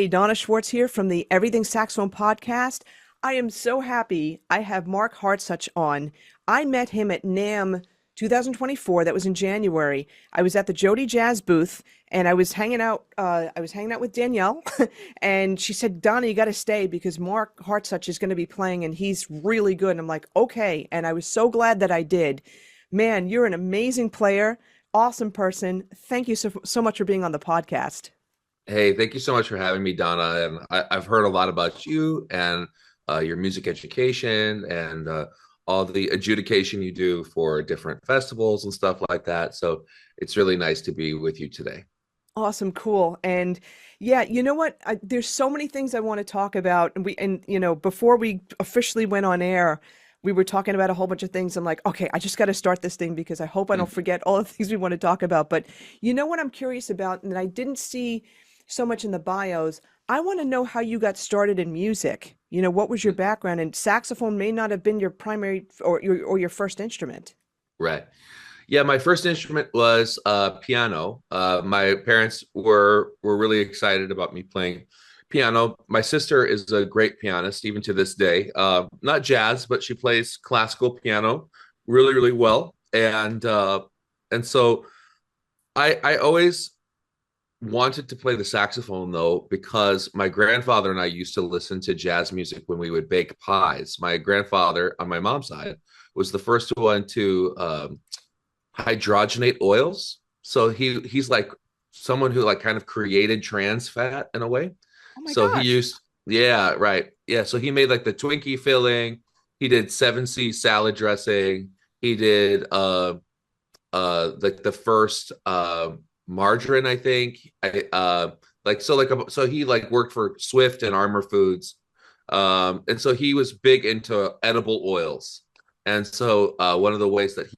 Hey, Donna Schwartz here from the Everything Saxophone Podcast. I am so happy I have Mark Hartsuch on. I met him at NAMM 2024. That was in January. I was at the Jody Jazz booth and I was hanging out. I was hanging out with Danielle, and she said, "Donna, you got to stay because Mark Hartsuch is going to be playing, and he's really good." And I'm like, "Okay," and I was so glad that I did. Man, you're an amazing player, awesome person. Thank you so much for being on the podcast. Hey, thank you so much for having me, Donna. And I've heard a lot about you and your music education and all the adjudication you do for different festivals and stuff like that. So it's really nice to be with you today. Awesome, cool. And yeah, you know what? There's so many things I want to talk about. And before we officially went on air, we were talking about a whole bunch of things. I'm like, okay, I just got to start this thing because I hope I don't forget all the things we want to talk about. But you know what I'm curious about, and I didn't see so much in the bios. I want to know how you got started in music. What was your background? And saxophone may not have been your primary or your first instrument. Right. Yeah, my first instrument was piano. My parents were really excited about me playing piano. My sister is a great pianist, even to this day. Not jazz, but she plays classical piano really, really well. And so I always wanted to play the saxophone though, because my grandfather and I used to listen to jazz music when we would bake pies. My grandfather on my mom's side was the first one to hydrogenate oils. So he's like someone who like kind of created trans fat in a way. Oh my So he gosh. used, yeah, right. Yeah. So he made like the Twinkie filling. He did 7C salad dressing. He did like the first margarine, I think. So he like worked for Swift and Armor Foods. And so he was big into edible oils. And so one of the ways that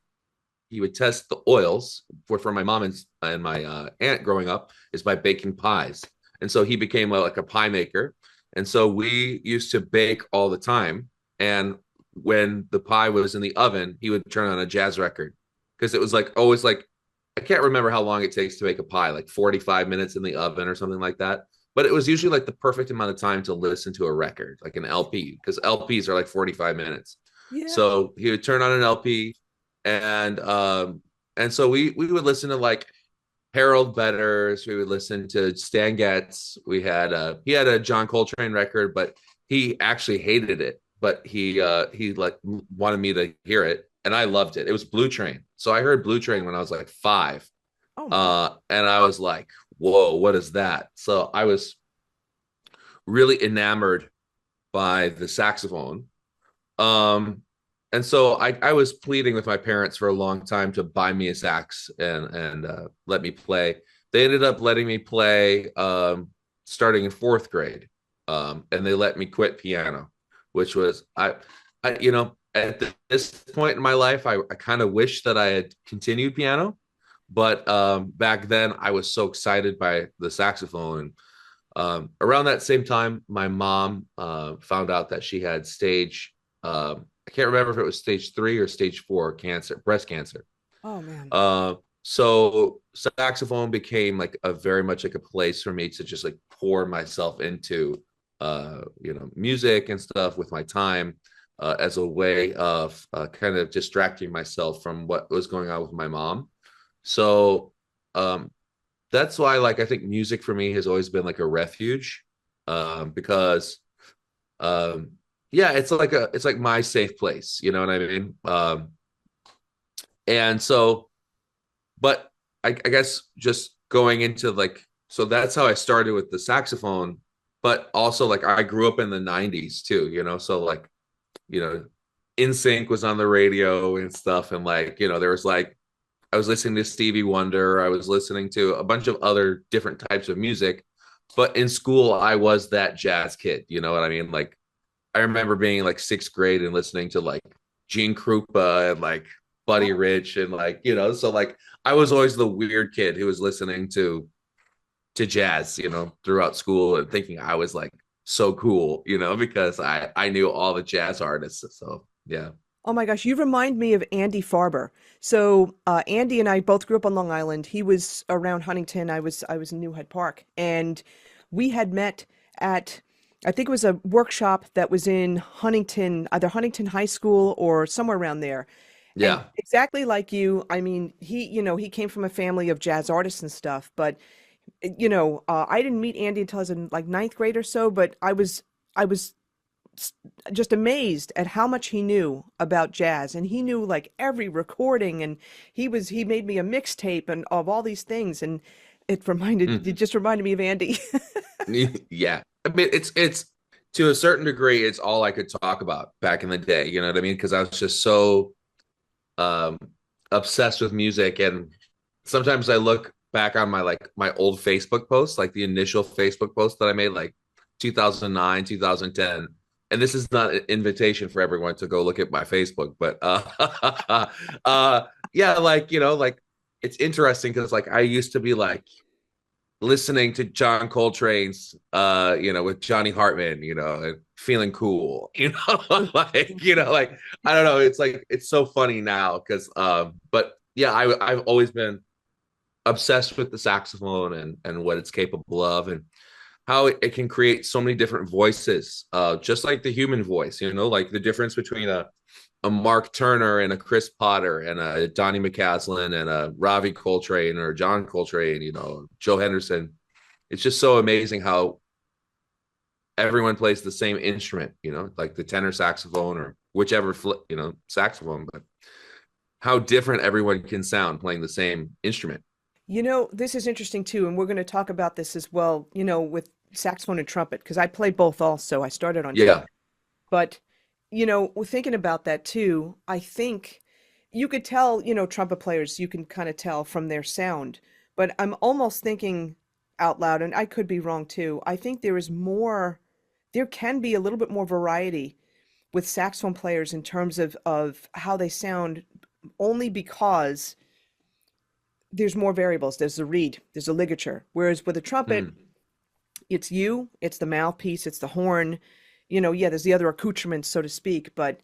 he would test the oils for my mom and my aunt growing up is by baking pies. And so he became like a pie maker. And so we used to bake all the time. And when the pie was in the oven, he would turn on a jazz record because it was like always like I can't remember how long it takes to make a pie, like 45 minutes in the oven or something like that. But it was usually like the perfect amount of time to listen to a record, like an LP, because LPs are like 45 minutes. Yeah. So he would turn on an LP, and so we would listen to like Harold Betters, we would listen to Stan Getz. He had a John Coltrane record, but he actually hated it, but he like wanted me to hear it, and I loved it. It was Blue Train. So I heard Blue Train when I was like 5. Oh my. And I was like, whoa, what is that? So I was really enamored by the saxophone. Um, and so I was pleading with my parents for a long time to buy me a sax and let me play. They ended up letting me play starting in 4th grade, and they let me quit piano, which was at this point in my life, I kind of wish that I had continued piano, but back then I was so excited by the saxophone. Around that same time, my mom found out that she had I can't remember if it was stage 3 or stage 4 cancer, breast cancer. Oh man. Uh, so saxophone became like a very much like a place for me to just like pour myself into, music and stuff with my time, as a way of kind of distracting myself from what was going on with my mom. So um, that's why like I think music for me has always been like a refuge, because um, yeah, it's like my safe place, you know what I mean? And so, but I guess just going into like, so that's how I started with the saxophone, but also like I grew up in the 90s too, so like, you know, NSYNC was on the radio and stuff. And like, there was like, I was listening to Stevie Wonder. I was listening to a bunch of other different types of music. But in school, I was that jazz kid. You know what I mean? Like, I remember being like 6th grade and listening to like Gene Krupa and like Buddy Oh, Rich and like, so like I was always the weird kid who was listening to jazz, throughout school and thinking I was like so cool, because I knew all the jazz artists. So yeah. oh my gosh, you remind me of Andy Farber. So Andy and I both grew up on Long Island. He was around Huntington. I was in New Hyde Park, and we had met at, I think it was a workshop that was in Huntington, either Huntington High School or somewhere around there. And Yeah. exactly like you, I mean, he came from a family of jazz artists and stuff, but I didn't meet Andy until I was in like ninth grade or so, but I was s- just amazed at how much he knew about jazz, and he knew like every recording, and he made me a mixtape and of all these things, and it Mhm. just reminded me of Andy. Yeah. I mean, it's to a certain degree, it's all I could talk about back in the day. You know what I mean? Because I was just so um obsessed with music. And sometimes I look back on my old Facebook posts, like the initial Facebook post that I made, like 2009, 2010. And this is not an invitation for everyone to go look at my Facebook, but yeah, like, like it's interesting because like I used to be like listening to John Coltrane's with Johnny Hartman, and feeling cool, like I don't know, it's like it's so funny now because but yeah, I've always been obsessed with the saxophone and what it's capable of, and how it can create so many different voices, just like the human voice, like the difference between a Mark Turner and a Chris Potter and a Donnie McCaslin and a Ravi Coltrane or John Coltrane, Joe Henderson. It's just so amazing how everyone plays the same instrument, like the tenor saxophone or whichever, saxophone, but how different everyone can sound playing the same instrument. This is interesting too, and we're going to talk about this as well, with saxophone and trumpet, because I play both also. I started on Yeah. trumpet. But, we're thinking about that too. I think you could tell, trumpet players, you can kind of tell from their sound. But I'm almost thinking out loud, and I could be wrong too. I think there can be a little bit more variety with saxophone players in terms of how they sound, only because there's more variables. There's the reed, there's a ligature. Whereas with a trumpet, Mm. it's the mouthpiece, it's the horn, yeah, there's the other accoutrements, so to speak, but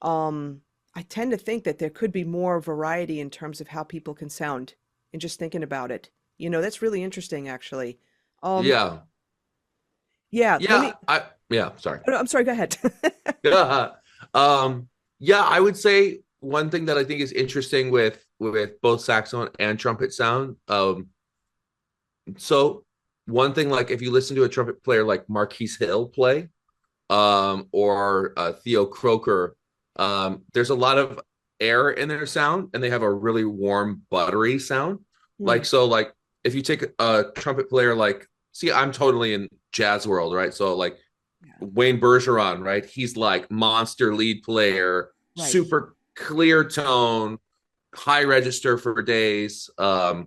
I tend to think that there could be more variety in terms of how people can sound, and just thinking about it. That's really interesting, actually. Um, Yeah. yeah, let Yeah. me, Yeah. Sorry. oh, no, I'm sorry, go ahead. Yeah. Yeah, I would say one thing that I think is interesting with both saxophone and trumpet sound. So one thing, like if you listen to a trumpet player like Marquise Hill play, or Theo Croker, there's a lot of air in their sound, and they have a really warm, buttery sound. Hmm. Like so, like if you take a trumpet player, like see, I'm totally in jazz world, right? So like Yeah. Wayne Bergeron, right? He's like monster lead player, Right. super clear tone, high register for days, and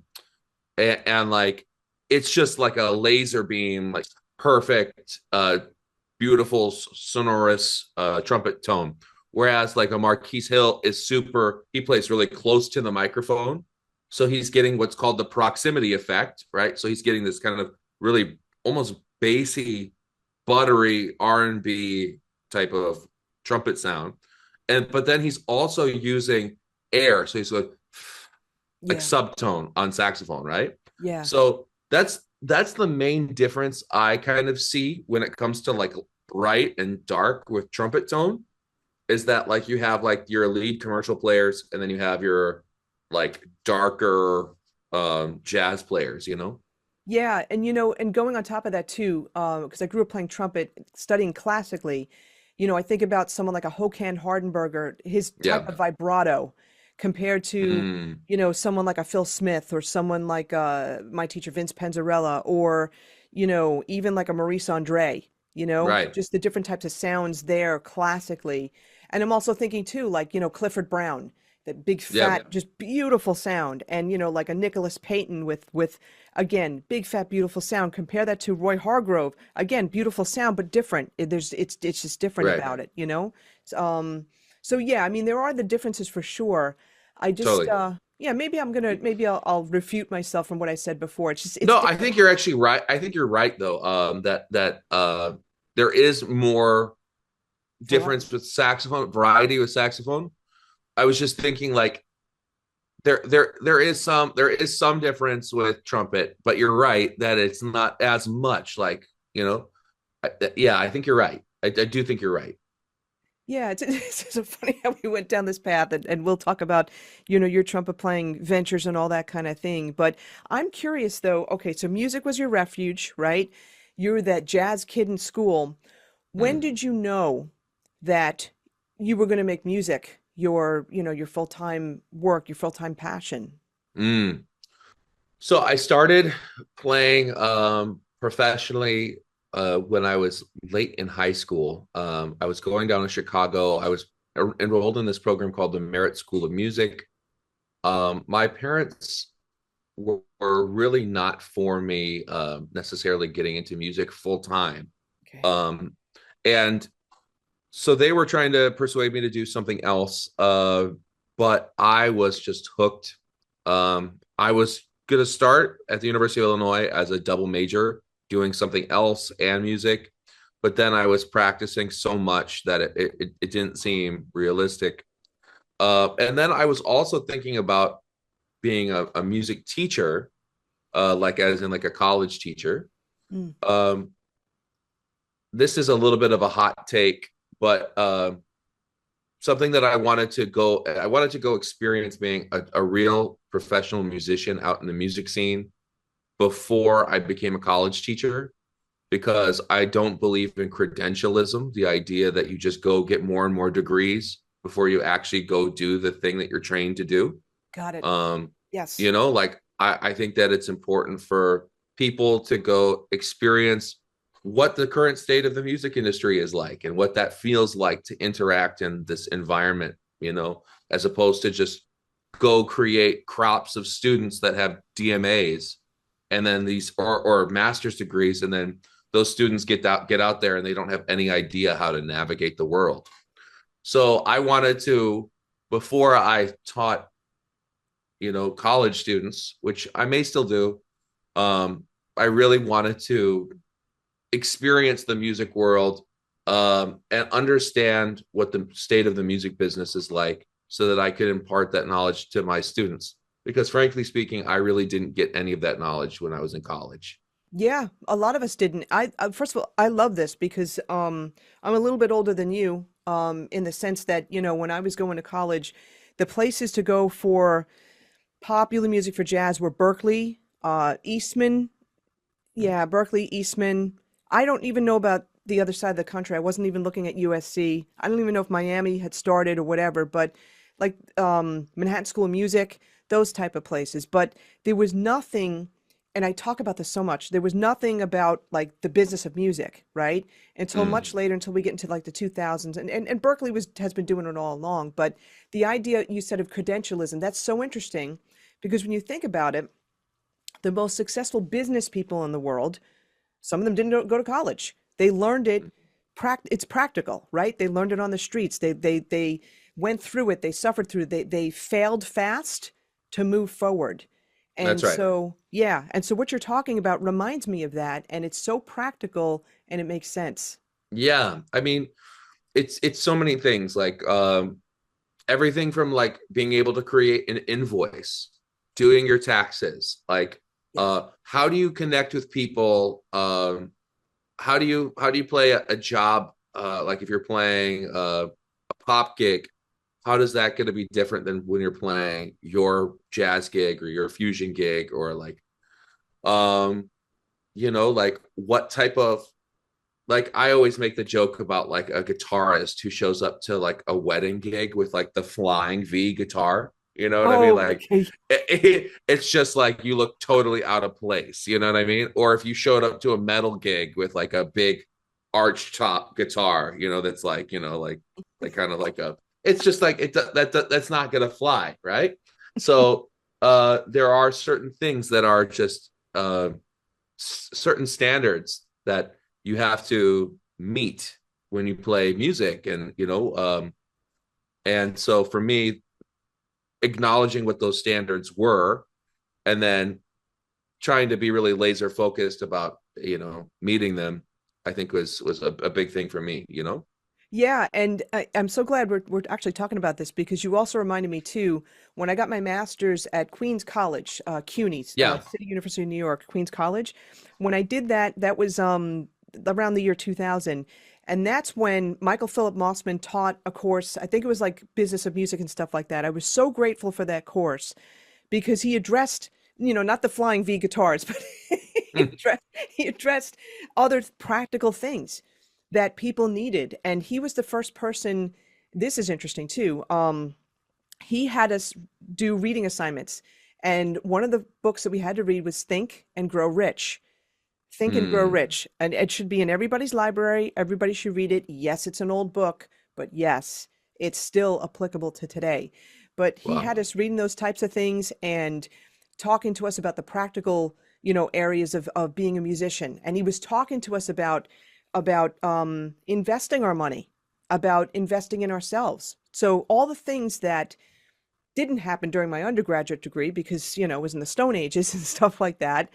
like it's just like a laser beam, like perfect, beautiful sonorous trumpet tone. Whereas like a Marquise Hill is super, he plays really close to the microphone, so he's getting what's called the proximity effect, right? So he's getting this kind of really almost bassy, buttery R&B type of trumpet sound, and but then he's also using air, so he's like Yeah. subtone on saxophone, right? Yeah. So that's the main difference I kind of see when it comes to like bright and dark with trumpet tone, is that like you have like your lead commercial players, and then you have your like darker jazz players, Yeah, and and going on top of that too, because I grew up playing trumpet, studying classically, I think about someone like a Håkan Hardenberger, his type Yeah. of vibrato, compared to, Mm, someone like a Phil Smith, or someone like my teacher Vince Penzarella, or even like a Maurice Andre, right. just the different types of sounds there classically. And I'm also thinking too, like Clifford Brown, that big Yeah. fat, just beautiful sound, and like a Nicholas Payton with again, big fat beautiful sound. Compare that to Roy Hargrove. Again, beautiful sound, but different. It's just different Right. about it. Um, so yeah, I mean there are the differences for sure. I just Totally. yeah, maybe I'll refute myself from what I said before. It's No, I different. think you're actually right. I think you're right though. That there is more difference Variety. with saxophone, variety with saxophone. I was just thinking like there is some difference with trumpet, but you're right that it's not as much. Like, Yeah, I think you're right. I do think you're right. Yeah, it's so funny how we went down this path, and we'll talk about, your trumpet playing ventures and all that kind of thing. But I'm curious though, okay, so music was your refuge, right? You were that jazz kid in school. When Mm. did you know that you were going to make music your full-time work, your full-time passion? Mm. So I started playing professionally when I was late in high school. I was going down to Chicago. I was enrolled in this program called the Merit School of Music. My parents were really not for me necessarily getting into music full time. Okay. Um, and so they were trying to persuade me to do something else. But I was just hooked. I was going to start at the University of Illinois as a double major, doing something else and music. But then I was practicing so much that it didn't seem realistic. And then I was also thinking about being a music teacher, like as in like a college teacher. Mm. Um, this is a little bit of a hot take, but something that I wanted to go experience being a real professional musician out in the music scene before I became a college teacher, because I don't believe in credentialism, the idea that you just go get more and more degrees before you actually go do the thing that you're trained to do. Got it. um Yes. like I think that it's important for people to go experience what the current state of the music industry is like and what that feels like to interact in this environment, as opposed to just go create crops of students that have DMAs and then these or master's degrees, and then those students get out there and they don't have any idea how to navigate the world. So I wanted to, before I taught college students, which I may still do, I really wanted to experience the music world, and understand what the state of the music business is like, so that I could impart that knowledge to my students. Because frankly speaking, I really didn't get any of that knowledge when I was in college. Yeah, a lot of us didn't. First of all, I love this because I'm a little bit older than you, in the sense that, when I was going to college, the places to go for popular music for jazz were Berkeley, Eastman. Yeah, Berkeley, Eastman. I don't even know about the other side of the country. I wasn't even looking at USC. I don't even know if Miami had started or whatever, but like Manhattan School of Music, those type of places. But there was nothing, and I talk about this so much, there was nothing about like the business of music, right? Until much Mm, later, until we get into like the 2000s. And Berkeley has been doing it all along. But the idea you said of credentialism, that's so interesting because when you think about it, the most successful business people in the world, some of them didn't go to college. They learned it. It's practical, right? They learned it on the streets. They went through it. They suffered through it. They failed fast to move forward. that's And right. so, yeah. And so what you're talking about reminds me of that. And it's so practical and it makes sense. Yeah, I mean, it's so many things, like everything from like being able to create an invoice, doing your taxes, like Yes. how do you connect with people, how do you play a job, like if you're playing a pop gig, how does that going to be different than when you're playing your jazz gig or your fusion gig, or like um like what type of, like I always make the joke about like a guitarist who shows up to like a wedding gig with like the flying V guitar. You know what I mean? Oh, Like okay. it's just like you look totally out of place. You know what I mean? Or if you showed up to a metal gig with like a big arch top guitar, that's like, like kind of like a, it's just like that's not gonna fly, right? So there are certain things that are just certain standards that you have to meet when you play music, and and so for me, acknowledging what those standards were, and then trying to be really laser focused about meeting them, I think was a big thing for me. Yeah, and I'm so glad we're actually talking about this because you also reminded me too when I got my master's at Queens College, CUNY, Yeah. City University of New York, Queens College. When I did that, that was around the year 2000. And that's when Michael Philip Mossman taught a course. I think it was like business of music and stuff like that. I was so grateful for that course because he addressed, not the flying V guitars, but he Hmm. addressed, he addressed other practical things that people needed. And he was the first person, this is interesting too. He had us do reading assignments. And one of the books that we had to read was Think and Grow Rich. Think and Grow Hmm. Rich. And it should be in everybody's library. Everybody should read it. Yes, it's an old book, but yes, it's still applicable to today. But he had Wow. us reading those types of things and talking to us about the practical, areas of being a musician. And he was talking to us about investing our money, about investing in ourselves. So all the things that didn't happen during my undergraduate degree because it was in the Stone Ages and stuff like that,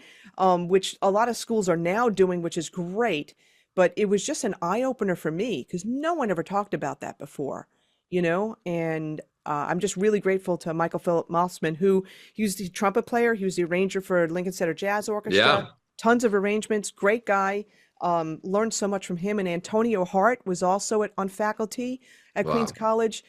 which a lot of schools are now doing, which is great. But it was just an eye opener for me because no one ever talked about that before, And I'm just really grateful to Michael Philip Mossman, who he was the trumpet player, he was the arranger for Lincoln Center Jazz Orchestra, Yeah. tons of arrangements, great guy. Learned so much from him. And Antonio Hart was also on faculty at Queens Wow. College,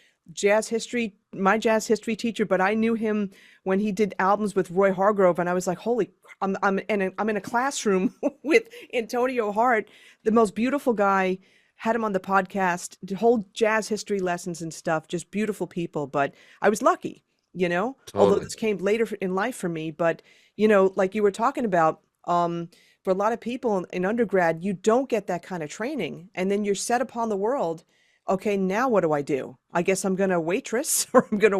my jazz history teacher, but I knew him when he did albums with Roy Hargrove, and I was like, holy, I'm in a classroom with Antonio Hart, the most beautiful guy. Had him on the podcast, the whole jazz history lessons and stuff, just beautiful people. But I was lucky, although Totally. this came later in life for me. But, like you were talking about, for a lot of people in undergrad, you don't get that kind of training. And then you're set upon the world. Okay, now what do I do? I guess I'm going to waitress or I'm going to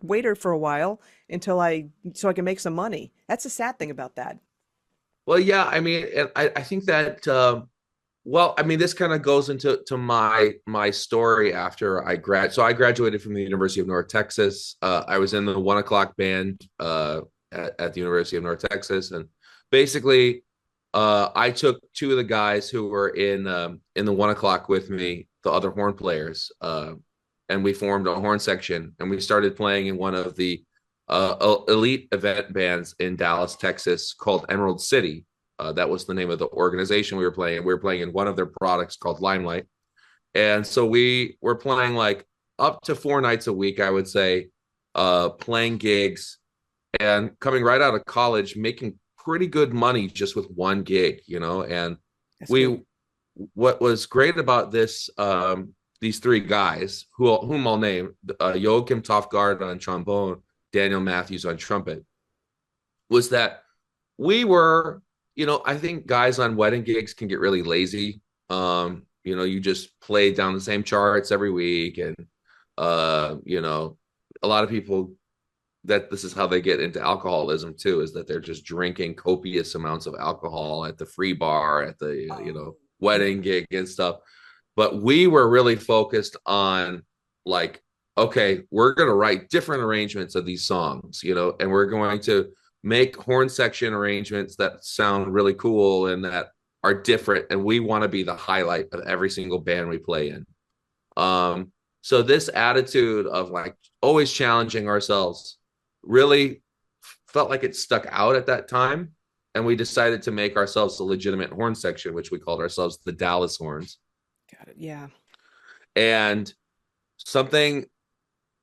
waiter for a while so I can make some money. That's the sad thing about that. Well, yeah, I mean, and I think that well, I mean, this kind of goes into my story after so I graduated from the University of North Texas. I was in the 1 o'clock band at the University of North Texas, and basically, I took two of the guys who were in the 1 o'clock with me, the other horn players, and we formed a horn section, and we started playing in one of the elite event bands in Dallas, Texas, called Emerald City. That was the name of the organization we were playing. We were playing in one of their products called Limelight. And so we were playing like up to 4 nights a week, I would say, playing gigs and coming right out of college, making pretty good money just with one gig. And That's good. we, what was great about these three guys, whom I'll name, Joachim Tofgard on trombone, Daniel Matthews on trumpet, was that we were, I think guys on wedding gigs can get really lazy. You just play down the same charts every week. And, a lot of people that this is how they get into alcoholism too, is that they're just drinking copious amounts of alcohol at the free bar, at the, Oh, yeah. wedding gig and stuff. But we were really focused on like, okay, we're going to write different arrangements of these songs, and we're going to make horn section arrangements that sound really cool and that are different. And we want to be the highlight of every single band we play in. So this attitude of like always challenging ourselves really felt like it stuck out at that time. And we decided to make ourselves a legitimate horn section, which we called ourselves the Dallas Horns. Got it. Yeah. And something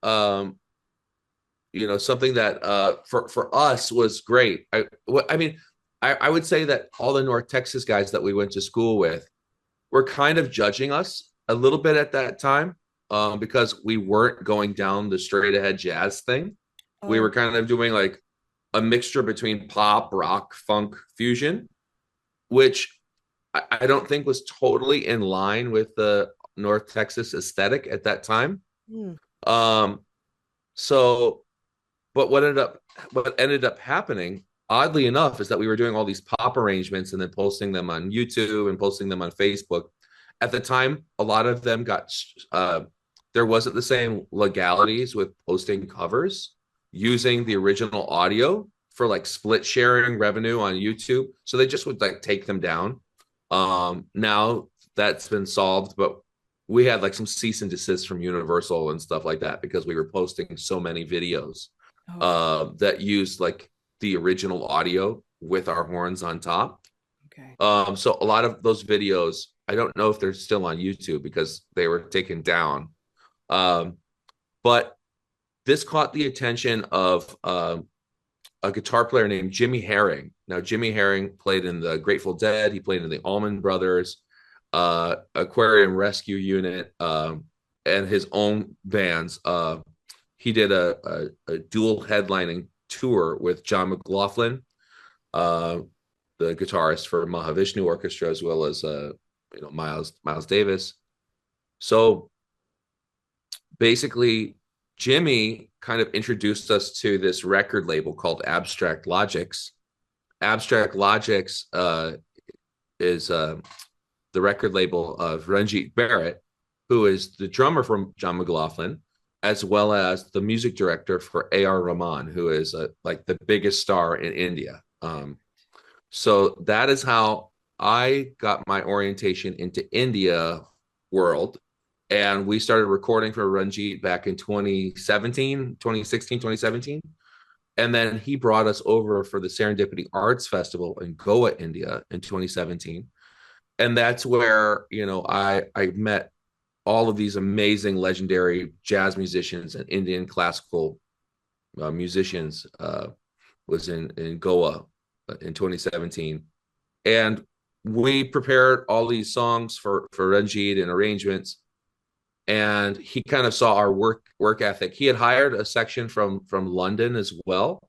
um something that for us was great. I mean, I would say that all the North Texas guys that we went to school with were kind of judging us a little bit at that time, because we weren't going down the straight ahead jazz thing. We were Oh, kind of doing like a mixture between pop, rock, funk, fusion, which I don't think was totally in line with the North Texas aesthetic at that time. hmm. Um, so but what ended up happening, oddly enough, is that we were doing all these pop arrangements and then posting them on YouTube and posting them on Facebook. At the time, a lot of them there wasn't the same legalities with posting covers using the original audio for like split sharing revenue on YouTube. So they just would like take them down. Now that's been solved, but we had like some cease and desist from Universal and stuff like that because we were posting so many videos Okay. that used like the original audio with our horns on top. Okay. So a lot of those videos, I don't know if they're still on YouTube because they were taken down. Um, but this caught the attention of a guitar player named Jimmy Herring. Now, Jimmy Herring played in the Grateful Dead. He played in the Allman Brothers, Aquarium Rescue Unit, and his own bands. He did a dual headlining tour with John McLaughlin, uh, the guitarist for Mahavishnu Orchestra, as well as Miles Davis. So basically, Jimmy kind of introduced us to this record label called Abstract Logics. Abstract Logics is the record label of Ranjit Barrett, who is the drummer from John McLaughlin, as well as the music director for A.R. Rahman, who is like the biggest star in India. So that is how I got my orientation into India world. And we started recording for Ranjit back in 2017, 2016, 2017. And then he brought us over for the Serendipity Arts Festival in Goa, India in 2017. And that's where, I met all of these amazing, legendary jazz musicians and Indian classical musicians. Was in Goa in 2017. And we prepared all these songs for Ranjit and arrangements. And he kind of saw our work ethic. He had hired a section from London as well,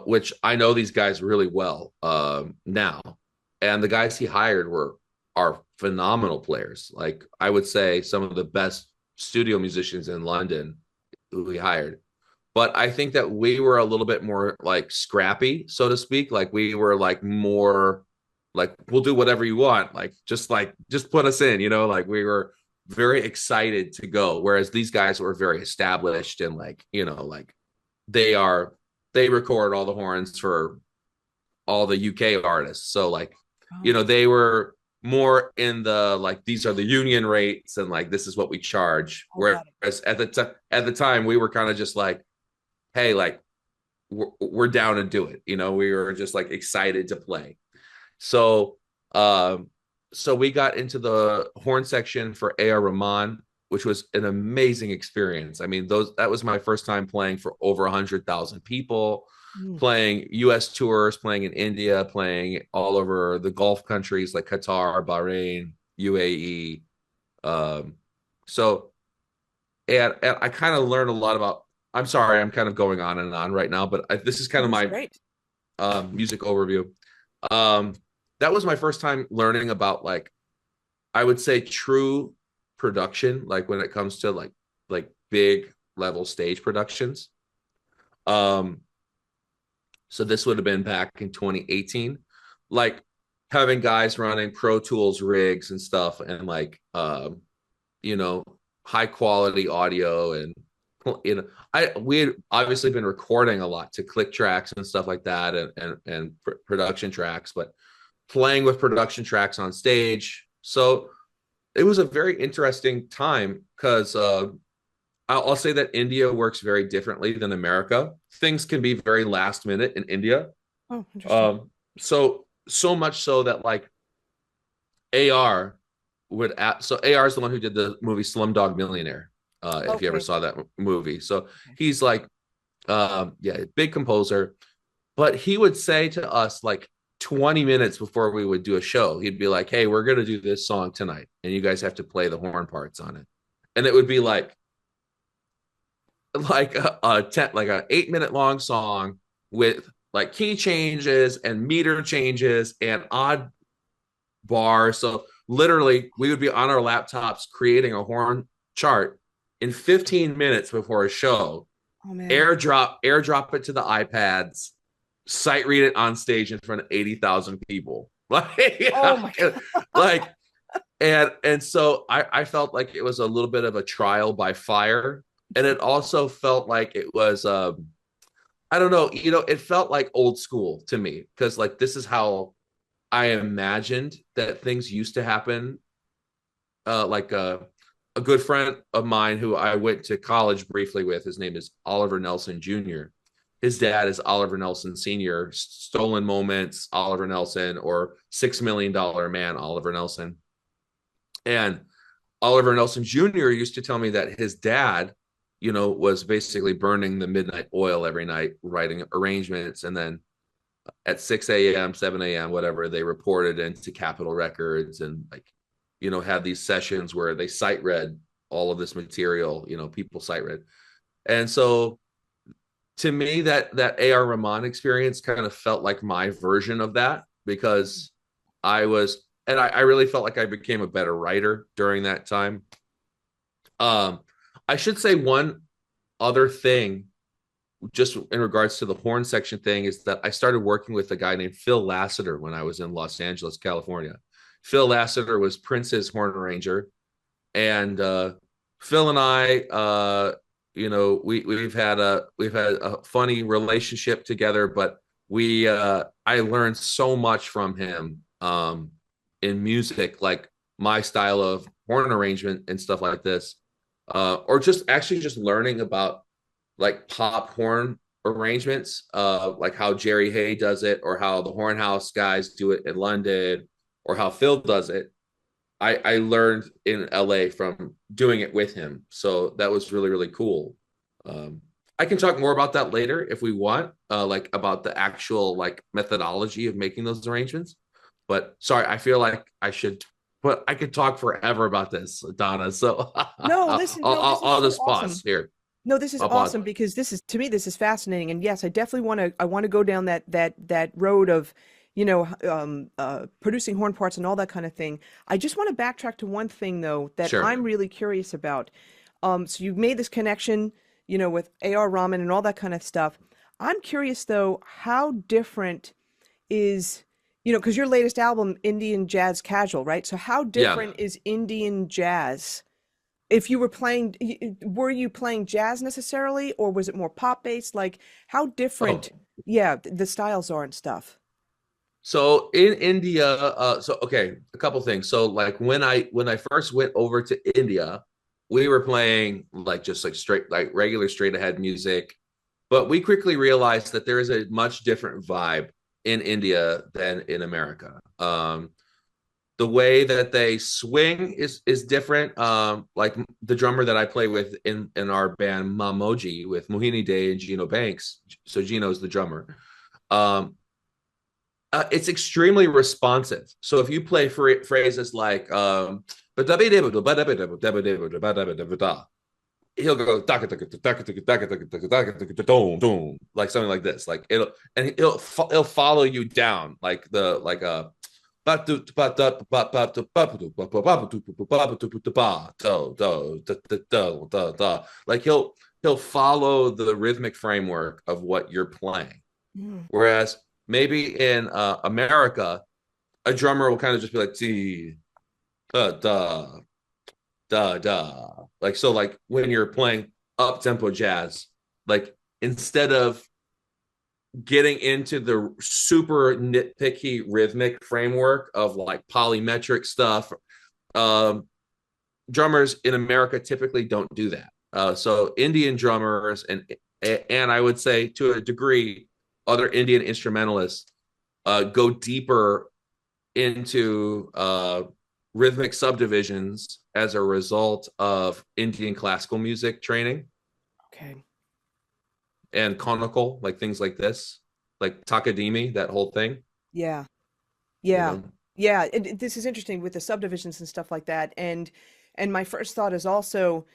which I know these guys really well now. And the guys he hired are phenomenal players. Like, I would say some of the best studio musicians in London who he hired. But I think that we were a little bit more like scrappy, so to speak. Like, we were like more like, we'll do whatever you want. Just put us in, like we were very excited to go. Whereas these guys were very established and like they record all the horns for all the UK artists. So like, they were more in the like, these are the union rates and like this is what we charge. Whereas at the time we were kind of just like, hey, like we're down to do it. We were just like excited to play. So so we got into the horn section for A.R. Rahman, which was an amazing experience. I mean, that was my first time playing for over 100,000 people, playing US tours, playing in India, playing all over the Gulf countries like Qatar, Bahrain, UAE. So and I kind of learned a lot about, I'm sorry, I'm kind of going on and on right now, but this is kind of my music overview. That was my first time learning about, like, I would say true production, like when it comes to like big level stage productions. So this would have been back in 2018, like having guys running Pro Tools rigs and stuff, and like high quality audio, and we had obviously been recording a lot to click tracks and stuff like that, and production tracks, but playing with production tracks on stage. So it was a very interesting time because I'll say that India works very differently than America. Things can be very last minute in India. Oh, interesting. So much so that like AR so AR is the one who did the movie Slumdog Millionaire. If you ever saw that movie. So he's like, big composer, but he would say to us like 20 minutes before we would do a show, he'd be like, hey, we're going to do this song tonight and you guys have to play the horn parts on it. And it would be like a 8-minute long song with like key changes and meter changes and odd bars. So literally we would be on our laptops creating a horn chart in 15 minutes before a show. Airdrop it to the iPads, sight read it on stage in front of 80,000 people. Oh my God. Like, and so I felt like it was a little bit of a trial by fire. And it also felt like it was, I don't know, it felt like old school to me, because like, this is how I imagined that things used to happen. A good friend of mine who I went to college briefly with, his name is Oliver Nelson Jr. his dad is Oliver Nelson Sr., Stolen Moments, Oliver Nelson, or $6 Million Man, Oliver Nelson. And Oliver Nelson Jr. used to tell me that his dad, was basically burning the midnight oil every night, writing arrangements. And then at 6 a.m., 7 a.m., whatever, they reported into Capitol Records and had these sessions where they sight read all of this material, people sight read. And so to me, that A.R. Rahman experience kind of felt like my version of that, because I really felt like I became a better writer during that time. I should say one other thing, just in regards to the horn section thing, is that I started working with a guy named Phil Lassiter when I was in Los Angeles, California. Phil Lassiter was Prince's horn arranger. And Phil and I, we've had a funny relationship together, but I learned so much from him in music, like my style of horn arrangement and stuff like this, or just learning about like pop horn arrangements, like how Jerry Hay does it, or how the Hornhouse guys do it in London, or how Phil does it. I learned in LA from doing it with him. So that was really, really cool. I can talk more about that later if we want, like about the actual like methodology of making those arrangements. But sorry, I feel like I should, but I could talk forever about this, Donna. So No, listen, no, this is I'll so just pause awesome. here. No, this is I'll pause. awesome because to me this is fascinating. And yes, I definitely want to go down that road of, producing horn parts and all that kind of thing. I just want to backtrack to one thing though that Sure. I'm really curious about. So you've made this connection, with A.R. Rahman and all that kind of stuff. I'm curious though, how different is, because your latest album, Indian Jazz Casual, right? So how Yeah. different is Indian jazz? If you were you playing jazz necessarily, or was it more pop based? Like how Oh, different, yeah, the styles are and stuff. so in India, okay, a couple things. So like when I first went over to India, we were playing like just like straight, like regular straight ahead music, but we quickly realized that there is a much different vibe in India than in America. The way that they swing is different. Like the drummer that I play with in our band Mamoji with Mohini Day and Gino Banks. So Gino's the drummer. It's extremely responsive. So if you play phrases like he'll go like something like this, like he'll follow you down like the like like he'll follow the rhythmic framework of what you're playing. Mm. Whereas maybe in America, a drummer will kind of just be like, "T, da, da, da." Like, so like when you're playing up tempo jazz, like instead of getting into the super nitpicky rhythmic framework of like polymetric stuff, um, drummers in America typically don't do that. So Indian drummers and I would say to a degree, other Indian instrumentalists go deeper into rhythmic subdivisions as a result of Indian classical music training Okay. and conical, like things like this, like Takadimi, that whole thing, Yeah. you Yeah. know? Yeah. And this is interesting with the subdivisions and stuff like that. And my first thought is also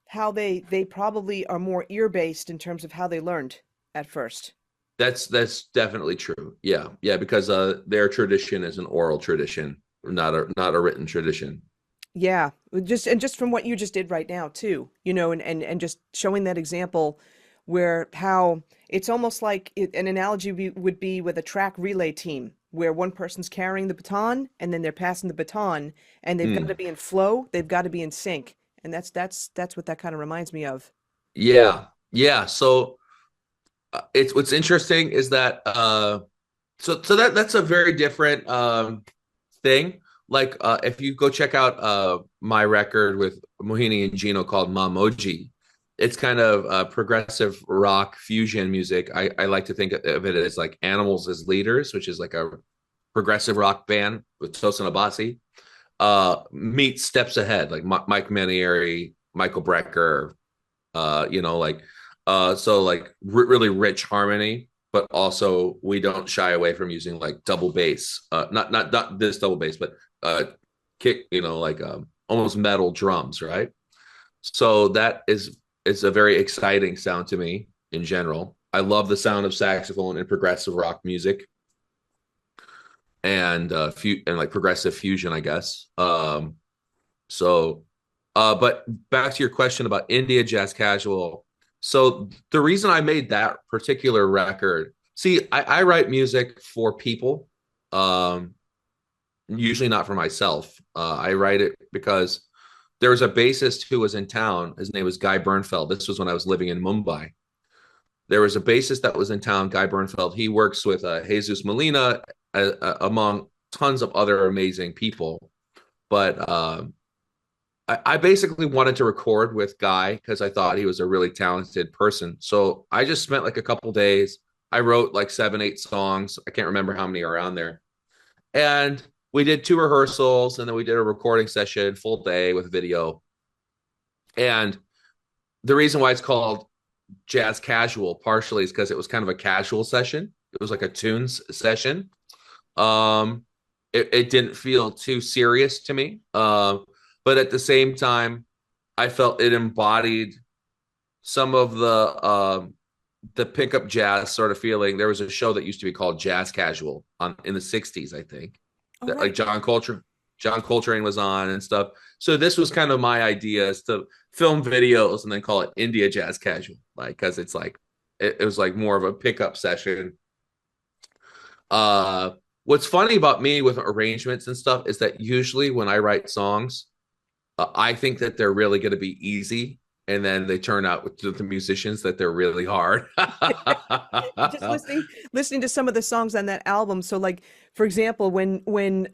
how they probably are more ear based in terms of how they learned at first. That's definitely true. Yeah. Yeah, because their tradition is an oral tradition, not a written tradition. Yeah, just from what you just did right now too, and just showing that example where how it's almost like an analogy would be with a track relay team where one person's carrying the baton and then they're passing the baton and they've got to Mm. be in flow, they've got to be in sync. And that's what that kind of reminds me of. Yeah. Yeah. So it's what's interesting is that so that's a very different thing. Like if you go check out my record with Mohini and Gino called Mamoji, it's kind of progressive rock fusion music. I like to think of it as like Animals as Leaders, which is like a progressive rock band with Tosin Abasi. Meet Steps Ahead, like Mike Manieri, Michael Brecker, like so like really rich harmony, but also we don't shy away from using like double bass, not this double bass, but kick, like almost metal drums, right? So that is a very exciting sound to me in general. I love the sound of saxophone in progressive rock music and and like progressive fusion, I guess. So but back to your question about India Jazz Casual. So the reason I made that particular record, see, I write music for people, usually not for myself. I write it because there was a bassist who was in town. His name was Guy Bernfeld. This was when I was living in Mumbai. There was a bassist that was in town, Guy Bernfeld. He works with Jesus Molina, among tons of other amazing people. But I basically wanted to record with Guy because I thought he was a really talented person. So I just spent like a couple days. I wrote like 7, 8 songs. I can't remember how many are on there. And we did 2 rehearsals, and then we did a recording session, full day with video. And the reason why it's called Jazz Casual partially is because it was kind of a casual session. It was like a tunes session. It didn't feel too serious to me. But at the same time, I felt it embodied some of the pickup jazz sort of feeling. There was a show that used to be called Jazz Casual in the 60s, I think. That, right. like John Coltrane was on and stuff. So this was kind of my idea, is to film videos and then call it India Jazz Casual, like, because it's like it was like more of a pickup session. What's funny about me with arrangements and stuff is that usually when I write songs, I think that they're really going to be easy, and then they turn out with the musicians that they're really hard. Just listening to some of the songs on that album. So like, for example, when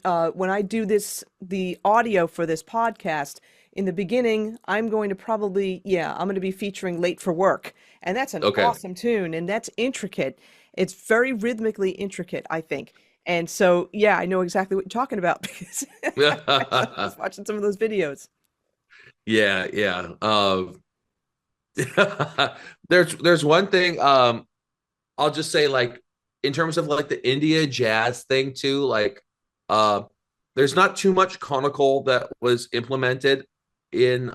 I do the audio for this podcast, in the beginning, I'm going to be featuring Late for Work. And that's an Okay. awesome tune, and that's intricate. It's very rhythmically intricate, I think. And so, yeah, I know exactly what you're talking about because I was watching some of those videos. Yeah, yeah. There's one thing, I'll just say, like, in terms of like the India jazz thing too, like uh there's not too much conical that was implemented in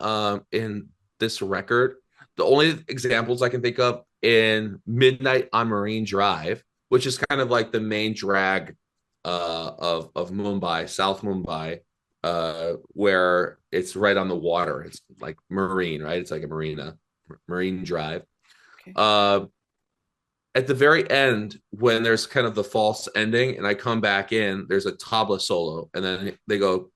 this record. The only examples I can think of in Midnight on Marine Drive, which is kind of like the main drag of Mumbai, South Mumbai, where it's right on the water. It's like marine, right? It's like a marine drive. Okay. At the very end, when there's kind of the false ending, and I come back in, there's a tabla solo, and then they go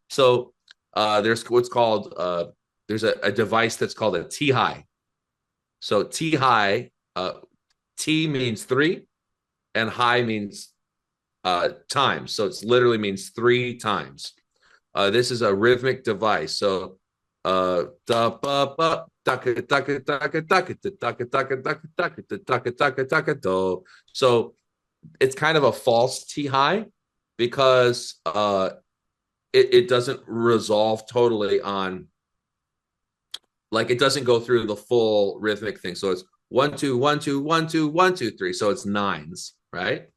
so there's what's called there's a device that's called a T high. So T high, T means 3, and high means times. So it's literally means 3 times. This is a rhythmic device. So so it's kind of a false T high because it doesn't resolve totally on, like, it doesn't go through the full rhythmic thing. So it's 1 2 1 2 1 2 1 2 3. So it's nines, right?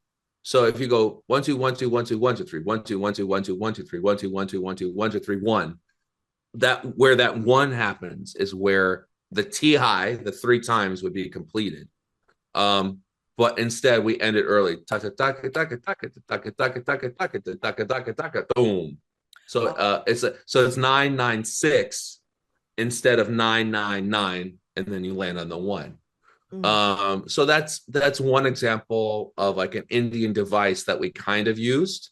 So if you go 1 2 1 2 1 2 1 2 3 1 2 1 2 1 2 1 2 3 1 2 1 2 1 2 1 2 3 1, that where that 1 happens is where the T high, the 3 times, would be completed. But instead we end it early. Boom. So it's 996 instead of 999, and then you land on the 1. So that's one example of like an Indian device that we kind of used.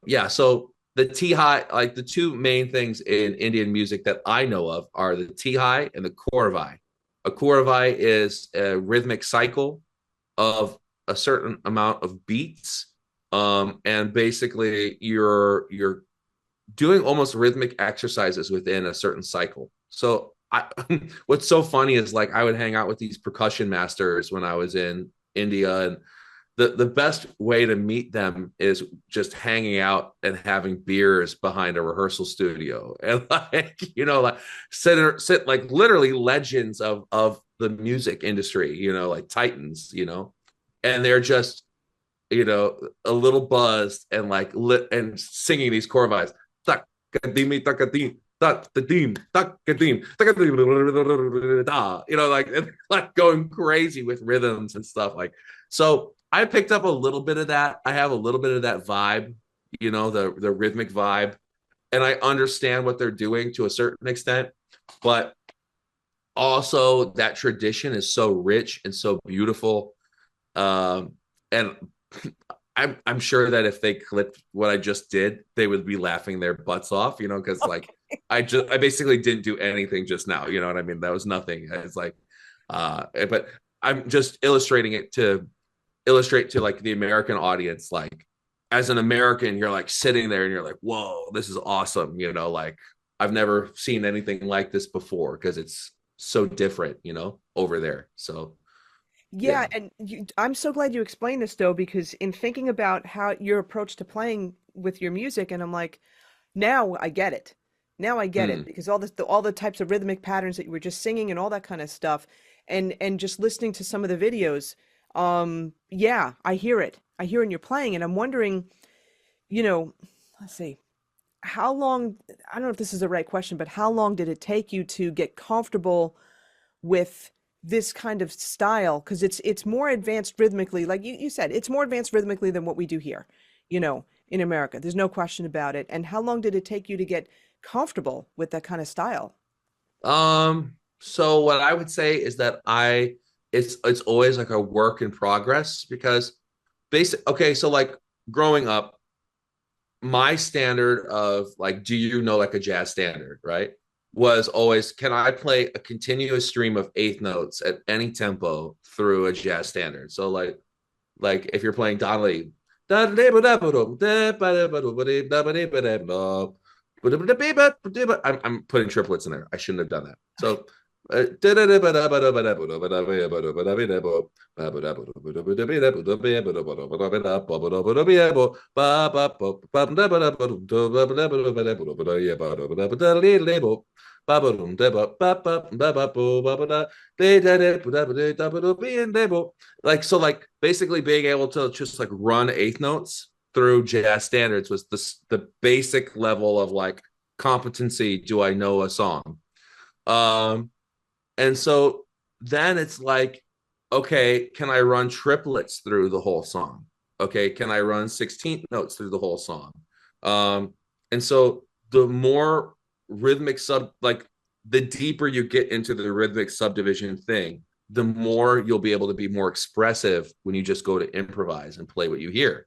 Yeah, so the T high, like the 2 main things in Indian music that I know of are the T high and the Kauravai. A Kauravai is a rhythmic cycle of a certain amount of beats, And basically you're doing almost rhythmic exercises within a certain cycle. So what's so funny is like I would hang out with these percussion masters when I was in India, and the best way to meet them is just hanging out and having beers behind a rehearsal studio, and like like sit like literally legends of the music industry, like titans, and they're just a little buzzed and like lit and singing these chord vibes. Like going crazy with rhythms and stuff. Like, so I picked up a little bit of that. I have a little bit of that vibe, the rhythmic vibe, and I understand what they're doing to a certain extent, but also that tradition is so rich and so beautiful. And I'm sure that if they clipped what I just did, they would be laughing their butts off, because like I basically didn't do anything just now, you know what I mean? That was nothing. It's like but I'm just illustrating it to illustrate to like the American audience, like as an American, you're like sitting there and you're like, whoa, this is awesome, like I've never seen anything like this before because it's so different, over there. So Yeah, yeah. and I'm so glad you explained this though, because in thinking about how your approach to playing with your music, and I'm like, now I get it. Now I get it Hmm. because all the types of rhythmic patterns that you were just singing and all that kind of stuff, and just listening to some of the videos, yeah, I hear it. I hear when you're playing, and I'm wondering, you know, let's see, how long, I don't know if this is the right question, but how long did it take you to get comfortable with this kind of style? Because it's more advanced rhythmically, like you said, it's more advanced rhythmically than what we do here, in America. There's no question about it. And how long did it take you to get comfortable with that kind of style? So what I would say is that it's always like a work in progress because okay, so like growing up, my standard of like, do you know like a jazz standard, right? Was always, can I play a continuous stream of eighth notes at any tempo through a jazz standard? So like if you're playing Donnelly, I'm putting triplets in there. I shouldn't have done that. So like so like basically being able to just like run eighth notes through jazz standards was the basic level of like competency. Do I know a song? um and so then it's like, okay, can I run triplets through the whole song? Okay, can I run 16th notes through the whole song? And so the more rhythmic like the deeper you get into the rhythmic subdivision thing, the more you'll be able to be more expressive when you just go to improvise and play what you hear.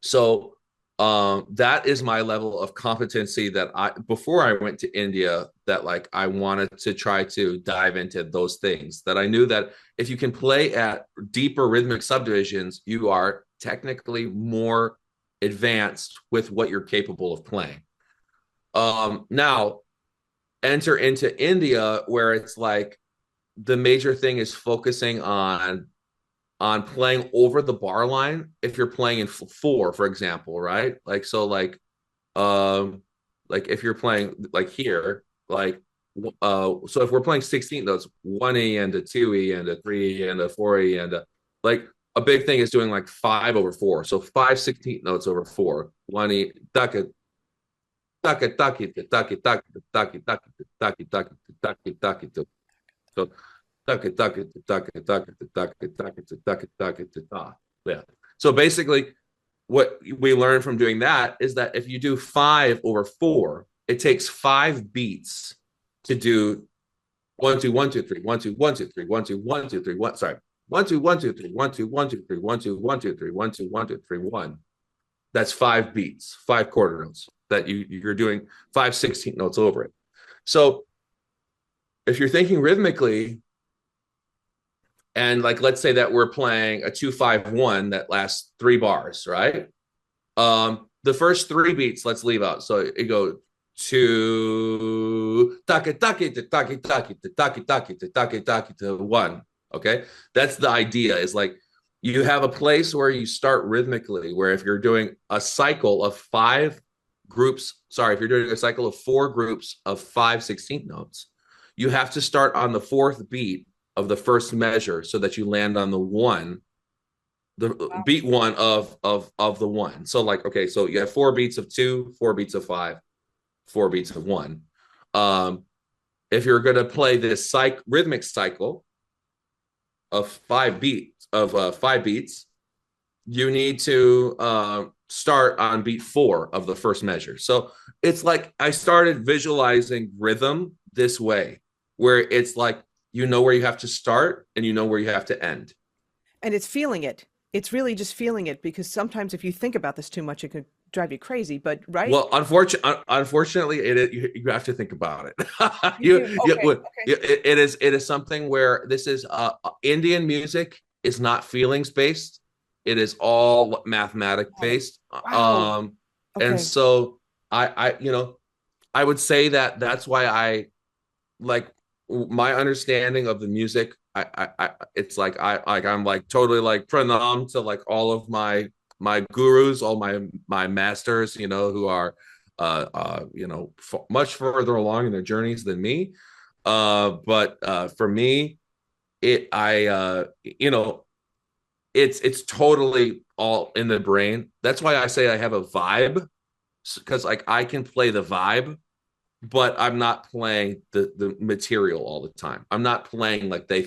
So that is my level of competency that I before I went to India, that like I wanted to try to dive into those things, that I knew that if you can play at deeper rhythmic subdivisions, you are technically more advanced with what you're capable of playing. Now enter into India where it's like the major thing is focusing on playing over the bar line if you're playing in four, for example, right? Like so like if you're playing like here, like so if we're playing 16 notes, 1E and a 2E and a 3E and a 4E and a like a big thing is doing like 5/4. So 5/16 notes over four. 1E duck it duck it duck it duck it duck it duck it duck it duck it duck it duck it duck it. So duck it, duck it, duck it, duck it, duck it, duck it, duck it, duck it, duck. Yeah. So basically, what we learn from doing that is that if you do 5/4, it takes 5 beats to do 1 2 1 2 3 1 2 1 2 3 1 2 1 2 3 1. Sorry, 1 2 1 2 3 1 2 1 2 3 1 2 1 2 3 1 2 1 2 3 1. That's 5 beats, 5 quarter notes that you're doing 5/16 notes over it. So if you're thinking rhythmically, And like, let's say that we're playing a 2-5-1 that lasts 3 bars, right? The first 3 beats, let's leave out. So it goes to taki taki to taki taki to taki taki to taki taki to 1. Okay, that's the idea. Is like you have a place where you start rhythmically. Where if you're doing a cycle of 5 groups, sorry, if you're doing a cycle of 4 groups of 5/16 notes, you have to start on the 4th beat of the first measure so that you land on the 1, the beat 1 of the 1. So like, okay, so you have 4 beats of 2, 4 beats of 5, 4 beats of 1. If you're going to play this rhythmic cycle of 5 beats, you need to start on beat 4 of the first measure. So it's like I started visualizing rhythm this way, where it's like you know where you have to start and you know where you have to end. And it's feeling it. It's really just feeling it, because sometimes if you think about this too much, it could drive you crazy. But right? Well, unfortunately, you have to think about it. It is something where this is Indian music is not feelings based. It is all mathematic based. Wow. And so I would say that that's why I like my understanding of the music. It's like I'm like totally like pranam to like all of my gurus, all my masters, who are much further along in their journeys than me. But for me, it's totally all in the brain. That's why I say I have a vibe, because like I can play the vibe, but I'm not playing the material all the time. I'm not playing like they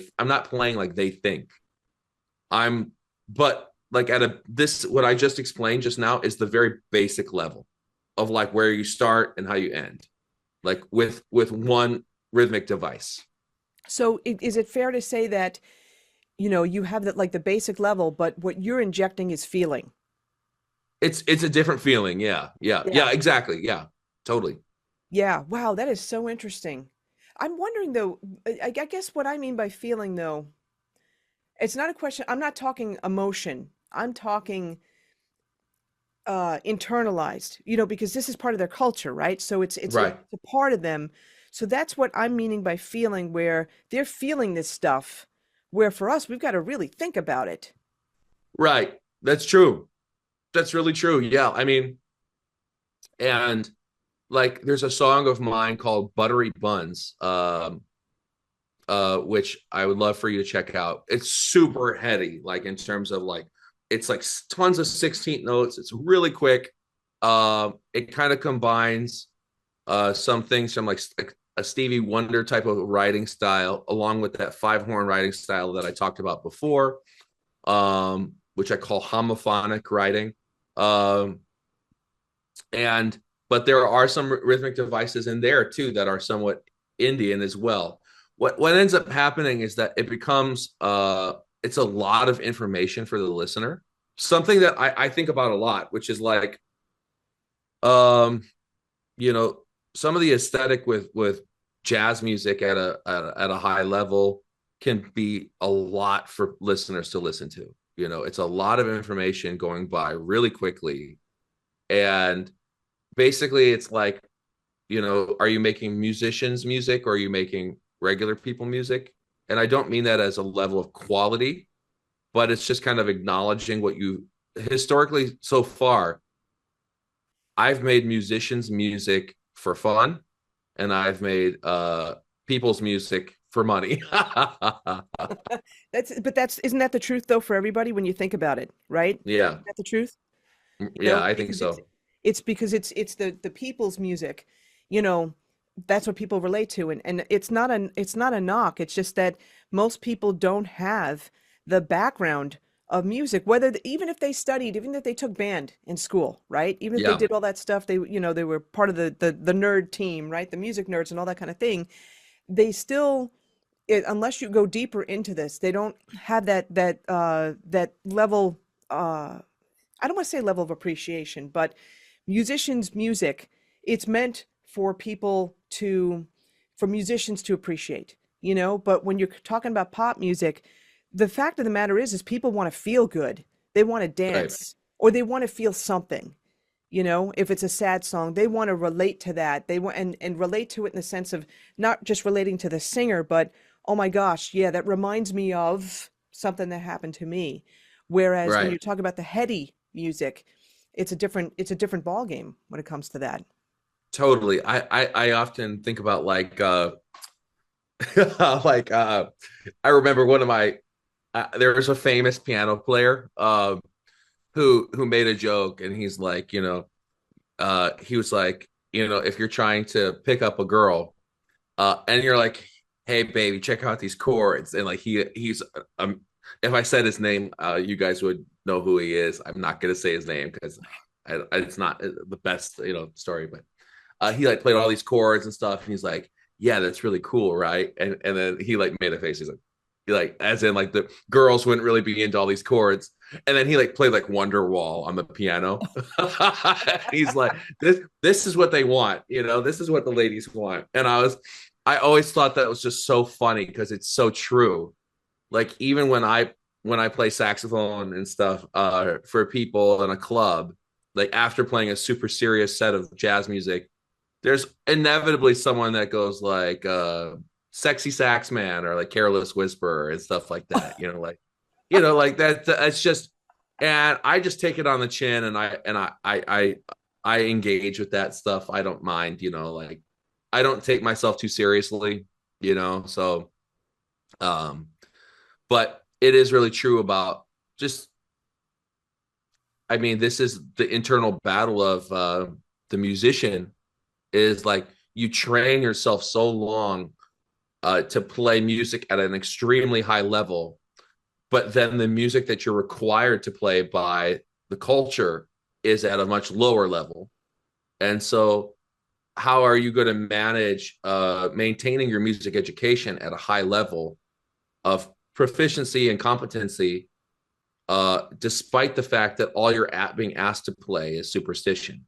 think. But like what I just explained just now is the very basic level of like where you start and how you end, like with one rhythmic device. So is it fair to say that, you have that like the basic level, but what you're injecting is feeling? It's a different feeling. Yeah, exactly. Yeah, totally. Yeah. Wow. That is so interesting. I'm wondering though, I guess what I mean by feeling though, it's not a question. I'm not talking emotion. I'm talking internalized, because this is part of their culture, right? So it's Right. a part of them. So that's what I'm meaning by feeling, where they're feeling this stuff, where for us, we've got to really think about it. Right. That's true. That's really true. Yeah. I mean, and like there's a song of mine called Buttery Buns, which I would love for you to check out. It's super heady, like in terms of like, it's like tons of 16th notes. It's really quick. It kind of combines some things from like a Stevie Wonder type of writing style, along with that 5-horn writing style that I talked about before, which I call homophonic writing. But there are some rhythmic devices in there too that are somewhat Indian as well. What ends up happening is that it becomes it's a lot of information for the listener. Something that I think about a lot, which is like you know, some of the aesthetic with jazz music at a high level can be a lot for listeners to listen to. It's a lot of information going by really quickly. And basically it's like, are you making musicians music or are you making regular people music? And I don't mean that as a level of quality, but it's just kind of acknowledging what you historically so far. I've made musicians music for fun, and I've made people's music for money. Isn't that the truth though for everybody when you think about it, right? Yeah. Isn't that the truth? Yeah, I think Because it's so. it's because it's the people's music, you know, that's what people relate to, and it's not a knock. It's just that most people don't have the background of music, even if they studied, even if they took band in school, right? Even if they Yeah. did all that stuff, they were part of the nerd team, right? The music nerds and all that kind of thing. They still, unless you go deeper into this, they don't have that level. I don't want to say level of appreciation, but musicians' music, it's meant for for musicians to appreciate, But when you're talking about pop music, the fact of the matter is people want to feel good. They want to Right. dance, or they want to feel something. You know, if it's a sad song, they want to relate to that. They want and relate to it in the sense of not just relating to the singer, but oh my gosh, yeah, that reminds me of something that happened to me. Whereas when Right. you talk about the heady music, it's a different ball game when it comes to that. Totally. I often think about like like I remember one of my there was a famous piano player who made a joke, and he's like, he was like, if you're trying to pick up a girl, and you're like, hey baby, check out these chords, and like he's if I said his name, you guys would know who he is. I'm not gonna say his name because it's not the best story, but he like played all these chords and stuff, and he's like, yeah, that's really cool, right? And then he like made a face. He's like, as in like the girls wouldn't really be into all these chords. And then he like played like Wonderwall on the piano. He's like, this is what they want, this is what the ladies want. And I always thought that was just so funny because it's so true. Like even when I play saxophone and stuff for people in a club, like after playing a super serious set of jazz music, there's inevitably someone that goes like sexy sax man or like careless whisper and stuff like that, like that's just, and I just take it on the chin, and I engage with that stuff. I don't mind, like I don't take myself too seriously, so but it is really true about just, I mean, this is the internal battle of the musician, is like you train yourself so long to play music at an extremely high level, but then the music that you're required to play by the culture is at a much lower level. And so how are you going to manage maintaining your music education at a high level of proficiency and competency, despite the fact that all you're being asked to play is superstition?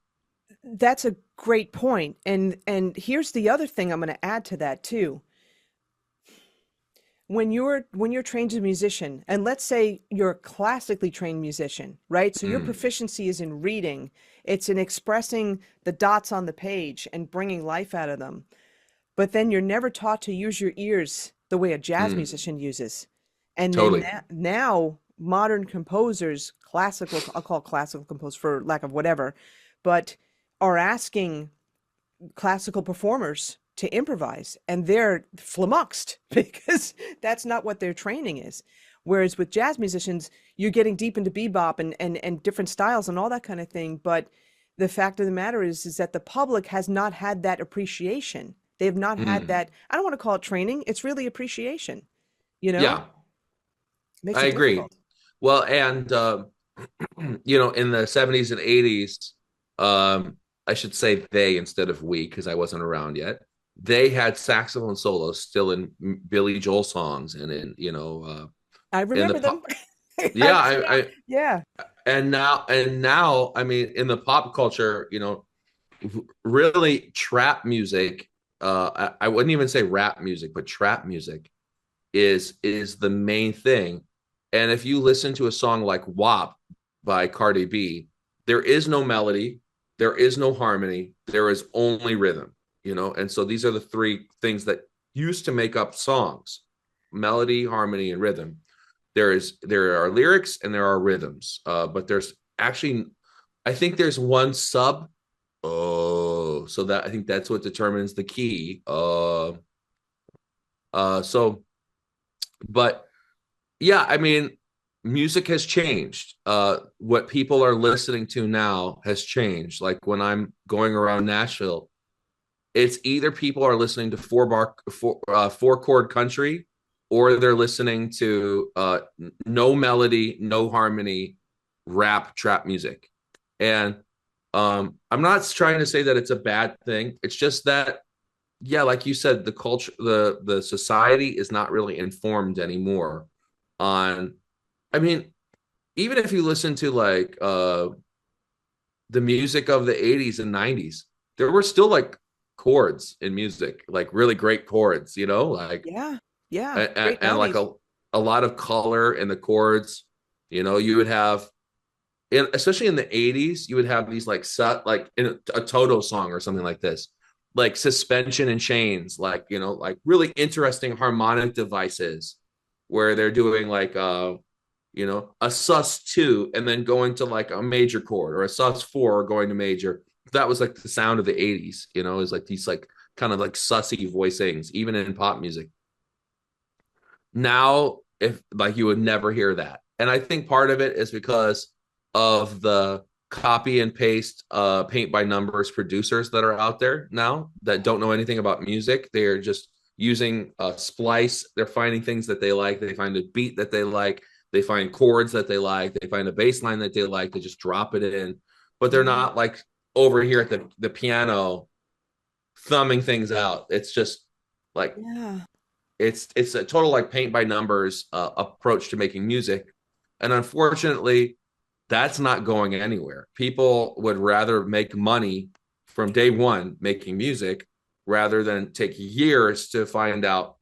That's a great point. And here's the other thing I'm going to add to that too. When you're trained as a musician, and let's say you're a classically trained musician, right? So your Mm, proficiency is in reading, it's in expressing the dots on the page and bringing life out of them. But then you're never taught to use your ears the way a jazz mm, musician uses. And then totally. now modern composers, classical, I'll call it classical composers for lack of whatever, but are asking classical performers to improvise, and they're flummoxed because that's not what their training is. Whereas with jazz musicians, you're getting deep into bebop and different styles and all that kind of thing. But the fact of the matter is that the public has not had that appreciation. They have not had Mm, that. I don't want to call it training. It's really appreciation. You know, yeah, makes I it agree. difficult. Well, and in the 70s and 80s, I should say they instead of we, because I wasn't around yet. They had saxophone solos still in Billy Joel songs, and in I in the remember them. pop. Yeah, Yeah. and now, I mean, in the pop culture, really trap music. I wouldn't even say rap music, but trap music is the main thing. And if you listen to a song like WAP by Cardi B, there is no melody, there is no harmony, there is only rhythm. And so these are the three things that used to make up songs: melody, harmony, and rhythm. There are lyrics and there are rhythms, but there's actually, I think there's one sub. Oh, so that, I think that's what determines the key. So, but yeah, I mean, music has changed. What people are listening to now has changed. Like when I'm going around Nashville, it's either people are listening to four chord country, or they're listening to no melody, no harmony, rap trap music. And I'm not trying to say that it's a bad thing. It's just that, yeah, like you said, the culture, the society is not really informed anymore on, I mean, even if you listen to like the music of the 80s and 90s, there were still like chords in music, like really great chords, like Yeah. Yeah. and, Great and like a melodies. a lot of color in the chords. You know, you would have, especially in the 80s, you would have these like like in a Toto song or something like this, like suspension and chains, like, you know, like really interesting harmonic devices where they're doing like you know, a sus2 and then going to like a major chord, or a sus4 going to major. That was like the sound of the 80s, you know, is like these like kind of like sussy voicings, even in pop music. Now, if like you would never hear that. And I think part of it is because of the copy and paste paint by numbers producers that are out there now that don't know anything about music. They're just using a splice. They're finding things that they like. They find a beat that they like. They find chords that they like. They find a bass line that they like. They just drop it in. But they're Yeah. not like over here at the piano thumbing things out. It's just like Yeah. it's a total like paint by numbers approach to making music, and unfortunately that's not going anywhere. People would rather make money from day one making music rather than take years to find out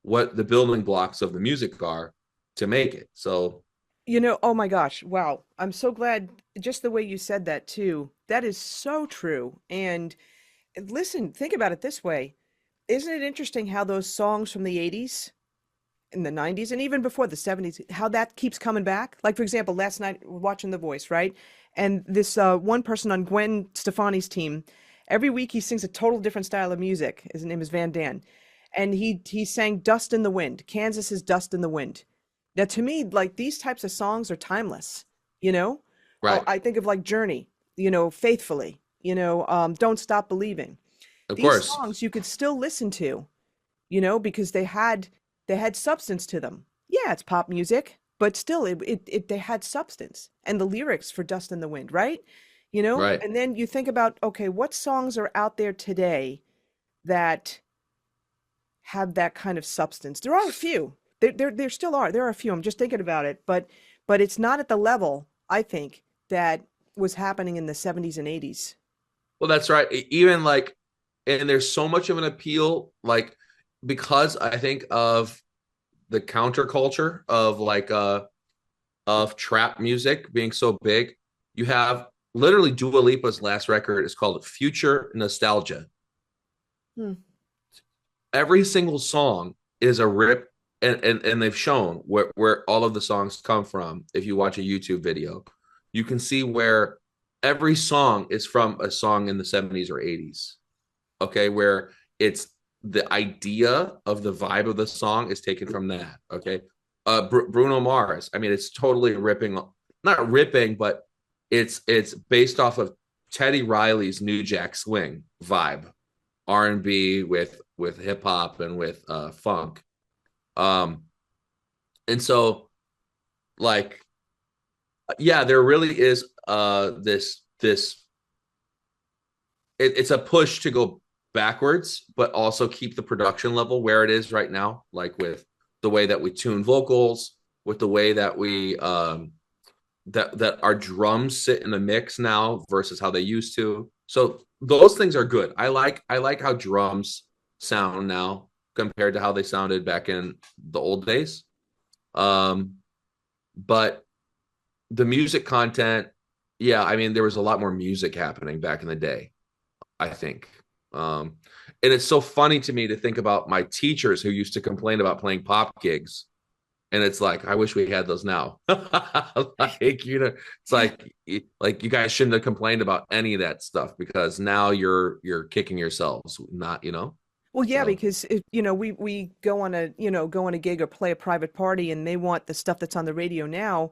what the building blocks of the music are to make it. So You know, oh my gosh, wow. I'm so glad just the way you said that too. That is so true. And listen, think about it this way. Isn't it interesting how those songs from the 80s and the 90s and even before the 70s, how that keeps coming back? Like, for example, last night watching The Voice, right? And this one person on Gwen Stefani's team, every week he sings a total different style of music. His name is Van Dan. And he sang Dust in the Wind. Kansas is Dust in the Wind. Now, to me, like these types of songs are timeless, you know? Oh, right, I think of like Journey, you know, Faithfully, you know, Don't Stop Believing. of These course, songs you could still listen to, you know, because they had substance to them. Yeah, it's pop music, but still they had substance. And the lyrics for Dust in the Wind, right? You know? right. And then you think about, okay, what songs are out there today that have that kind of substance? There are a few. There still are. There are a few. I'm just thinking about it, but it's not at the level, I think, that was happening in the 70s and 80s. Well, that's right. Even like, and there's so much of an appeal, like, because I think of the counterculture of like of trap music being so big. You have literally Dua Lipa's last record is called Future Nostalgia. Hmm. Every single song is a rip, and they've shown where all of the songs come from. If you watch a YouTube video, you can see where every song is from a song in the 70s or 80s. Okay, where it's the idea of the vibe of the song is taken from that. Okay, Bruno Mars. I mean, it's totally ripping, not ripping, but it's based off of Teddy Riley's New Jack Swing vibe, R&B with hip hop and with funk. Um, and so like, yeah, there really is this it's a push to go backwards, but also keep the production level where it is right now, like with the way that we tune vocals, with the way that we that our drums sit in the mix now versus how they used to. So those things are good. I like how drums sound now compared to how they sounded back in the old days. Um, but the music content, yeah, I mean, there was a lot more music happening back in the day, I think. Um, and it's so funny to me to think about my teachers who used to complain about playing pop gigs. And it's like, I wish we had those now. Like, you know, it's like you guys shouldn't have complained about any of that stuff because now you're kicking yourselves, not, you know. Well, yeah, So because if, you know, we go on a, you know, go on a gig or play a private party and they want the stuff that's on the radio now.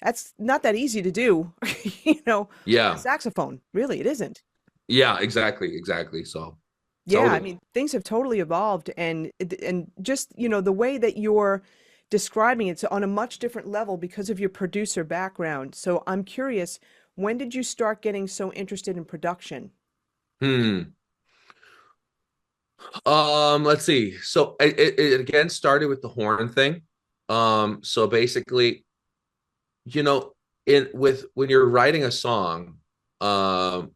That's not that easy to do, you know, on a yeah, saxophone. Really, it isn't. yeah, exactly. So Yeah, I totally. mean, things have totally evolved and just, you know, the way that you're describing it's on a much different level because of your producer background. So I'm curious, when did you start getting so interested in production? Hmm. Let's see. So it again started with the horn thing. So basically, you know, in with when you're writing a song, um,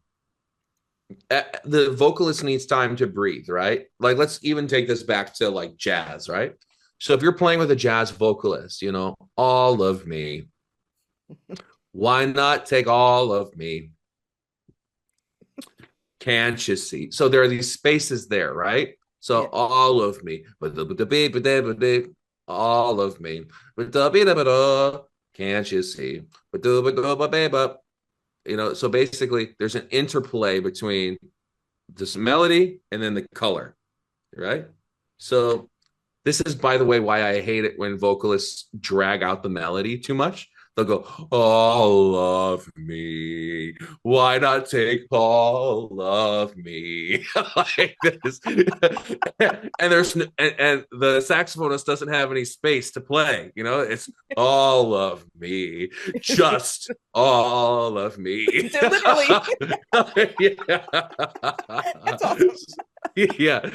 the vocalist needs time to breathe, right? Like, let's even take this back to like jazz, right? So if you're playing with a jazz vocalist, you know, all of me, why not take all of me? Can't you see? So there are these spaces there, right? So Yeah. all of me, all of me, can't you see? You know, so basically there's an interplay between this melody and then the color, right? So this is, by the way, why I hate it when vocalists drag out the melody too much. They'll go, all of me. Why not take all of me? Like this. And and the saxophonist doesn't have any space to play. You know, it's all of me, just all of me. Literally. Yeah. That's awesome. Yeah.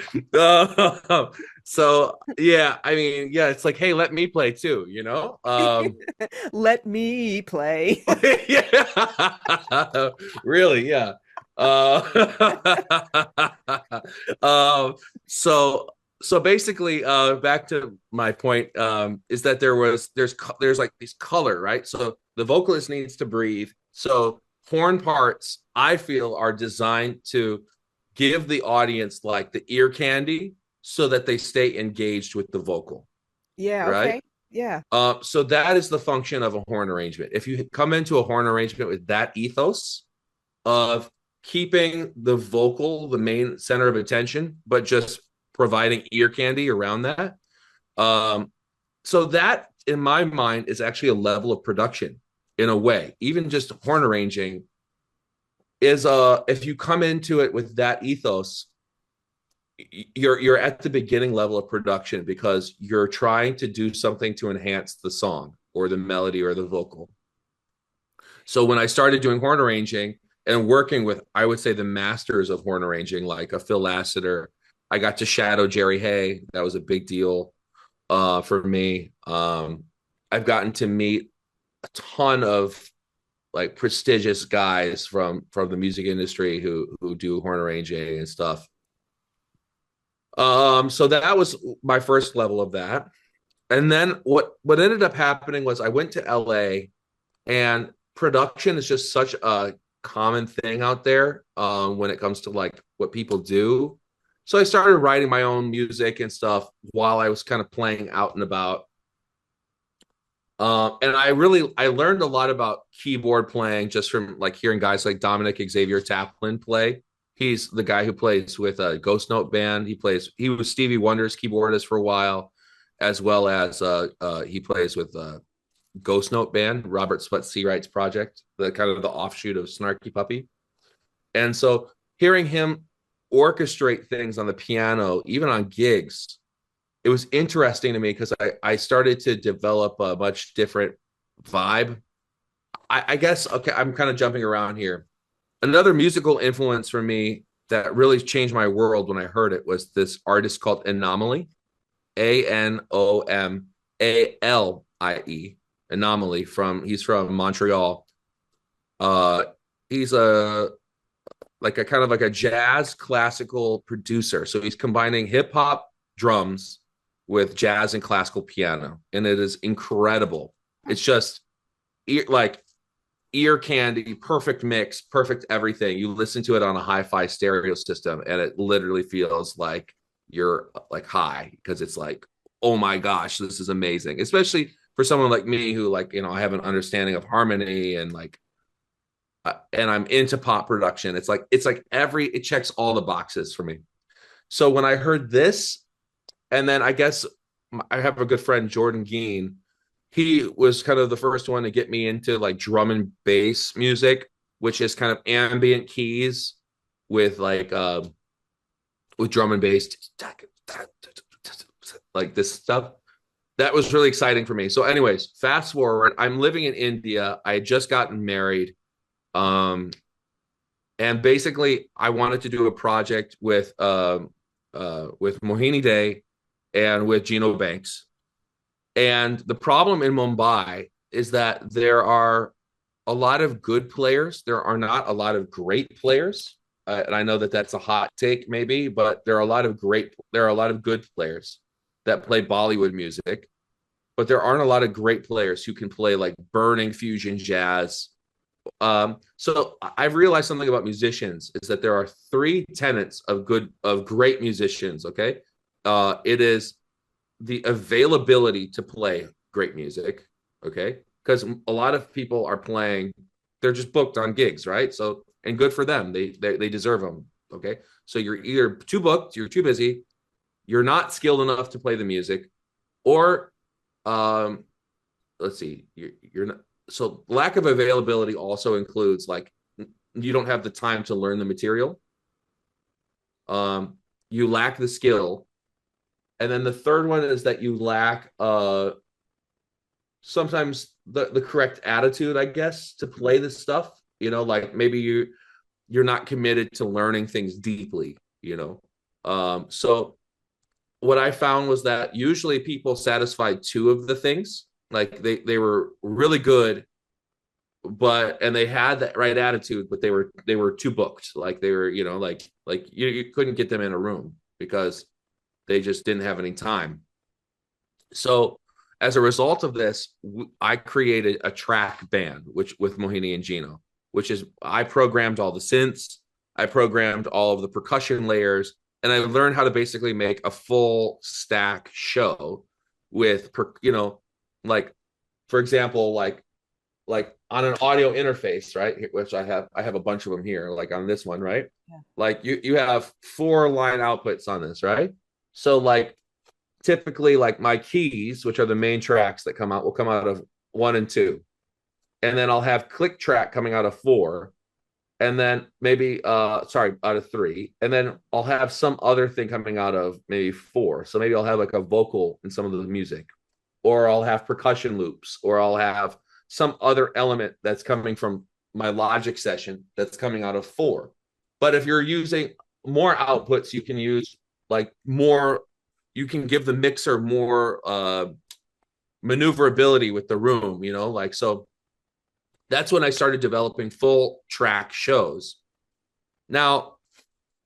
So yeah, I mean, yeah, it's like, hey, let me play too, you know? Let me play. Yeah. Really, yeah. Uh um so so basically back to my point is that there's like these color, right? So the vocalist needs to breathe. So horn parts I feel are designed to give the audience like the ear candy so that they stay engaged with the vocal, Yeah, right? okay. Yeah. So that is the function of a horn arrangement. If you come into a horn arrangement with that ethos of keeping the vocal the main center of attention, but just providing ear candy around that, so that in my mind is actually a level of production in a way. Even just horn arranging is if you come into it with that ethos, you're at the beginning level of production because you're trying to do something to enhance the song or the melody or the vocal. So when I started doing horn arranging and working with, I would say, the masters of horn arranging, like a Phil Lassiter, I got to shadow Jerry Hay. That was a big deal for me. I've gotten to meet a ton of like prestigious guys from the music industry who do horn arranging and stuff. So that was my first level of that. And then what ended up happening was I went to LA, and production is just such a common thing out there when it comes to like what people do. So I started writing my own music and stuff while I was kind of playing out and about. And I learned a lot about keyboard playing just from like hearing guys like Dominic Xavier Taplin play. He's the guy who plays with a Ghost Note band. He was Stevie Wonder's keyboardist for a while, as well as he plays with Ghost Note band, Robert Sput Seawright's project, the kind of the offshoot of Snarky Puppy. And so hearing him orchestrate things on the piano, even on gigs, it was interesting to me because I started to develop a much different vibe. I guess, okay, I'm kind of jumping around here. Another musical influence for me that really changed my world when I heard it was this artist called Anomaly, Anomalie, Anomaly he's from Montreal. Uh, he's a like a kind of like a jazz classical producer. So he's combining hip hop drums with jazz and classical piano, and it is incredible. It's just like ear candy, perfect mix, perfect everything. You listen to it on a hi-fi stereo system, and it literally feels like you're like high because it's like, oh my gosh, this is amazing. Especially for someone like me who like, you know, I have an understanding of harmony and like and I'm into pop production. It checks all the boxes for me. So when I heard this, and then I guess I have a good friend, Jordan Geen. He was kind of the first one to get me into like drum and bass music, which is kind of ambient keys with like with drum and bass, like this stuff. That was really exciting for me. So, anyways, fast forward, I'm living in India. I had just gotten married. And basically I wanted to do a project with Mohini Day and with Gino Banks. And the problem in Mumbai is that there are a lot of good players. There are not a lot of great players. And I know that that's a hot take maybe, but there are a lot of good players. that play Bollywood music, but there aren't a lot of great players who can play like burning fusion jazz. So I've realized something about musicians is that there are three tenets of great musicians. Okay. It is the availability to play great music. Okay. Because a lot of people are playing, they're just booked on gigs, right? So, and good for them. They deserve them. Okay. So you're either too booked, you're too busy, you're not skilled enough to play the music, or um, let's see, you're not. So lack of availability also includes like you don't have the time to learn the material. You lack the skill, and then the third one is that you lack sometimes the correct attitude, I guess, to play this stuff. You know, like maybe you're not committed to learning things deeply. You know, so what I found was that usually people satisfied two of the things. Like they were really good, and they had that right attitude, but they were too booked. Like they were, you know, like you couldn't get them in a room because they just didn't have any time. So as a result of this, I created a track band, which with Mohini and Gino, which is I programmed all the synths, I programmed all of the percussion layers, and I learned how to basically make a full stack show with, you know, like for example, like on an audio interface, right? Which I have a bunch of them here, like on this one, right? Yeah. Like you have 4 line outputs on this, right? So like typically like my keys, which are the main tracks that come out, will come out of 1 and 2. And then I'll have click track coming out of 4. And then maybe out of 3. And then I'll have some other thing coming out of maybe 4. So maybe I'll have like a vocal in some of the music, or I'll have percussion loops, or I'll have some other element that's coming from my Logic session that's coming out of 4. But if you're using more outputs, you can use like more, you can give the mixer more maneuverability with the room, you know, like, so that's when I started developing full track shows. Now,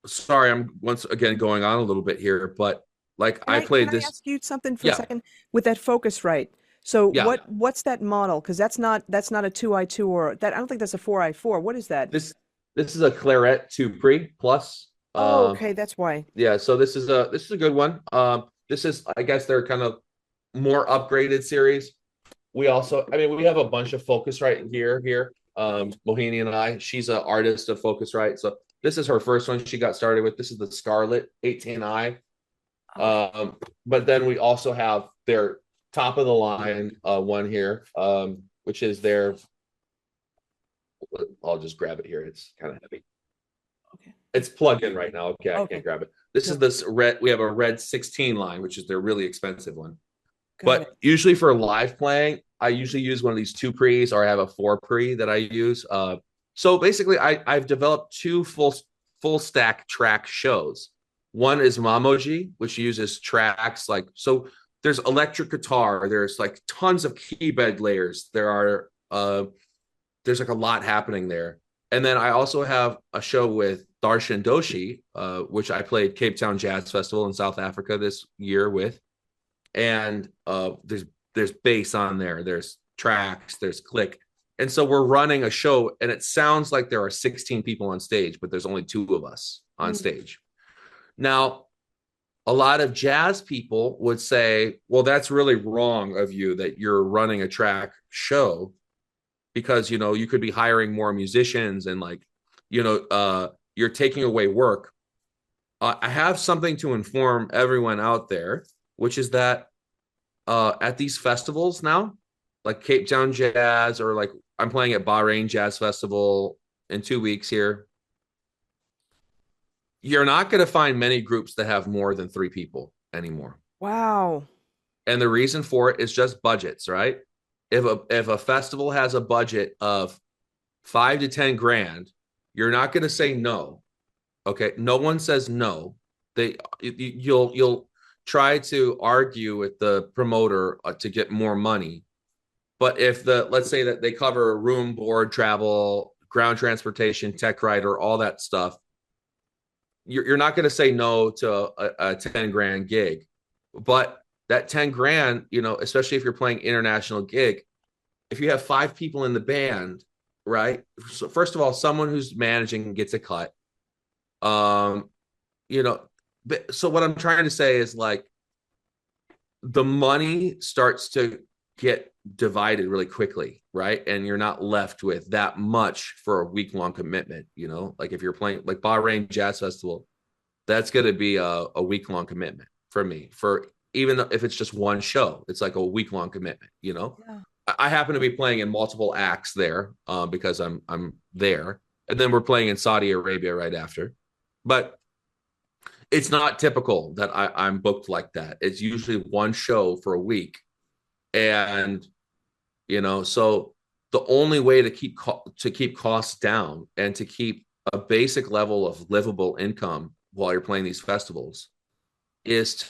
sorry, I'm once again going on a little bit here, but like I played Can I this. ask you something for a Yeah. second with that Focusrite? So Yeah. what's that model? Because that's not a 2i2 or that I don't think that's a 4i4. What is that? This is a Claret 2 Pre Plus. Oh, okay, that's why. Yeah, so this is a good one. This is, I guess, they're kind of more upgraded series. We also, I mean, we have a bunch of Focusrite here. Mohini and I, she's an artist of Focusrite. So this is her first one she got started with. This is the Scarlet 18i. But then we also have their top of the line one here, which is their, I'll just grab it here. It's kind of heavy. Okay. It's plugged in right now. Okay, I Okay. can't grab it. This is this red. We have a red 16 line, which is their really expensive one. Got But it. usually for live playing, I usually use one of these 2 pre's, or I have a 4 pre that I use. So basically, I've developed 2 full stack track shows. One is Mamoji, which uses tracks like, so there's electric guitar, there's like tons of key bed layers. There's like a lot happening there. And then I also have a show with Darshan Doshi, which I played Cape Town Jazz Festival in South Africa this year with. And there's bass on there, there's tracks, there's click. And so we're running a show, and it sounds like there are 16 people on stage, but there's only 2 of us on stage. Now, a lot of jazz people would say, well, that's really wrong of you that you're running a track show, because, you know, you could be hiring more musicians and like, you know, you're taking away work. I have something to inform everyone out there, which is that at these festivals now, like Cape Town Jazz, or like I'm playing at Bahrain Jazz Festival in 2 weeks here, you're not going to find many groups that have more than 3 people anymore. Wow. And the reason for it is just budgets, right? If a festival has a budget of 5 to 10 grand, you're not going to say no. Okay, no one says no. You'll try to argue with the promoter to get more money. But if let's say that they cover room, board, travel, ground transportation, tech rider, all that stuff, you're not going to say no to a 10 grand gig. But that 10 grand, especially if you're playing international gig, if you have 5 people in the band, right? So first of all, someone who's managing gets a cut. Um, you know, so what I'm trying to say is like the money starts to get divided really quickly, right? And you're not left with that much for a week-long commitment, like if you're playing like Bahrain Jazz Festival, that's going to be a week-long commitment for me. For even if it's just one show, it's like a week-long commitment. Yeah. I happen to be playing in multiple acts there because I'm there, and then we're playing in Saudi Arabia right after. But it's not typical that I'm booked like that. It's usually one show for a week, and so the only way to keep costs down and to keep a basic level of livable income while you're playing these festivals is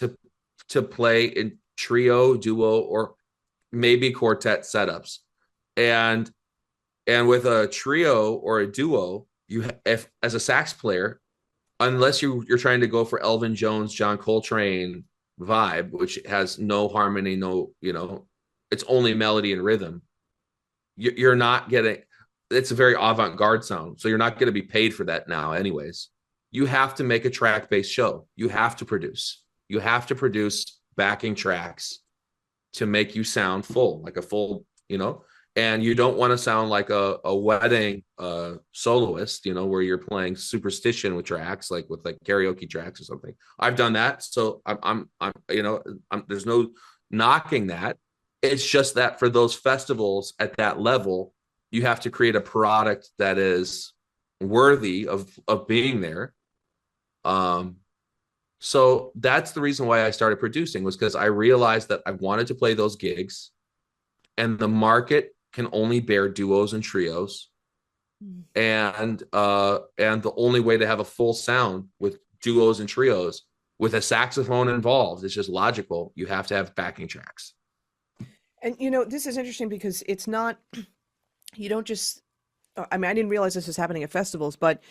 to play in trio, duo, or maybe quartet setups. And with a trio or a duo, if as a sax player, unless you're trying to go for Elvin Jones, John Coltrane vibe, which has no harmony, it's only melody and rhythm. You're not getting, it's a very avant-garde sound. So you're not going to be paid for that now anyways. You have to make a track-based show. You have to produce backing tracks to make you sound full, like a full, and you don't want to sound like a wedding soloist, where you're playing superstition with tracks, like with like karaoke tracks or something. I've done that. So I'm there's no knocking that. It's just that for those festivals at that level, you have to create a product that is worthy of being there. So that's the reason why I started producing, was because I realized that I wanted to play those gigs, and the market can only bear duos and trios. And the only way to have a full sound with duos and trios with a saxophone involved, it's just logical. You have to have backing tracks. And this is interesting because it's not, you don't just, I mean, I didn't realize this was happening at festivals, but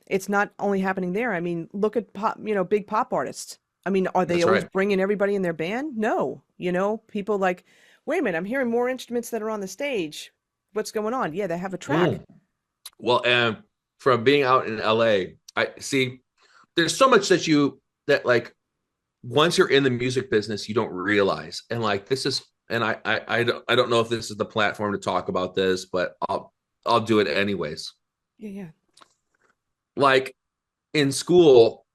it's not only happening there. I mean, look at pop, big pop artists. I mean, are they That's always right. bringing everybody in their band? No, people like, wait a minute, I'm hearing more instruments that are on the stage. What's going on? Yeah, they have a track. Well, and from being out in LA, I see there's so much that like once you're in the music business, you don't realize. And like this is, and I don't know if this is the platform to talk about this, but I'll do it anyways. Yeah, yeah. Like in school,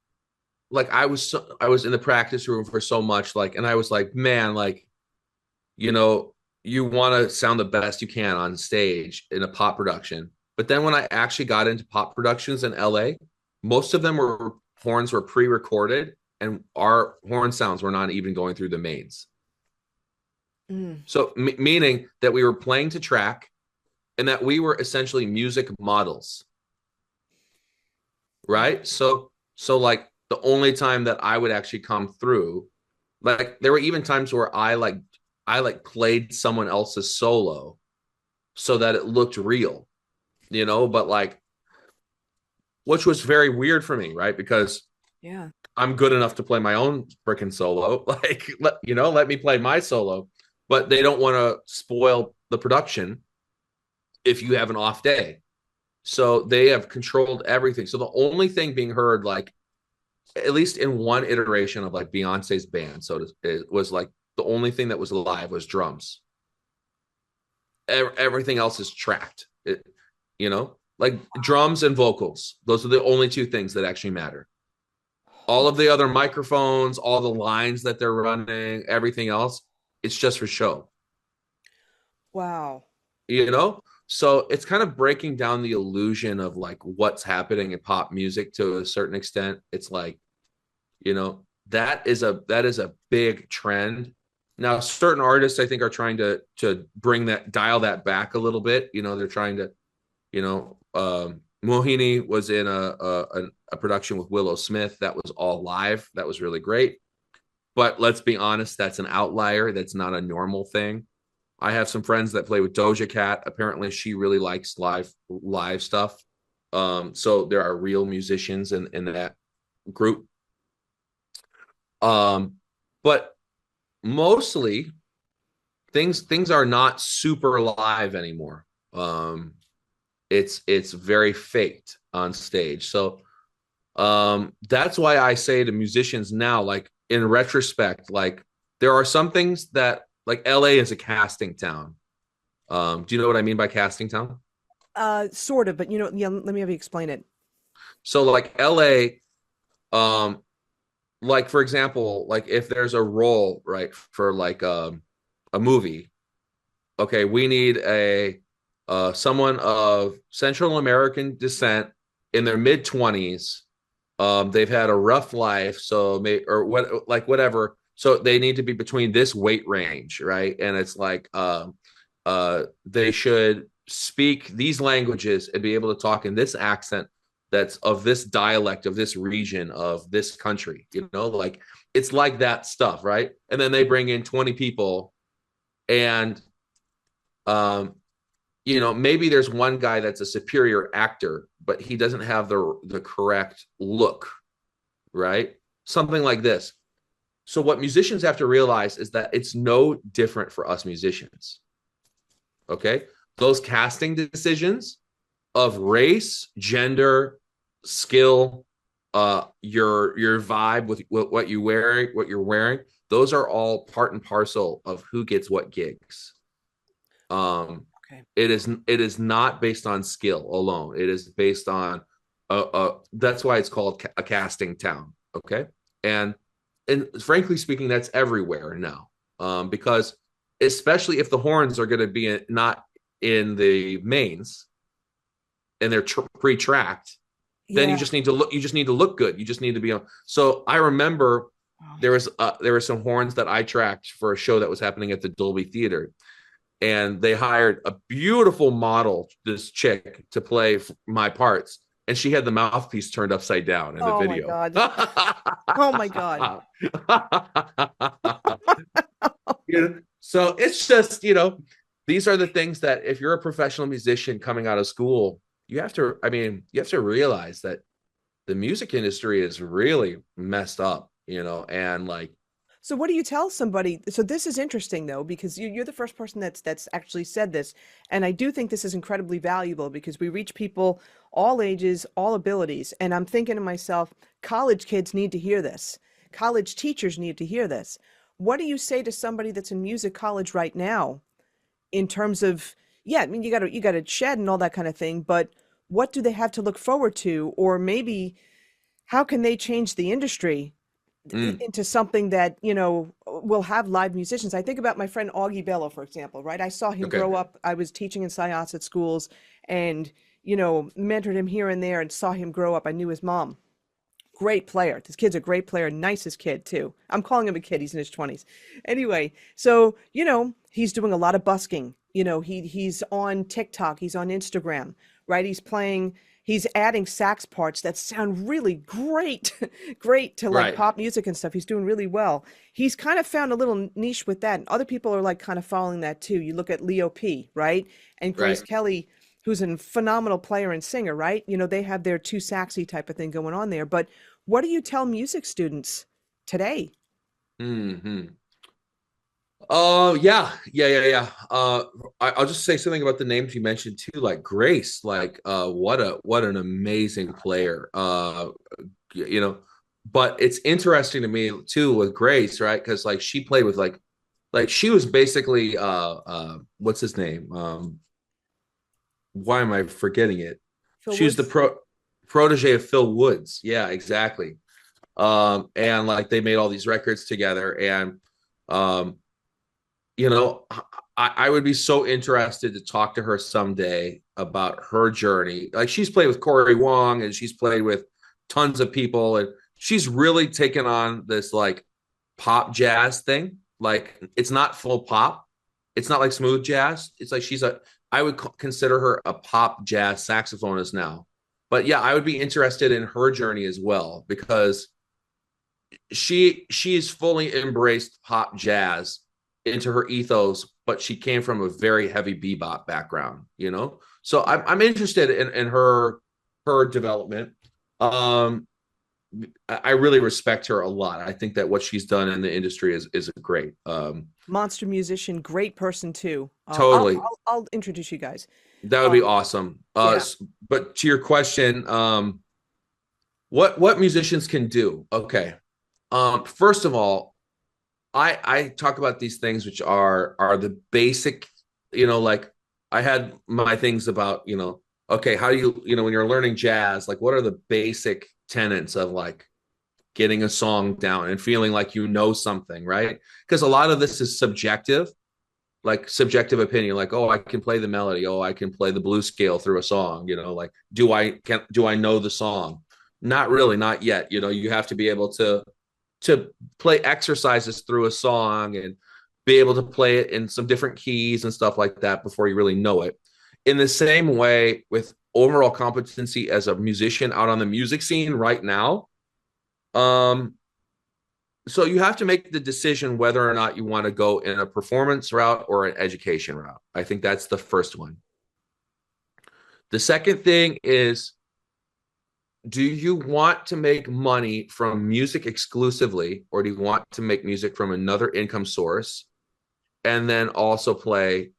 like I was in the practice room for so much, like, and I was like, man, like, you want to sound the best you can on stage in a pop production. But then when I actually got into pop productions in LA, most of them horns were pre-recorded, and our horn sounds were not even going through the mains. So meaning that we were playing to track, and that we were essentially music models. Right? So like the only time that I would actually come through, like there were even times where I played someone else's solo so that it looked real, but like, which was very weird for me, right? Because yeah, I'm good enough to play my own freaking solo. Like, let me play my solo, but they don't want to spoil the production if you have an off day. So they have controlled everything. So the only thing being heard, like, at least in one iteration of like Beyonce's band, it was like the only thing that was live was drums. Everything else is tracked. Like drums and vocals. Those are the only two things that actually matter. All of the other microphones, all the lines that they're running, everything else, it's just for show. Wow. So it's kind of breaking down the illusion of like what's happening in pop music to a certain extent. It's like, that is a big trend. Now, certain artists I think are trying to dial that back a little bit. They're trying to, Mohini was in a production with Willow Smith that was all live. That was really great. But let's be honest, that's an outlier. That's not a normal thing. I have some friends that play with Doja Cat. Apparently, she really likes live stuff. So there are real musicians in that group. But mostly things are not super live anymore. It's very faked on stage. So that's why I say to musicians now, like in retrospect, like there are some things that like LA is a casting town. Do you know what I mean by casting town? Sort of, but yeah, let me have you explain it. So like LA, um, like for example, like if there's a role, right, for like a movie, okay, we need a someone of Central American descent in their mid 20s. They've had a rough life, so or what, like whatever. So they need to be between this weight range, right? And it's like they should speak these languages and be able to talk in this accent that's of this dialect of this region of this country. Like it's like that stuff, right? And then they bring in 20 people, and um, maybe there's one guy that's a superior actor, but he doesn't have the correct look, right? Something like this. So what musicians have to realize is that it's no different for us musicians. Okay? Those casting decisions of race, gender, skill, your vibe with what you're wearing, those are all part and parcel of who gets what gigs. Okay. It is not based on skill alone. It is based on that's why it's called a casting town. Okay. And frankly speaking, that's everywhere now. Because especially if the horns are going to be not in the mains and they're pre-tracked, then Yeah. you just need to look good. You just need to be on. So I remember there were some horns that I tracked for a show that was happening at the Dolby Theater, and they hired a beautiful model, this chick, to play my parts, and she had the mouthpiece turned upside down in the Oh my video. God. Oh my God. So it's just, these are the things that if you're a professional musician coming out of school, you have to realize that the music industry is really messed up, and like, So what do you tell somebody? So this is interesting though, because you're the first person that's actually said this, and I do think this is incredibly valuable because we reach people all ages, all abilities, and I'm thinking to myself, college kids need to hear this. College teachers need to hear this. What do you say to somebody that's in music college right now in terms of, yeah, I mean you got to shed and all that kind of thing, but what do they have to look forward to, or maybe how can they change the industry mm, into something that will have live musicians? I think about my friend Augie Bello, for example, right? I saw him okay, grow up. I was teaching in Syosset schools, and mentored him here and there, and saw him grow up. I knew his mom. Great player. This kid's a great player. Nicest kid too. I'm calling him a kid. He's in his 20s. Anyway, so he's doing a lot of busking. He's on TikTok. He's on Instagram, right? He's adding sax parts that sound really great, great to like right, pop music and stuff. He's doing really well. He's kind of found a little niche with that. And other people are like kind of following that too. You look at Leo P, right? And Grace right. Kelly, who's a phenomenal player and singer, right? They have their two saxy type of thing going on there. But what do you tell music students today? Hmm. Oh yeah. I'll just say something about the names you mentioned too, like Grace. Like, what an amazing player. You know, but it's interesting to me too with Grace, right? Because like she played with like she was basically what's his name? Why am I forgetting it? Phil She was the Woods? protege of Phil Woods. Yeah, exactly. And like they made all these records together, and um you know, I would be so interested to talk to her someday about her journey. Like she's played with Corey Wong and she's played with tons of people, and she's really taken on this like pop jazz thing. Like it's not full pop. It's not like smooth jazz. It's like I would consider her a pop jazz saxophonist now. But yeah, I would be interested in her journey as well because she's fully embraced pop jazz into her ethos, but she came from a very heavy bebop background. So I'm interested in her development. Um, I really respect her a lot. I think that what she's done in the industry is great. Monster musician, great person too. Totally. I'll introduce you guys. That would Uh, be awesome. yeah. But to your question, what musicians can do? Okay. First of all, I talk about these things which are the basic, like I had my things about, okay, how do you, when you're learning jazz, like what are the basic tenets of like getting a song down and feeling like you know something, right? Because a lot of this is subjective, like subjective opinion, like, oh, I can play the melody, oh, I can play the blues scale through a song, like do I know the song? Not really, not yet. You have to be able to play exercises through a song and be able to play it in some different keys and stuff like that before you really know it. In the same way with overall competency as a musician out on the music scene right now, um, so you have to make the decision whether or not you want to go in a performance route or an education route. I think that's the first one. The second thing is, do you want to make money from music exclusively, or do you want to make music from another income source and then also play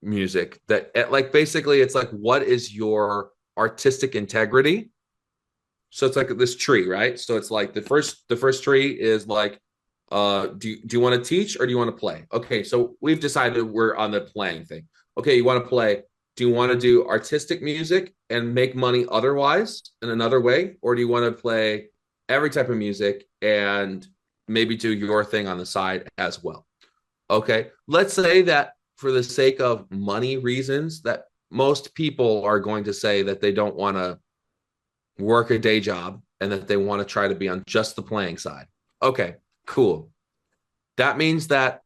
music that, like, basically it's like, what is your artistic integrity? So it's like this tree, right? So it's like the first tree is like, do you want to teach or do you want to play? Okay, so we've decided we're on the playing thing. Okay, you want to play. Do you want to do artistic music and make money otherwise in another way? Or do you want to play every type of music and maybe do your thing on the side as well? Okay, let's say that for the sake of money reasons, that most people are going to say that they don't want to work a day job and that they want to try to be on just the playing side. Okay, cool. That means that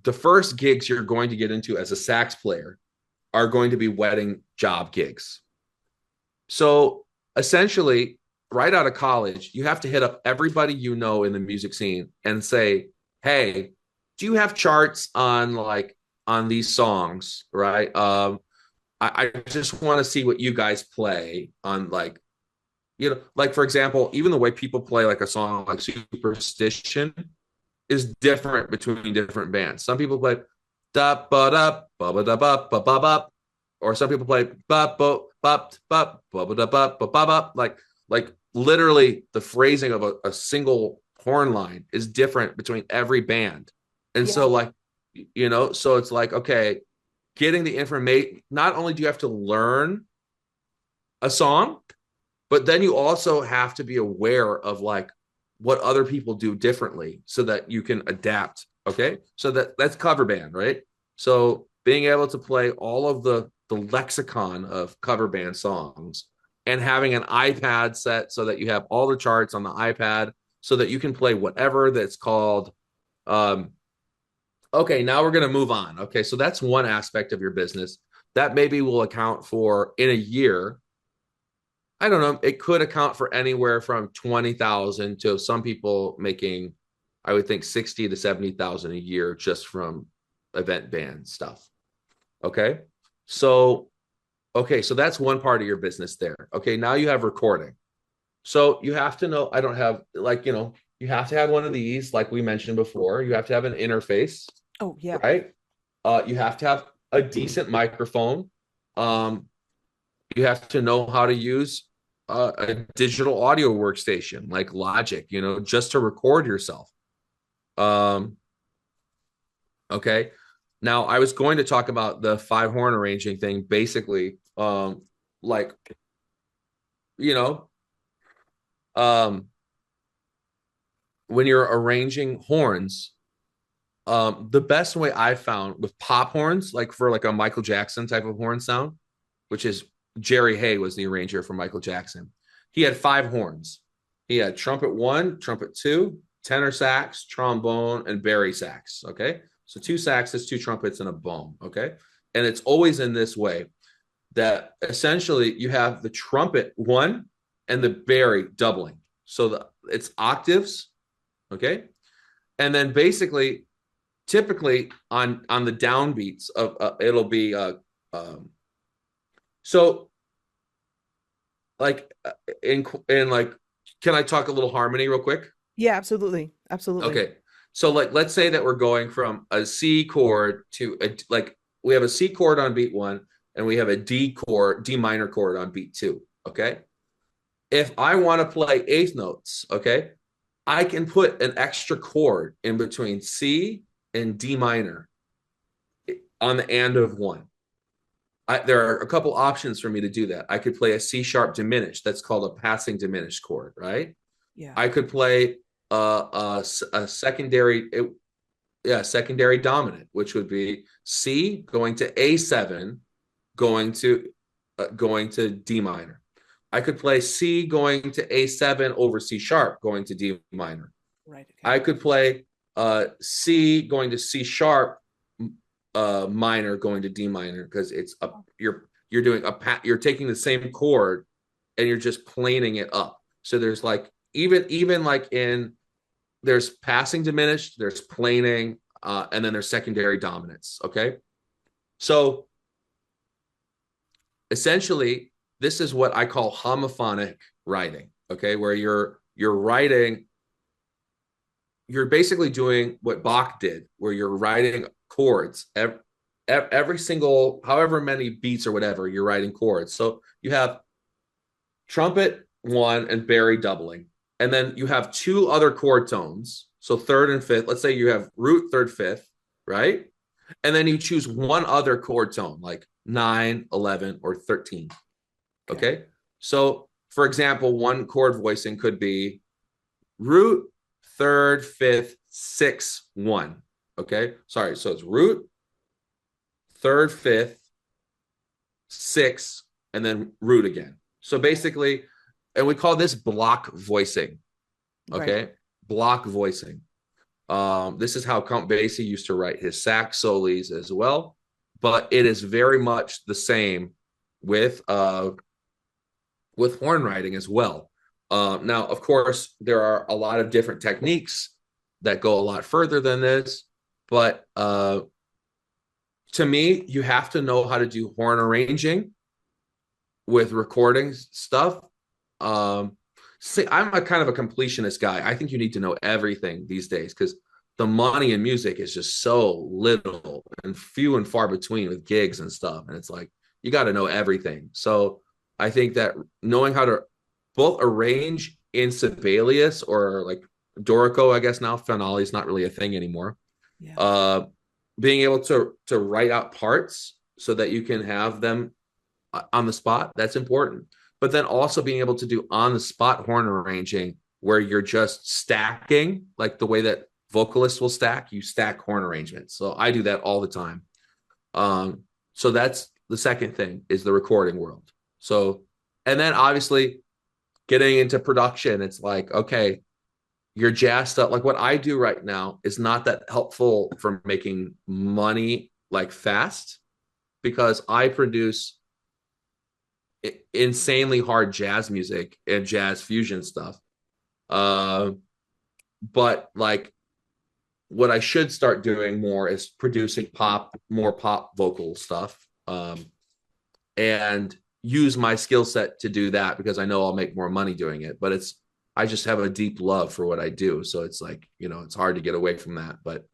the first gigs you're going to get into as a sax player are going to be wedding job gigs. So essentially, right out of college, you have to hit up everybody you know in the music scene and say, hey, do you have charts on these songs, right? I just want to see what you guys play on, like, like, for example, even the way people play like a song like Superstition is different between different bands. Some people play da ba da ba ba da ba ba ba ba, or some people play ba ba ba ba ba ba da ba ba ba ba. Like literally the phrasing of a single horn line is different between every band. And Yeah. so, like, so it's like, okay, getting the information, not only do you have to learn a song, but then you also have to be aware of like what other people do differently so that you can adapt. Okay, so that's cover band, right? So being able to play all of the lexicon of cover band songs and having an iPad set so that you have all the charts on the iPad so that you can play whatever that's called. Okay, now we're going to move on. Okay, so that's one aspect of your business that maybe will account for, in a year, I don't know, it could account for anywhere from 20,000 to some people making, I would think, 60 to 70,000 a year just from event band stuff. Okay. So, so that's one part of your business there. Okay. Now you have recording. So you have to know, I don't have, like, you have to have one of these, like we mentioned before. You have to have an interface, Oh, yeah. right? You have to have a decent microphone. You have to know how to use a digital audio workstation like Logic, just to record yourself. Okay. Now, I was going to talk about the 5-horn arranging thing, basically, like, you know, um, when you're arranging horns, the best way I found with pop horns, like for like a Michael Jackson type of horn sound, which is Jerry Hay was the arranger for Michael Jackson. He had 5 horns. He had trumpet 1, trumpet 2, tenor sax, trombone, and bari sax. Okay. So 2 saxes, 2 trumpets, and a bone. Okay. And it's always in this way that essentially you have the trumpet 1 and the bari doubling. So it's octaves. Okay. And then basically, typically on the downbeats of it'll be so like in like can I talk a little harmony real quick? Yeah, absolutely. Absolutely. Okay. So like let's say that we're going from a C chord to a like we have a C chord on beat 1 and we have a D minor chord on beat 2, okay? If I want to play eighth notes, okay? I can put an extra chord in between C and D minor on the and of 1. There are a couple options for me to do that. I could play a C sharp diminished. That's called a passing diminished chord, right? Yeah. I could play a secondary, secondary dominant, which would be C going to A7, going to D minor. I could play C going to A7 over C sharp, going to D minor. Right. Okay. I could play C going to C sharp minor going to D minor because it's a you're doing you're taking the same chord and you're just planing it up. So there's like even like in there's passing diminished, there's planing, and then there's secondary dominance. Okay, so essentially this is what I call homophonic writing. Okay, where you're writing, you're basically doing what Bach did, where you're writing chords every single however many beats or whatever you're writing chords. So you have trumpet 1 and bari doubling, and then you have 2 other chord tones, so third and fifth. Let's say you have root, third, fifth, right? And then you choose one other chord tone like 9, 11, or 13. Okay, so for example, one chord voicing could be root, third, fifth, 6, 1. Okay, sorry, so it's root, third, fifth, 6, and then root again. So basically, and we call this block voicing. Okay, right. Block voicing. This is how Count Basie used to write his sax solis as well, but it is very much the same with horn writing as well. Now, of course, there are a lot of different techniques that go a lot further than this, but to me, you have to know how to do horn arranging with recording stuff. See, I'm a kind of a completionist guy. I think you need to know everything these days because the money in music is just so little and few and far between with gigs and stuff. And it's like, you got to know everything. So I think that knowing how to both arrange in Sibelius or like Dorico, I guess now finale is not really a thing anymore. Yeah. Being able to write out parts so that you can have them on the spot, that's important. But then also being able to do on the spot horn arranging where you're just stacking, like the way that vocalists will stack, you stack horn arrangements. So I do that all the time. So that's the second thing is the recording world. So, and then obviously getting into production, it's like, okay, your jazz stuff, like what I do right now is not that helpful for making money like fast because I produce insanely hard jazz music and jazz fusion stuff. But like what I should start doing more is producing more pop vocal stuff. And use my skill set to do that because I know I'll make more money doing it. But I just have a deep love for what I do. So it's like, it's hard to get away from that. But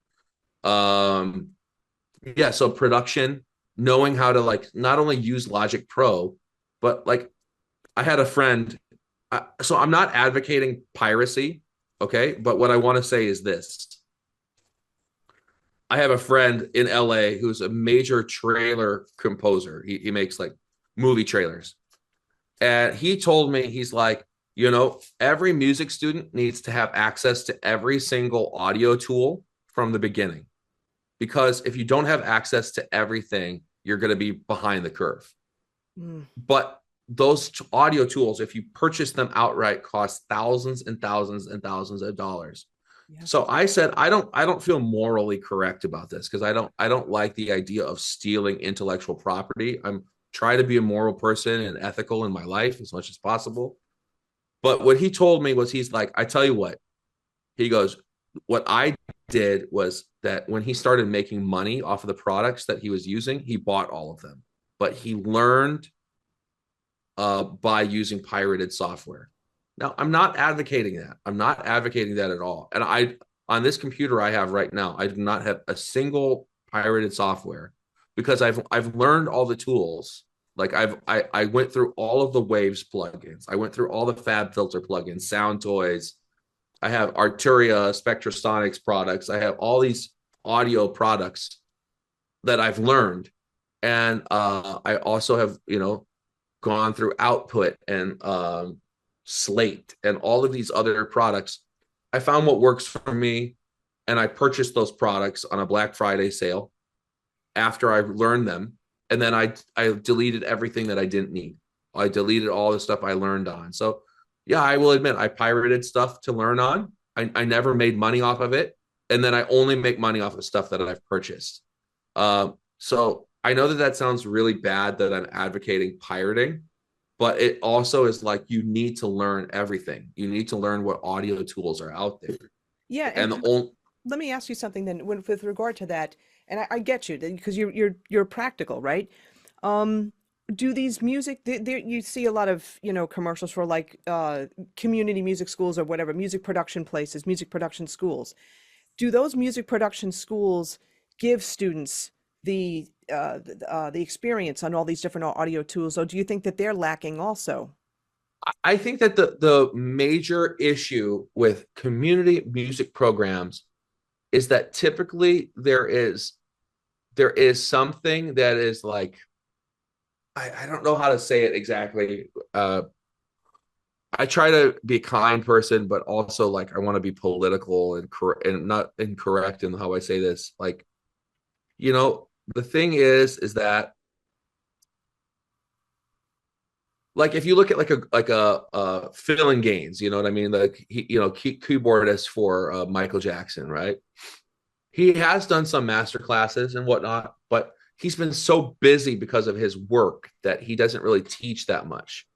yeah, so production, knowing how to like not only use Logic Pro, but like I had a friend, so I'm not advocating piracy, okay? But what I want to say is this. I have a friend in LA who's a major trailer composer. He makes like movie trailers. And he told me, he's like, every music student needs to have access to every single audio tool from the beginning. Because if you don't have access to everything, you're going to be behind the curve. But those audio tools, if you purchase them outright, cost thousands and thousands and thousands of dollars. Yeah. So I said, I don't feel morally correct about this because I don't like the idea of stealing intellectual property. I'm trying to be a moral person and ethical in my life as much as possible. But what he told me was, he's like, I tell you what, he goes, what I did was that when he started making money off of the products that he was using, he bought all of them, but he learned by using pirated software. Now, I'm not advocating that. I'm not advocating that at all. And on this computer I have right now, I do not have a single pirated software because I've learned all the tools. Like I went through all of the Waves plugins. I went through all the Fab Filter plugins, Sound Toys. I have Arturia, Spectrasonics products. I have all these audio products that I've learned. And I also have, gone through Output and Slate and all of these other products. I found what works for me, and I purchased those products on a Black Friday sale after I learned them. And then I deleted everything that I didn't need. I deleted all the stuff I learned on. So yeah, I will admit I pirated stuff to learn on. I never made money off of it. And then I only make money off of stuff that I've purchased. So I know that that sounds really bad that I'm advocating pirating, but it also is like you need to learn everything. You need to learn what audio tools are out there. Yeah, And and the only let me ask you something then, with regard to that, and I get you because you're practical, right? Um, do these there you see a lot of, commercials for like community music schools or whatever, music production places, music production schools. Do those music production schools give students the experience on all these different audio tools, or do you think that they're lacking also? I think that the major issue with community music programs is that typically there is something that is like I don't know how to say it exactly. I try to be a kind person, but also like I want to be political and not incorrect in how I say this. Like, the thing is that like if you look at like a Phil and Gaines, you know what I mean? Like keyboardist for Michael Jackson, right? He has done some master classes and whatnot, but he's been so busy because of his work that he doesn't really teach that much.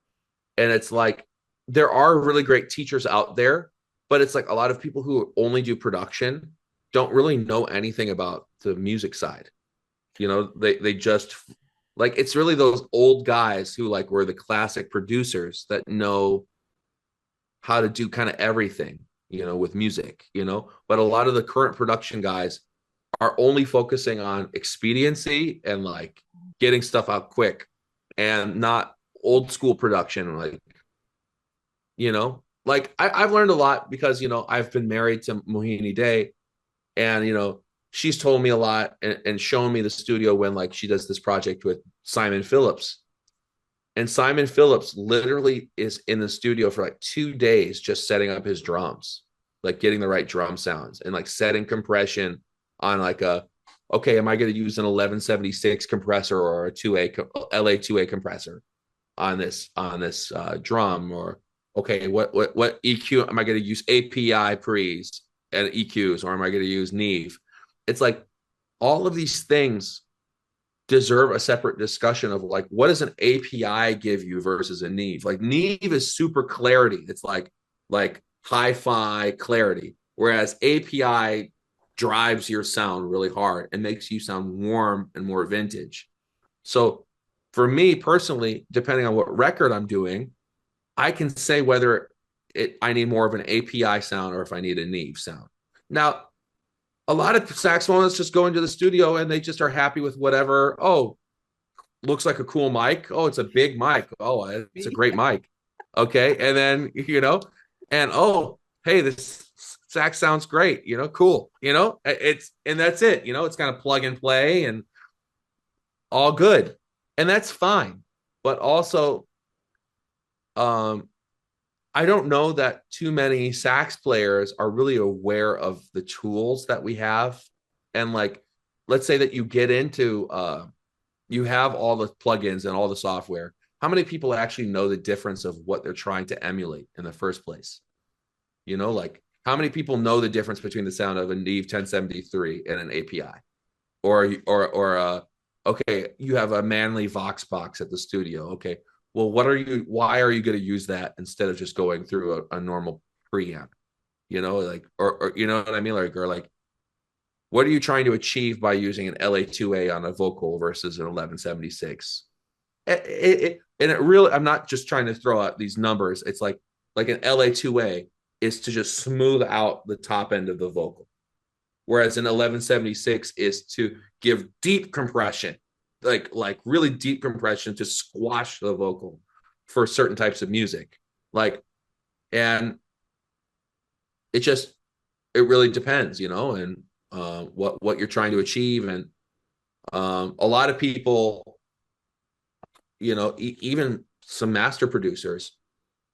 And it's like there are really great teachers out there, but it's like a lot of people who only do production don't really know anything about the music side. They just like it's really those old guys who like were the classic producers that know how to do kind of everything, with music, but a lot of the current production guys are only focusing on expediency and like getting stuff out quick and not old school production. Like I've learned a lot because, I've been married to Mohini Day and, she's told me a lot and shown me the studio when like she does this project with Simon Phillips. And Simon Phillips literally is in the studio for like 2 days just setting up his drums, like getting the right drum sounds and like setting compression on like okay, am I going to use an 1176 compressor or a 2A LA 2A compressor on this drum? Or okay, what EQ am I going to use? API pre's and EQs, or am I going to use Neve? It's like all of these things deserve a separate discussion of like what does an API give you versus a Neve? Like Neve is super clarity. It's like hi-fi clarity, whereas API drives your sound really hard and makes you sound warm and more vintage. So for me personally, depending on what record I'm doing, I can say whether I need more of an API sound or if I need a Neve sound. Now, a lot of saxophonists just go into the studio and they just are happy with whatever. Oh, looks like a cool mic. Oh, it's a big mic. Oh, it's a great mic. Okay. And then, and oh, hey, this sax sounds great. Cool. And that's it. It's kind of plug and play and all good. And that's fine. But also, I don't know that too many sax players are really aware of the tools that we have. And like, let's say that you get into, you have all the plugins and all the software. How many people actually know the difference of what they're trying to emulate in the first place? Like how many people know the difference between the sound of a Neve 1073 and an API? Okay, you have a Manley Vox box at the studio. Okay, well, why are you going to use that instead of just going through a normal preamp? Like, or you know what I mean? Like, what are you trying to achieve by using an LA2A on a vocal versus an 1176? And it really, I'm not just trying to throw out these numbers. It's like, like an LA2A is to just smooth out the top end of the vocal, whereas an 1176 is to give deep compression, like really deep compression to squash the vocal for certain types of music. Like, and it just, it really depends, and what you're trying to achieve. And a lot of people, even some master producers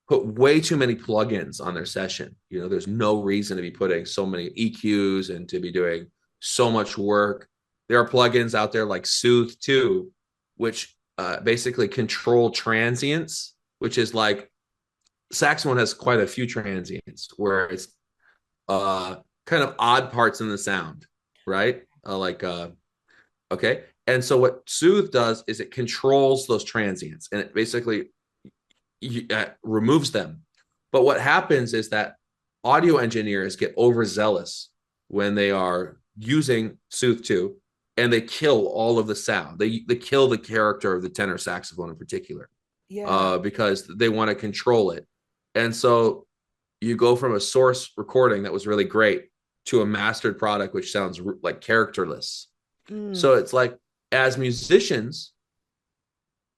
put way too many plugins on their session. There's no reason to be putting so many EQs and to be doing so much work. There are plugins out there like Soothe 2, which basically control transients, which is like saxophone has quite a few transients where it's kind of odd parts in the sound, right? Okay. And so what Soothe does is it controls those transients and it basically removes them. But what happens is that audio engineers get overzealous when they are using Soothe 2 and they kill all of the sound. They kill the character of the tenor saxophone in particular, because they want to control it. And so you go from a source recording that was really great to a mastered product which sounds like characterless. So it's like, as musicians,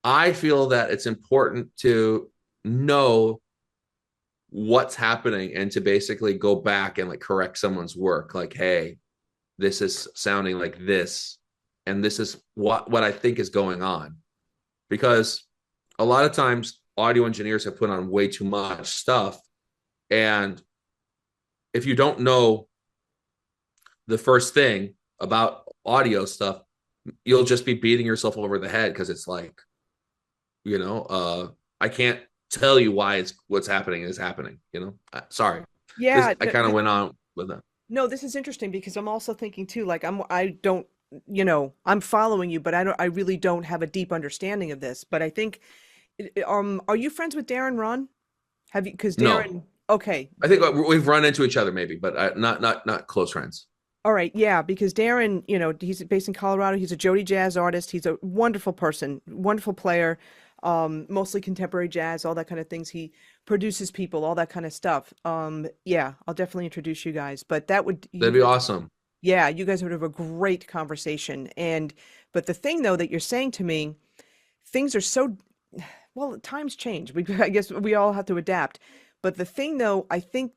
I feel that it's important to know what's happening and to basically go back and like correct someone's work. Like, hey, this is sounding like this, and this is what I think is going on. Because a lot of times audio engineers have put on way too much stuff. And if you don't know the first thing about audio stuff, you'll just be beating yourself over the head because it's like, I can't tell you why what's happening is happening. Sorry. Yeah, I kind of went on with that. no, this is interesting because I'm also thinking too, like I don't, I'm following you, but I really don't have a deep understanding of this. But I think, are you friends with Darren Ron? Have you? Because No, Darren, okay, I think we've run into each other maybe, but not close friends. all right, yeah, because Darren, he's based in Colorado. He's a Jody jazz artist. He's a wonderful person, wonderful player, mostly contemporary jazz, all that kind of things. He produces people, all that kind of stuff. Yeah, I'll definitely introduce you guys. But That'd be awesome. yeah, you guys would have a great conversation. But the thing though that you're saying to me, things are so, well, times change. I guess we all have to adapt. But the thing though, I think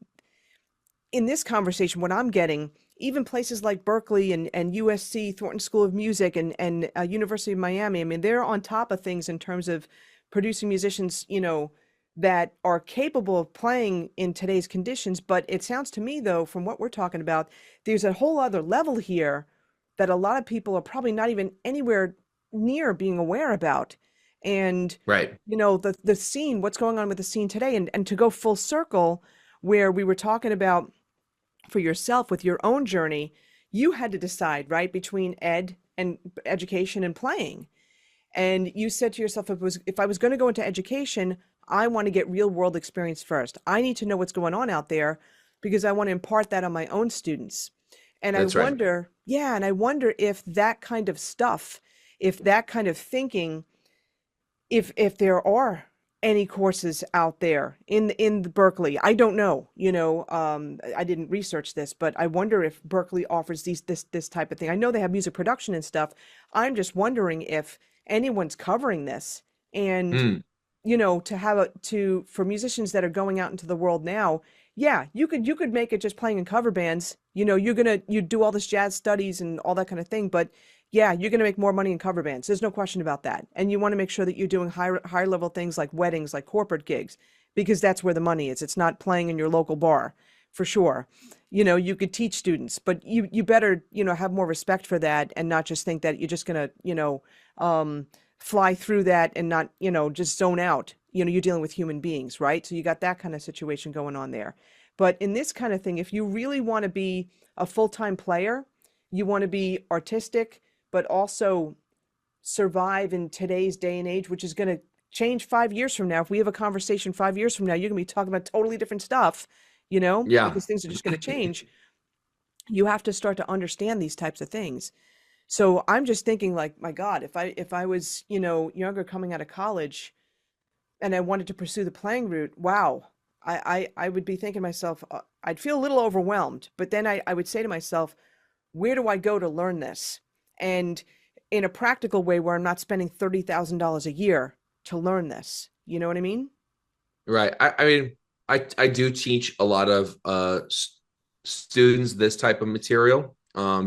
in this conversation, what I'm getting, even places like Berkeley and USC, Thornton School of Music, and University of Miami, I mean, they're on top of things in terms of producing musicians, that are capable of playing in today's conditions. But it sounds to me, though, from what we're talking about, there's a whole other level here that a lot of people are probably not even anywhere near being aware about. And, Right. the scene, what's going on with the scene today, and to go full circle where we were talking about for yourself with your own journey, you had to decide, right, between education and playing. And you said to yourself, if I was going to go into education, I want to get real world experience first. I need to know what's going on out there because I want to impart that on my own students. And That's I right. wonder, yeah, and I wonder if that kind of stuff, if that kind of thinking, if there are any courses out there in Berkeley. I don't know, I didn't research this, but I wonder if Berkeley offers this type of thing. I know they have music production and stuff. I'm just wondering if anyone's covering this. And Mm. to have for musicians that are going out into the world now, yeah, you could make it just playing in cover bands. You do all this jazz studies and all that kind of thing, but yeah, you're going to make more money in cover bands. There's no question about that. And you want to make sure that you're doing higher level things like weddings, like corporate gigs, because that's where the money is. It's not playing in your local bar, for sure. You could teach students, but you better, have more respect for that and not just think that you're just going to, fly through that and not, just zone out. You're dealing with human beings, right? So you got that kind of situation going on there. But in this kind of thing, if you really want to be a full-time player, you want to be artistic, but also survive in today's day and age, which is going to change 5 years from now. If we have a conversation 5 years from now, you're going to be talking about totally different stuff, Yeah. because things are just going to change. You have to start to understand these types of things. So I'm just thinking, like, my God, if I was, younger coming out of college and I wanted to pursue the playing route, wow, I would be thinking to myself, I'd feel a little overwhelmed, but then I would say to myself, where do I go to learn this? And in a practical way where I'm not spending $30,000 a year to learn this. You know what I mean? Right. I mean, I do teach a lot of students this type of material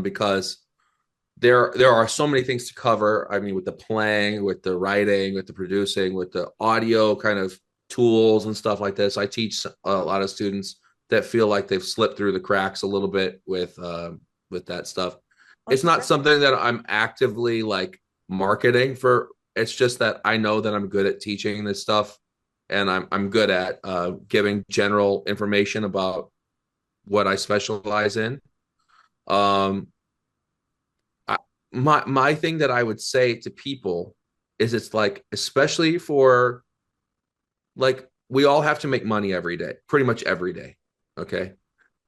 because there are so many things to cover. I mean, with the playing, with the writing, with the producing, with the audio kind of tools and stuff like this. I teach a lot of students that feel like they've slipped through the cracks a little bit with that stuff. It's not something that I'm actively like marketing for. It's just that I know that I'm good at teaching this stuff, and I'm good at giving general information about what I specialize in. Um, my thing that I would say to people is it's like, especially for like, we all have to make money every day, pretty much every day. Okay.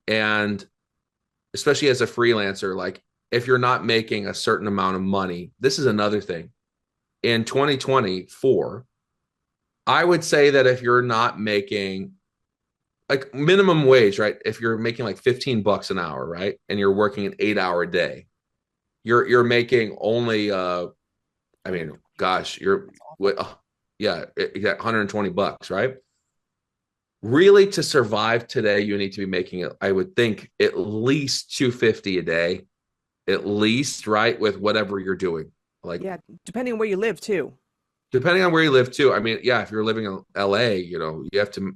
And especially as a freelancer, like if you're not making a certain amount of money, this is another thing. In 2024, I would say that if you're not making like minimum wage, right? If you're making like $15 an hour, right? And you're working an 8-hour day, you're making only I mean, gosh, you're yeah, you got $120, right? Really, to survive today, you need to be making, I would think, at least 250 a day, at least, right? With whatever you're doing. Like, Yeah, depending on where you live too. depending on where you live too. I mean, yeah, if you're living in LA, you have to,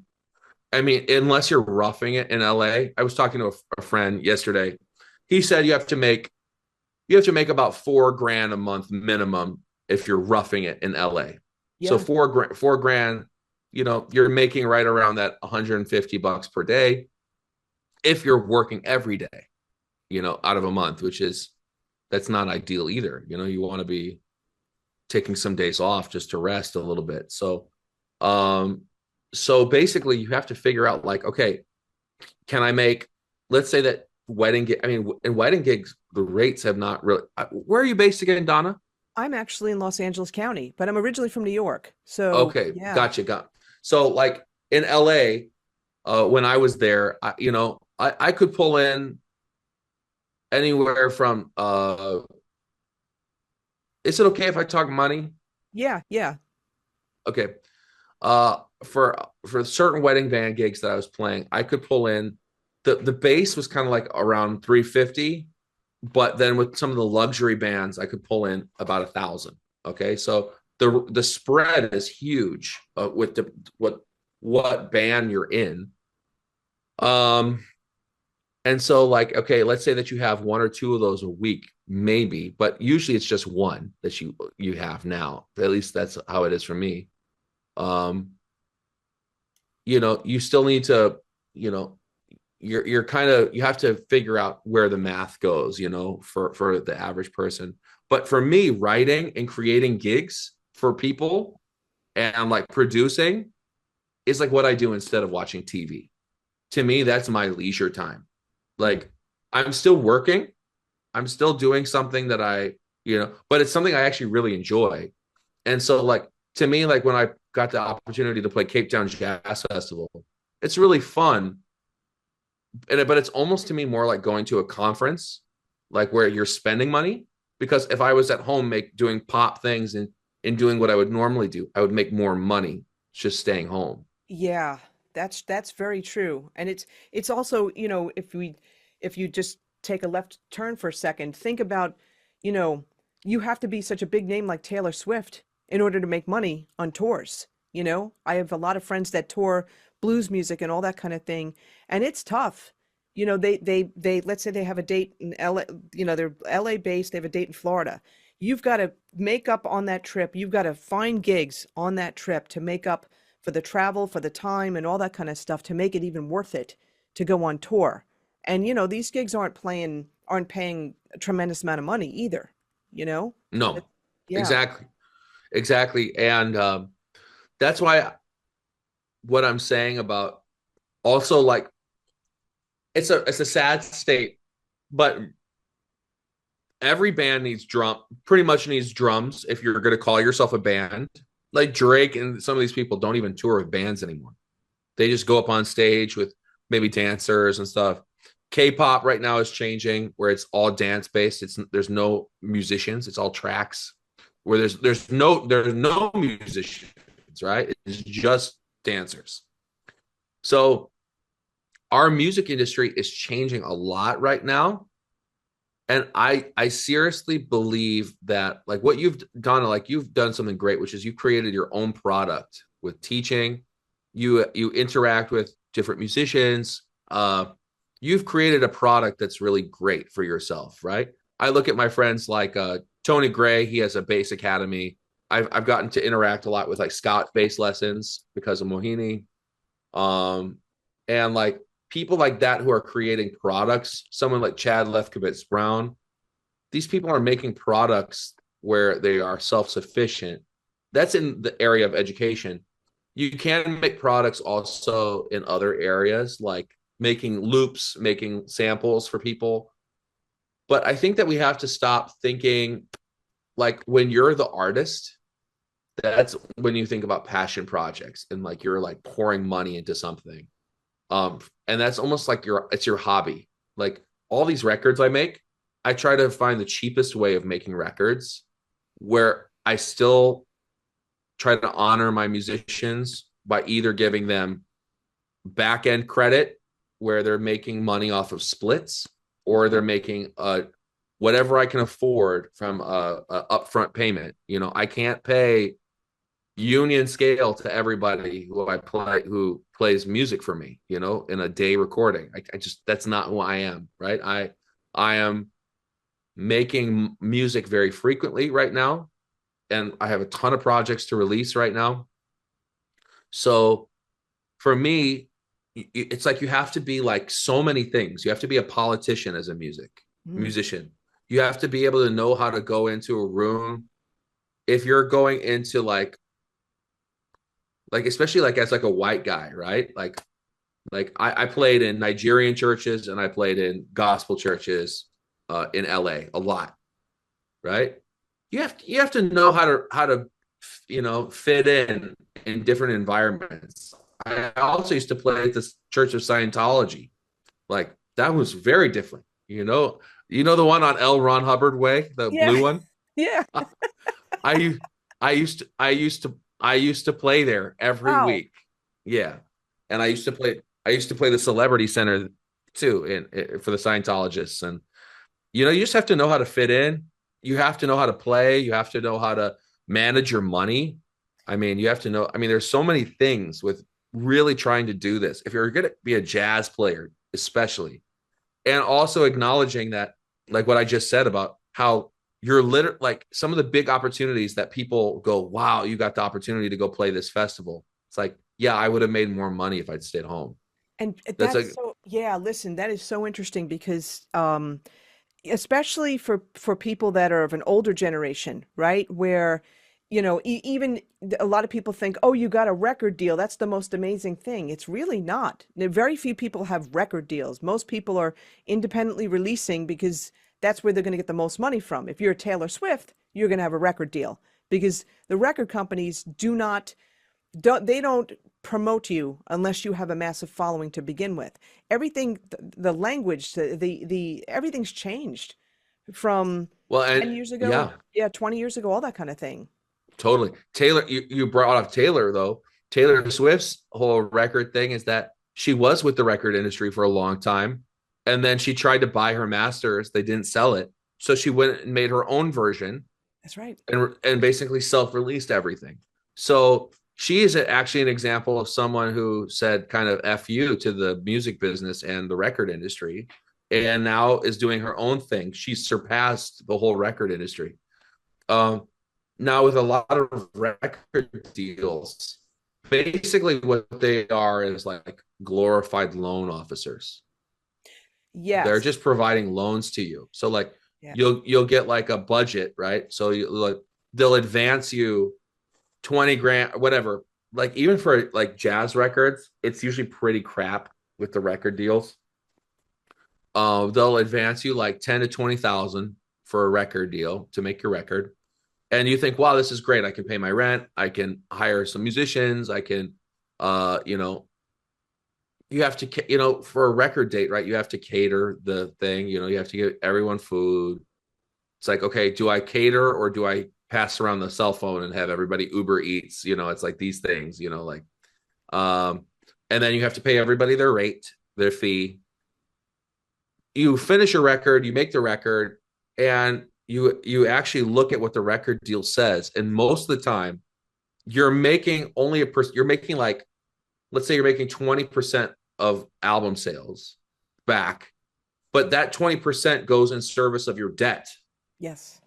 I mean, unless you're roughing it in LA. I was talking to a friend yesterday. He said you have to make about $4,000 a month minimum if you're roughing it in LA. So Yeah. $4,000, you're making right around that $150 per day if you're working every day, out of a month, that's not ideal either. You want to be taking some days off just to rest a little bit. So basically you have to figure out like, okay, can I make, let's say that in wedding gigs, the rates have not really, where are you based again, Donna? I'm actually in Los Angeles County, but I'm originally from New York. So, Okay. yeah. Gotcha. So like in LA, when I was there, I could pull in anywhere from, is it okay if I talk money? Yeah, yeah. Okay. For certain wedding band gigs that I was playing, I could pull in the bass was kind of like around 350, but then with some of the luxury bands, I could pull in about 1,000. Okay, so the spread is huge with what band you're in. And so like, okay, let's say that you have one or two of those a week, maybe, but usually it's just one that you have now. At least that's how it is for me. Um, you still need to, you're kind of, you have to figure out where the math goes, for the average person. But for me, writing and creating gigs for people and like producing is like what I do instead of watching TV. To me, that's my leisure time. Like I'm still working, I'm still doing something that but it's something I actually really enjoy. And so like to me, like when I got the opportunity to play Cape Town Jazz Festival, it's really fun. But it's almost to me more like going to a conference, like where you're spending money. Because if I was at home doing pop things and doing what I would normally do, I would make more money just staying home. Yeah, that's very true. And it's also, if you just take a left turn for a second, think about, you know, you have to be such a big name like Taylor Swift in order to make money on tours. I have a lot of friends that tour blues music and all that kind of thing, and it's tough. They let's say they have a date in LA, they're LA based, they have a date in Florida. You've got to make up on that trip. You've got to find gigs on that trip to make up for the travel, for the time, and all that kind of stuff to make it even worth it to go on tour. And these gigs aren't paying a tremendous amount of money either, you know? No, Yeah. exactly. And that's why what I'm saying about also like it's a sad state, but every band pretty much needs drums if you're going to call yourself a band. Like Drake and some of these people don't even tour with bands anymore. They just go up on stage with maybe dancers and stuff. K-pop right now is changing where it's all dance based. There's no musicians, it's all tracks. Where there's no musicians, right? It's just dancers. So our music industry is changing a lot right now. And I seriously believe that like what you've done, like you've done something great, which is you created your own product with teaching. You interact with different musicians. You've created a product that's really great for yourself, right? I look at my friends like Tony Gray. He has a bass academy. I've gotten to interact a lot with like Scott bass lessons because of Mohini. And like people like that who are creating products, someone like Chad Lefkowitz Brown, these people are making products where they are self-sufficient. That's in the area of education. You can make products also in other areas, like making loops, making samples for people. But I think that we have to stop thinking like when you're the artist, that's when you think about passion projects and like you're like pouring money into something. And that's almost like it's your hobby. Like all these records I make, I try to find the cheapest way of making records where I still try to honor my musicians by either giving them back end credit where they're making money off of splits, or they're making whatever I can afford from a upfront payment. You know, I can't pay union scale to everybody who plays music for me, you know, in a day recording. I just, that's not who I am, right? I am making music very frequently right now, and I have a ton of projects to release right now. So for me, it's like you have to be like so many things. You have to be a politician as a musician. You have to be able to know how to go into a room. If you're going into like especially like as like a white guy, right? Like I played in Nigerian churches and I played in gospel churches in LA a lot, right? You have to know how to you know fit in different environments. I also used to play at this Church of Scientology. Like that was very different. You know the one on L. Ron Hubbard Way, the Yeah. blue one. Yeah. I I used to play there every Wow. week. Yeah, and I used to play the Celebrity Center too for the Scientologists. And you just have to know how to fit in. You have to know how to play. You have to know how to manage your money. I mean, you have to know. I mean, there's so many things with really trying to do this. If you're going to be a jazz player, especially, and also acknowledging that, like what I just said about how you're like some of the big opportunities that people go, wow, you got the opportunity to go play this festival. It's like, yeah, I would have made more money if I'd stayed home. And That's like, that's so, yeah, listen, that is so interesting because especially for people that are of an older generation, right? Where, even a lot of people think, oh, you got a record deal. That's the most amazing thing. It's really not. Very few people have record deals. Most people are independently releasing because that's where they're going to get the most money from. If you're Taylor Swift, you're going to have a record deal because the record companies don't promote you unless you have a massive following to begin with. Everything, the language, the everything's changed from well, 10 and years ago. yeah, Yeah, 20 years ago, all that kind of thing. totally. Taylor, you brought up Taylor though. Taylor Swift's whole record thing is that she was with the record industry for a long time, and then she tried to buy her masters. They didn't sell it, so she went and made her own version That's right. and basically self-released everything. So she is actually an example of someone who said kind of F you to the music business and the record industry, and now is doing her own thing. She's surpassed the whole record industry. Um, Now with a lot of record deals, basically what they are is like glorified loan officers. They're Yes. just providing loans to you. So like Yeah. you'll get like a budget, right? So they'll advance you 20 grand, whatever. Like even for like jazz records, it's usually pretty crap with the record deals. They'll advance you like 10 to 20,000 for a record deal to make your record. And you think, wow, this is great. I can pay my rent. I can hire some musicians. I can, you have to, you know, for a record date, right? You have to cater the thing, you know, you have to give everyone food. It's like, okay, do I cater or do I pass around the cell phone and have everybody Uber Eats? You know, it's like these things, you know, like, um, and then you have to pay everybody their rate, their fee. You finish a record, you make the record, and you actually look at what the record deal says. And most of the time, you're making only a person, you're making like, let's say you're making 20% of album sales back, but that 20% goes in service of your debt. Yes.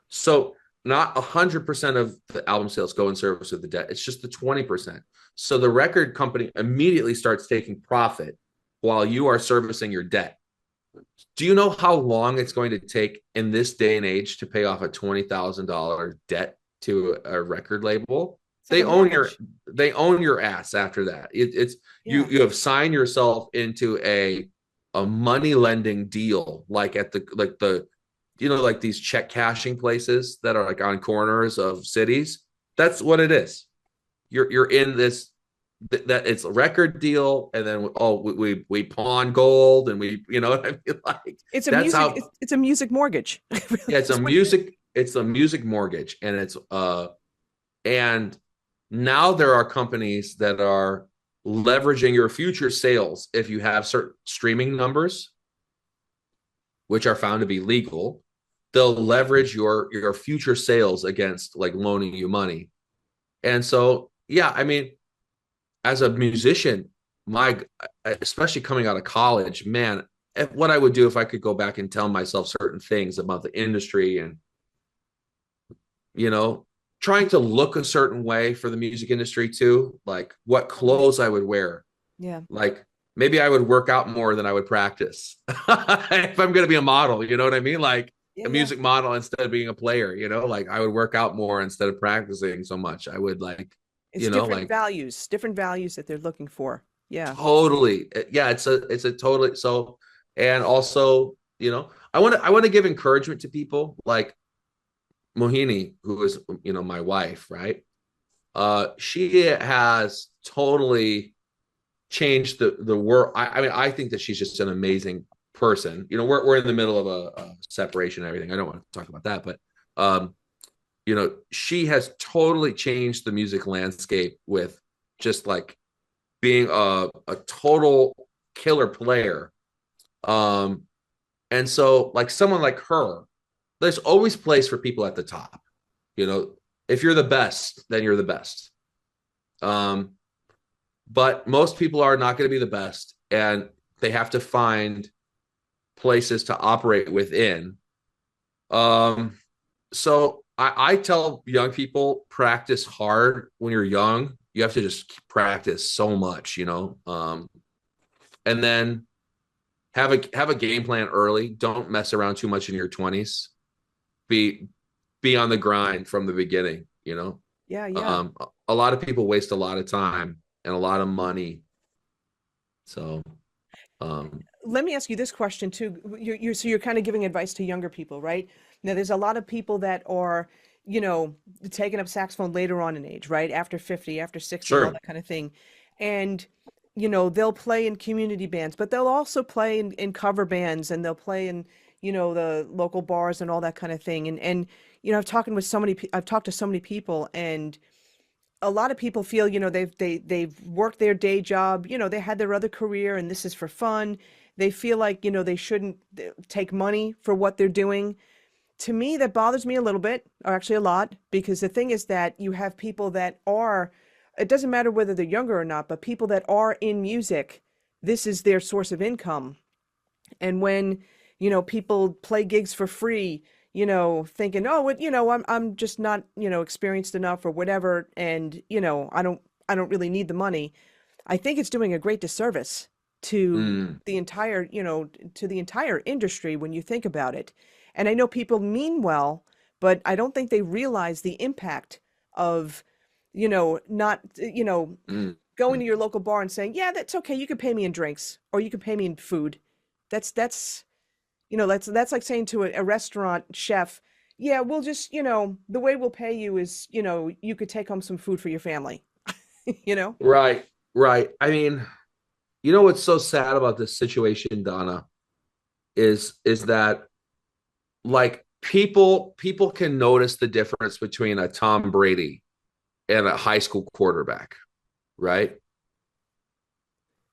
So not 100% of the album sales go in service of the debt. It's just the 20%. So the record company immediately starts taking profit while you are servicing your debt. Do you know how long it's going to take in this day and age to pay off a $20,000 debt to a record label? It's like a mortgage. They own your ass after that. It's Yeah. you have signed yourself into a money lending deal, like at the you know, like these check cashing places that are like on corners of cities. That's what it is. You're in this, that it's a record deal, and then we pawn gold, and we, you know what I mean, like It's a that's music. how. It's a music mortgage. Yeah, That's what it is. it's a music mortgage, and it's and now there are companies that are leveraging your future sales if you have certain streaming numbers, which are found to be legal. They'll leverage your future sales against like loaning you money. And so, yeah, I mean, as a musician, my, especially coming out of college, man, what I would do if I could go back and tell myself certain things about the industry, and, you know, trying to look a certain way for the music industry too, like what clothes I would wear. Yeah. Like maybe I would work out more than I would practice if I'm going to be a model, you know what I mean? Like Yeah. a Yeah. music model instead of being a player, you know, like I would work out more instead of practicing so much. I would like, It's you know, like different values that they're looking for. Yeah. totally. Yeah, it's a totally, so, and also, you know, I want to give encouragement to people like Mohini, who is, you know, my wife, right? She has totally changed the world. I mean, I think that she's just an amazing person. You know, we're in the middle of a separation and everything. I don't want to talk about that, but you know, she has totally changed the music landscape with just like being a total killer player. Um, and so like someone like her, there's always place for people at the top. You know, if you're the best, then you're the best. Um, but most people are not going to be the best, and they have to find places to operate within. So I tell young people, practice hard when you're young. You have to just practice so much, you know, and then have a game plan early. Don't mess around too much in your 20s. Be be on the grind from the beginning, you know. Yeah. Yeah. A lot of people waste a lot of time and a lot of money. So, Let me ask you this question too. So you're kind of giving advice to younger people, right? Now, there's a lot of people that are, you know, taking up saxophone later on in age, right? After 50, after 60, and all sure. that kind of thing. And, you know, they'll play in community bands, but they'll also play in cover bands, and they'll play in, you know, the local bars and all that kind of thing. And, you know, I've talked to so many people, and a lot of people feel, you know, they've worked their day job, you know, they had their other career and this is for fun. They feel like, you know, they shouldn't take money for what they're doing. To me, that bothers me a little bit, or actually a lot, because the thing is that you have people that are, it doesn't matter whether they're younger or not, but people that are in music, this is their source of income. And when, you know, people play gigs for free, you know, thinking, oh, you know, I'm just not, you know, experienced enough or whatever, and you know, I don't really need the money. I think it's doing a great disservice to Mm, the entire, you know, to the entire industry when you think about it. And I know people mean well, but I don't think they realize the impact of, you know, not, you know, mm, going mm. to your local bar and saying, yeah, that's okay. You can pay me in drinks or you can pay me in food. That's, you know, that's like saying to a restaurant chef, yeah, we'll just, you know, the way we'll pay you is, you know, you could take home some food for your family, you know? Right, right. I mean, you know what's so sad about this situation, Donna, is that like people can notice the difference between a Tom Brady and a high school quarterback, right?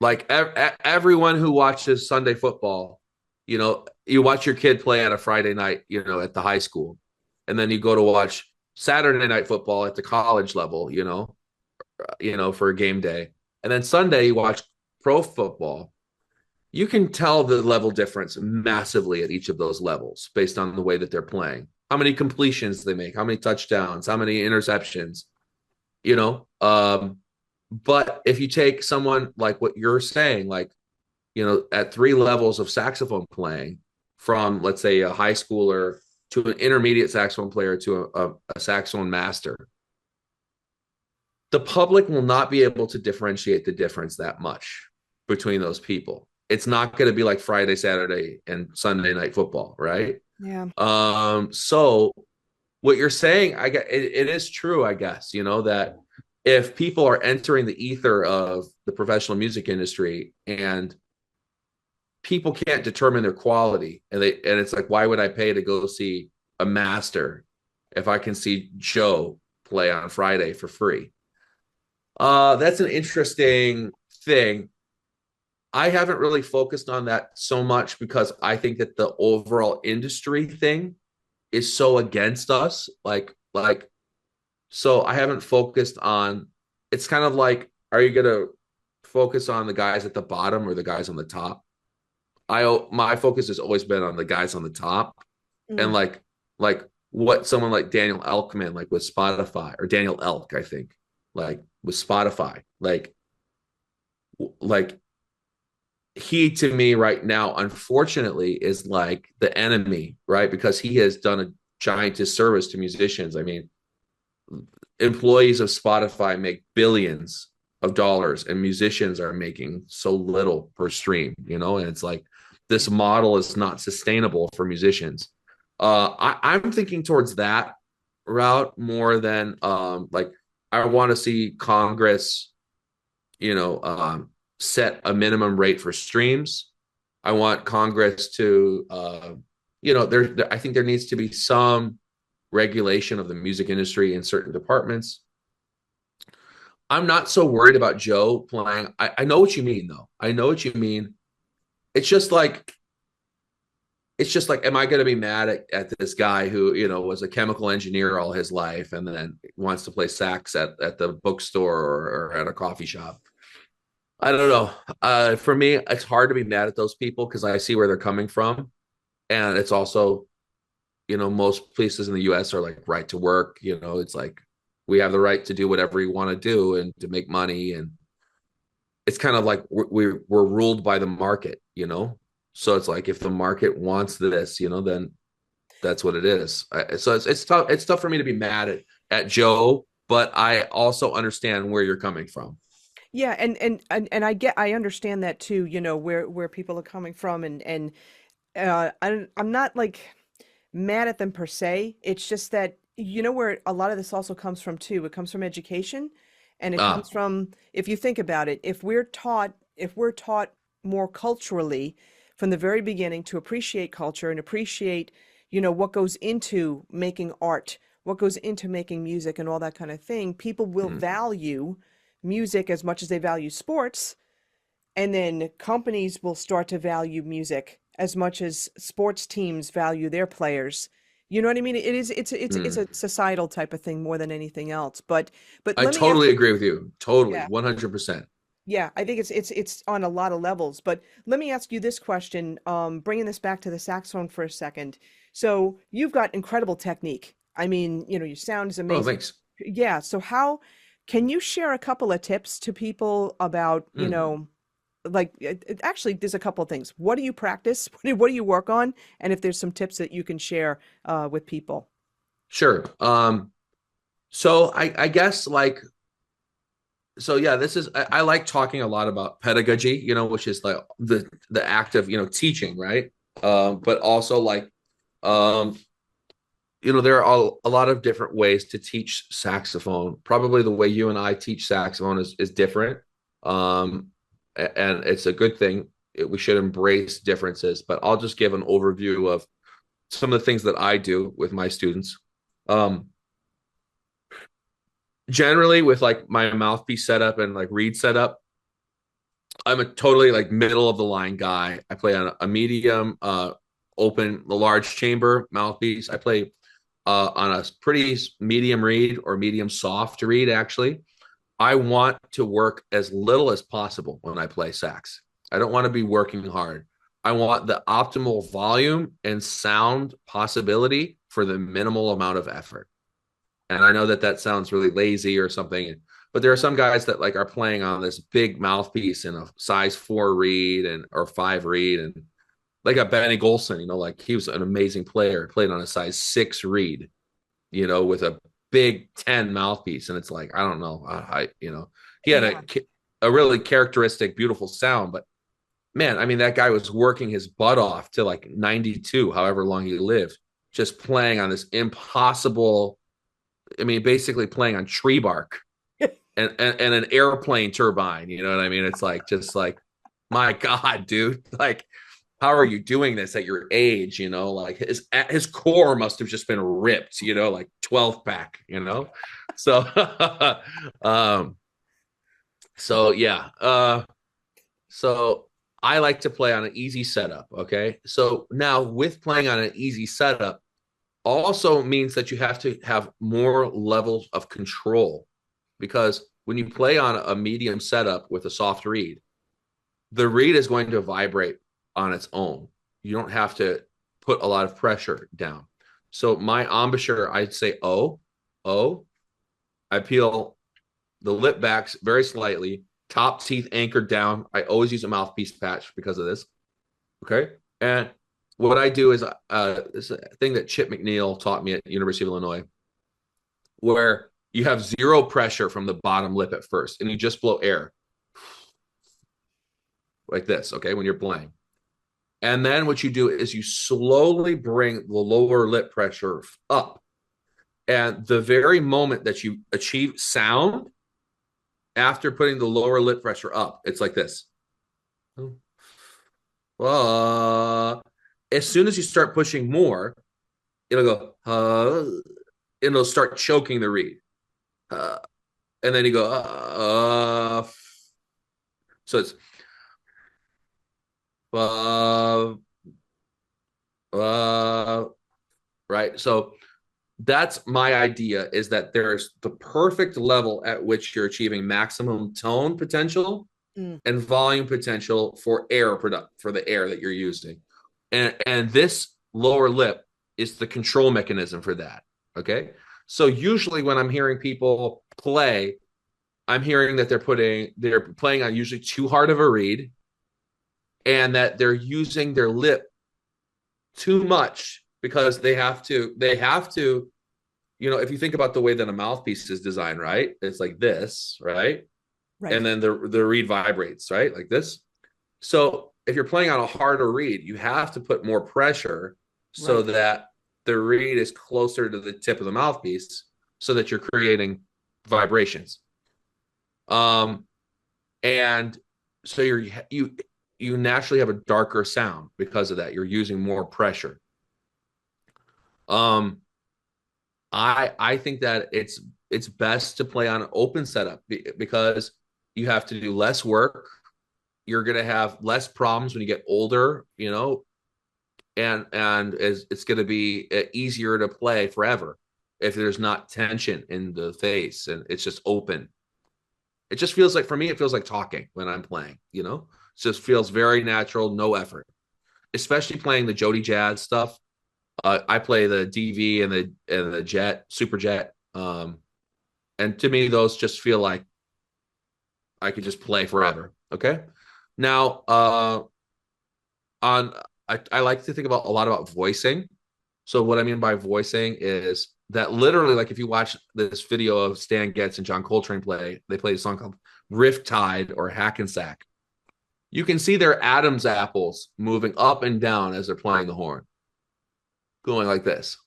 Like everyone who watches Sunday football, you watch your kid play at a Friday night, at the high school, and then you go to watch Saturday night football at the college level, for a game day, and then Sunday you watch pro football. You can tell the level difference massively at each of those levels based on the way that they're playing, how many completions they make, how many touchdowns, how many interceptions, you know. But if you take someone like what you're saying, like, at three levels of saxophone playing, from let's say a high schooler to an intermediate saxophone player to a saxophone master, the public will not be able to differentiate the difference that much between those people. It's not going to be like Friday, Saturday, and Sunday night football, right? Yeah. So what you're saying, it is true, I guess, that if people are entering the ether of the professional music industry and people can't determine their quality, and it's like, why would I pay to go see a master if I can see Joe play on Friday for free? That's an interesting thing. I haven't really focused on that so much because I think that the overall industry thing is so against us. So I haven't focused on, it's kind of like, are you going to focus on the guys at the bottom or the guys on the top? My focus has always been on the guys on the top, and Mm. like what someone like Daniel Elkman, like with Spotify, or Daniel Elk, I think, like with Spotify, like he, to me right now, unfortunately, is like the enemy, right? Because he has done a giant disservice to musicians. I mean, employees of Spotify make billions of dollars and musicians are making so little per stream, and it's like, this model is not sustainable for musicians. I'm thinking towards that route more than like, I want to see Congress, set a minimum rate for streams. I want Congress to, I think there needs to be some regulation of the music industry in certain departments. I'm not so worried about Joe playing. I know what you mean, though. I know what you mean. It's just like, am I going to be mad at this guy who, was a chemical engineer all his life and then wants to play sax at the bookstore or at a coffee shop? I don't know. For me, it's hard to be mad at those people because I see where they're coming from. And it's also, most places in the US are like right to work. It's like, we have the right to do whatever we want to do and to make money. And it's kind of like we're ruled by the market, So it's like, if the market wants this, then that's what it is. So it's tough. It's tough for me to be mad at Joe, but I also understand where you're coming from. Yeah, and I understand that too, where people are coming from, and I'm not like mad at them per se. It's just that, where a lot of this also comes from too. It comes from education, and it comes Ah, from, if you think about it, if we're taught more culturally from the very beginning to appreciate culture and appreciate, what goes into making art, what goes into making music and all that kind of thing, people will mm. value music as much as they value sports, and then companies will start to value music as much as sports teams value their players. You know what I mean? It's Mm. a societal type of thing more than anything else. But I let me ask totally you, agree with you. Totally, yeah, 100%. yeah, I think it's on a lot of levels. But let me ask you this question, bringing this back to the saxophone for a second. So you've got incredible technique. I mean, your sound is Oh, amazing. thanks. Yeah. So how can you share a couple of tips to people about, Mm. like, actually, there's a couple of things. What do you practice? What do you work on? And if there's some tips that you can share with people. Sure. So I guess, like, so yeah, I like talking a lot about pedagogy, which is like the act of, teaching, right? But also, like, um, there are a lot of different ways to teach saxophone. Probably the way you and I teach saxophone is different. Um, and it's a good thing. We should embrace differences, but I'll just give an overview of some of the things that I do with my students. Um, Generally, with like my mouthpiece setup and like reed setup, I'm a totally like middle of the line guy. I play on a medium, open, the large chamber mouthpiece. I play on a pretty medium reed or medium soft reed, actually. I want to work as little as possible when I play sax. I don't want to be working hard. I want the optimal volume and sound possibility for the minimal amount of effort. And I know that that sounds really lazy or something, but there are some guys that like are playing on this big mouthpiece in a size 4 reed and or 5 reed, and like a Benny Golson, like he was an amazing player, played on a size 6 reed, with a big 10 mouthpiece, and it's like I don't know, he had Yeah. a really characteristic, beautiful sound, but man, I mean that guy was working his butt off to like 92, however long he lived, just playing on this impossible. I mean, basically playing on tree bark and an airplane turbine. You know what I mean? It's like just like, my God, dude, like how are you doing this at your age? Like his core must have just been ripped, like 12 pack. So um so yeah. So I like to play on an easy setup. Okay. So now with playing on an easy setup also means that you have to have more levels of control, because when you play on a medium setup with a soft reed, the reed is going to vibrate on its own. You don't have to put a lot of pressure down. So my embouchure, I'd say O. I peel the lip backs very slightly, top teeth anchored down. I always use a mouthpiece patch because of this. Okay. And what I do is this is a thing that Chip McNeil taught me at University of Illinois, where you have zero pressure from the bottom lip at first, and you just blow air like this, okay, when you're playing. And then what you do is you slowly bring the lower lip pressure up. And the very moment that you achieve sound after putting the lower lip pressure up, it's like this. As soon as you start pushing more, it'll go, it'll start choking the reed. And then you go, so it's, right. So that's my idea, is that there's the perfect level at which you're achieving maximum tone potential Mm. and volume potential for for the air that you're using. And this lower lip is the control mechanism for that. Okay. So usually when I'm hearing people play, I'm hearing that they're playing on usually too hard of a reed, and that they're using their lip too much because they have to, if you think about the way that a mouthpiece is designed, right? It's like this, right? Right. And then the reed vibrates, right? Like this. So if you're playing on a harder reed, you have to put more pressure so Right. that the reed is closer to the tip of the mouthpiece, so that you're creating vibrations. Um, and so you naturally have a darker sound because of that. You're using more pressure. Um, I think that it's best to play on an open setup because you have to do less work. You're going to have less problems when you get older, and it's going to be easier to play forever if there's not tension in the face and it's just open. It just feels like, for me, it feels like talking when I'm playing, It just feels very natural, no effort, especially playing the Jody Jazz stuff. I play the DV and the Jet, Super Jet. And to me, those just feel like I could just play forever. Okay. Now, on I like to think about a lot about voicing. So what I mean by voicing is that literally, like if you watch this video of Stan Getz and John Coltrane they play a song called Riptide or Hackensack. You can see their Adam's apples moving up and down as they're playing the horn, going like this.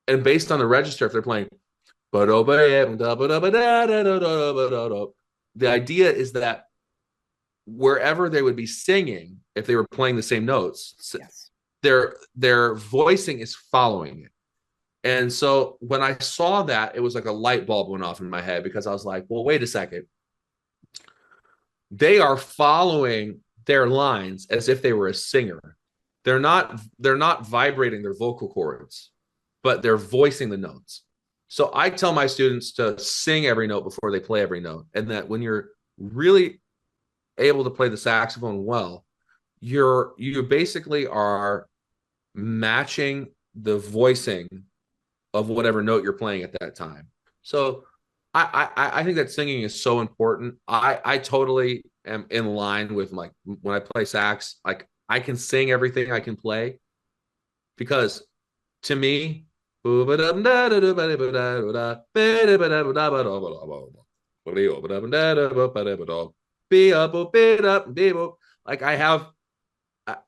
And based on the register, if they're playing, the idea is that wherever they would be singing, if they were playing the same notes, Yes. their voicing is following it. And so when I saw that, it was like a light bulb went off in my head, because I was like, well, wait a second. They are following their lines as if they were a singer. They're not vibrating their vocal cords, but they're voicing the notes. So I tell my students to sing every note before they play every note. And that when you're really able to play the saxophone well, you basically are matching the voicing of whatever note you're playing at that time. So I think that singing is so important. I totally am in line with, like, when I play sax, like, I can sing everything I can play, because to me, like,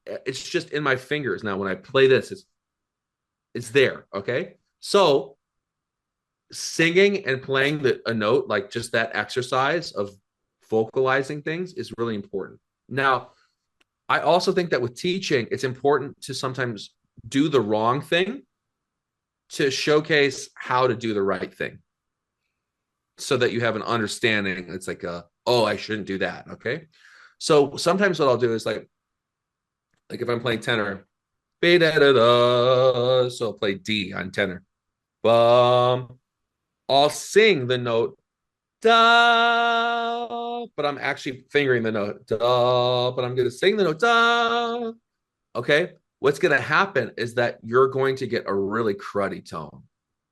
it's just in my fingers now. When I play this, it's there. Okay. So singing and playing a note, like just that exercise of vocalizing things, is really important. Now, I also think that with teaching, it's important to sometimes do the wrong thing to showcase how to do the right thing, so that you have an understanding. It's like, oh, I shouldn't do that. Okay. So sometimes what I'll do is, like if I'm playing tenor, so I'll play D on tenor. I'll sing the note da, but I'm actually fingering the note da, but I'm going to sing the note da. Okay. What's going to happen is that you're going to get a really cruddy tone,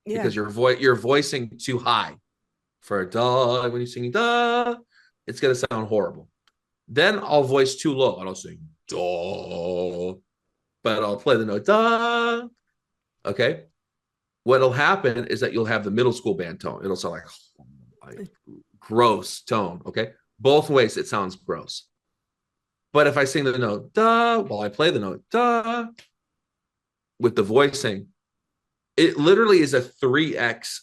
Yeah. because you're voicing too high for a da. When you're singing da, it's going to sound horrible. Then I'll voice too low and I'll sing da, but I'll play the note da. Okay. What'll happen is that you'll have the middle school band tone. It'll sound like gross tone. Okay. Both ways it sounds gross. But if I sing the note da while I play the note da with the voicing, it literally is a 3x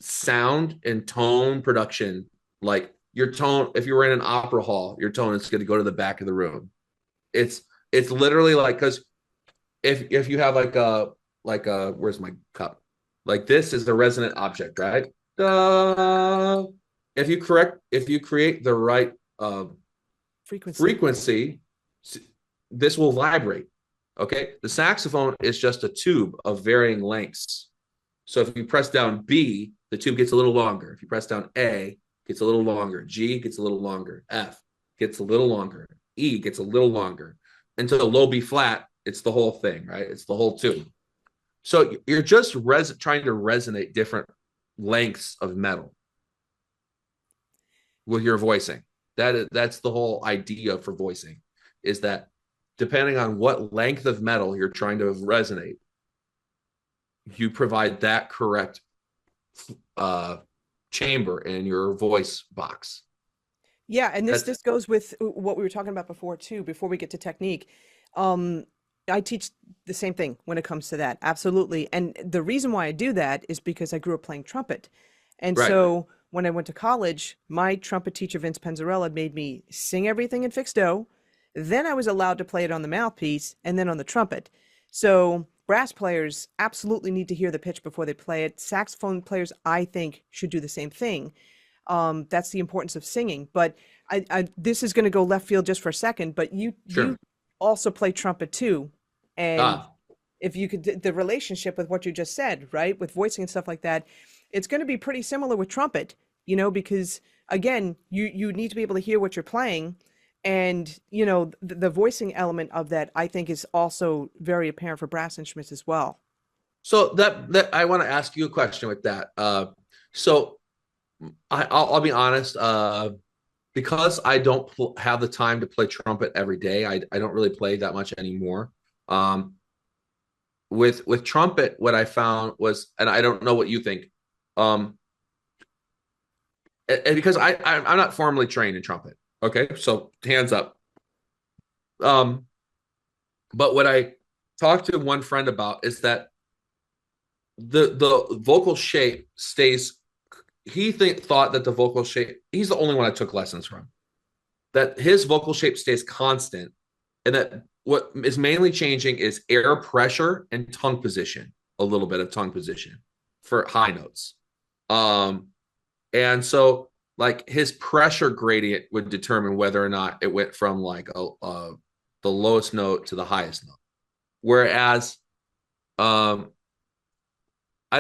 sound and tone production. Like, your tone, if you were in an opera hall, your tone is going to go to the back of the room. It's literally like, because if you have like a where's my cup? Like, this is the resonant object, right? Da. If you create the right frequency, this will vibrate. Okay. The saxophone is just a tube of varying lengths. So if you press down B, the tube gets a little longer. If you press down A, it gets a little longer. G gets a little longer. F gets a little longer. E gets a little longer. Until low B flat, it's the whole thing, right? It's the whole tube. So you're just trying to resonate different lengths of metal with your voicing. That's the whole idea for voicing, is that depending on what length of metal you're trying to resonate, you provide that correct chamber in your voice box. Yeah, and this goes with what we were talking about before too, before we get to technique. I teach the same thing when it comes to that. Absolutely. And the reason why I do that is because I grew up playing trumpet. And Right. so when I went to college, my trumpet teacher, Vince Penzarella, made me sing everything in fixed do. Then I was allowed to play it on the mouthpiece and then on the trumpet. So brass players absolutely need to hear the pitch before they play it. Saxophone players, I think, should do the same thing. That's the importance of singing. But this is going to go left field just for a second, but you also play trumpet too. And if you could, the relationship with what you just said, right, with voicing and stuff like that, it's going to be pretty similar with trumpet, because again, you need to be able to hear what you're playing. And, the voicing element of that, I think, is also very apparent for brass instruments as well. So that I want to ask you a question with that. So I'll be honest, because I don't have the time to play trumpet every day. I don't really play that much anymore. With trumpet, what I found was, and I don't know what you think, and because I'm not formally trained in trumpet. Okay, so hands up. But what I talked to one friend about is that the vocal shape stays. He thought that the vocal shape. He's the only one I took lessons from. that his vocal shape stays constant, and that what is mainly changing is air pressure and tongue position, a little bit of tongue position for high notes. And so like his pressure gradient would determine whether or not it went from like the lowest note to the highest note. Whereas I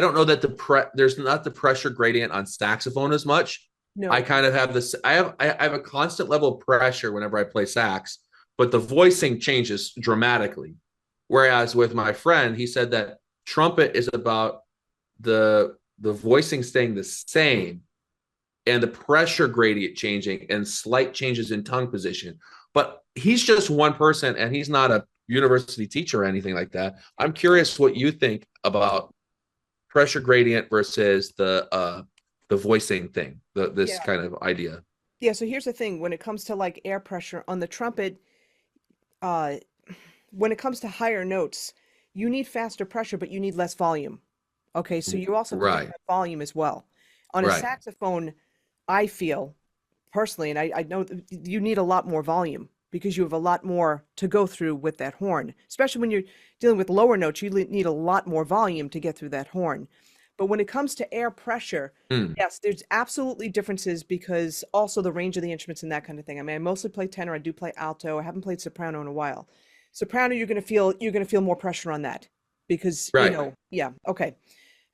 don't know that there's not the pressure gradient on saxophone as much. I No. kind of have this. I have a constant level of pressure whenever I play sax, but the voicing changes dramatically. Whereas with my friend, he said that trumpet is about the voicing staying the same and the pressure gradient changing and slight changes in tongue position. But he's just one person and he's not a university teacher or anything like that. I'm curious what you think about pressure gradient versus the voicing thing, this Yeah. kind of idea. Yeah, so here's the thing. When it comes to like air pressure on the trumpet, uh, when it comes to higher notes, you need faster pressure, but you need less volume. Okay, so you also have to think Right, about volume as well. On a right, saxophone, I feel personally, and I know you need a lot more volume because you have a lot more to go through with that horn. Especially when you're dealing with lower notes, you need a lot more volume to get through that horn. But when it comes to air pressure, mm, yes, there's absolutely differences because also the range of the instruments and that kind of thing. I mean, I mostly play tenor, I do play alto, I haven't played soprano in a while. Soprano, you're gonna feel more pressure on that because, right, yeah, okay.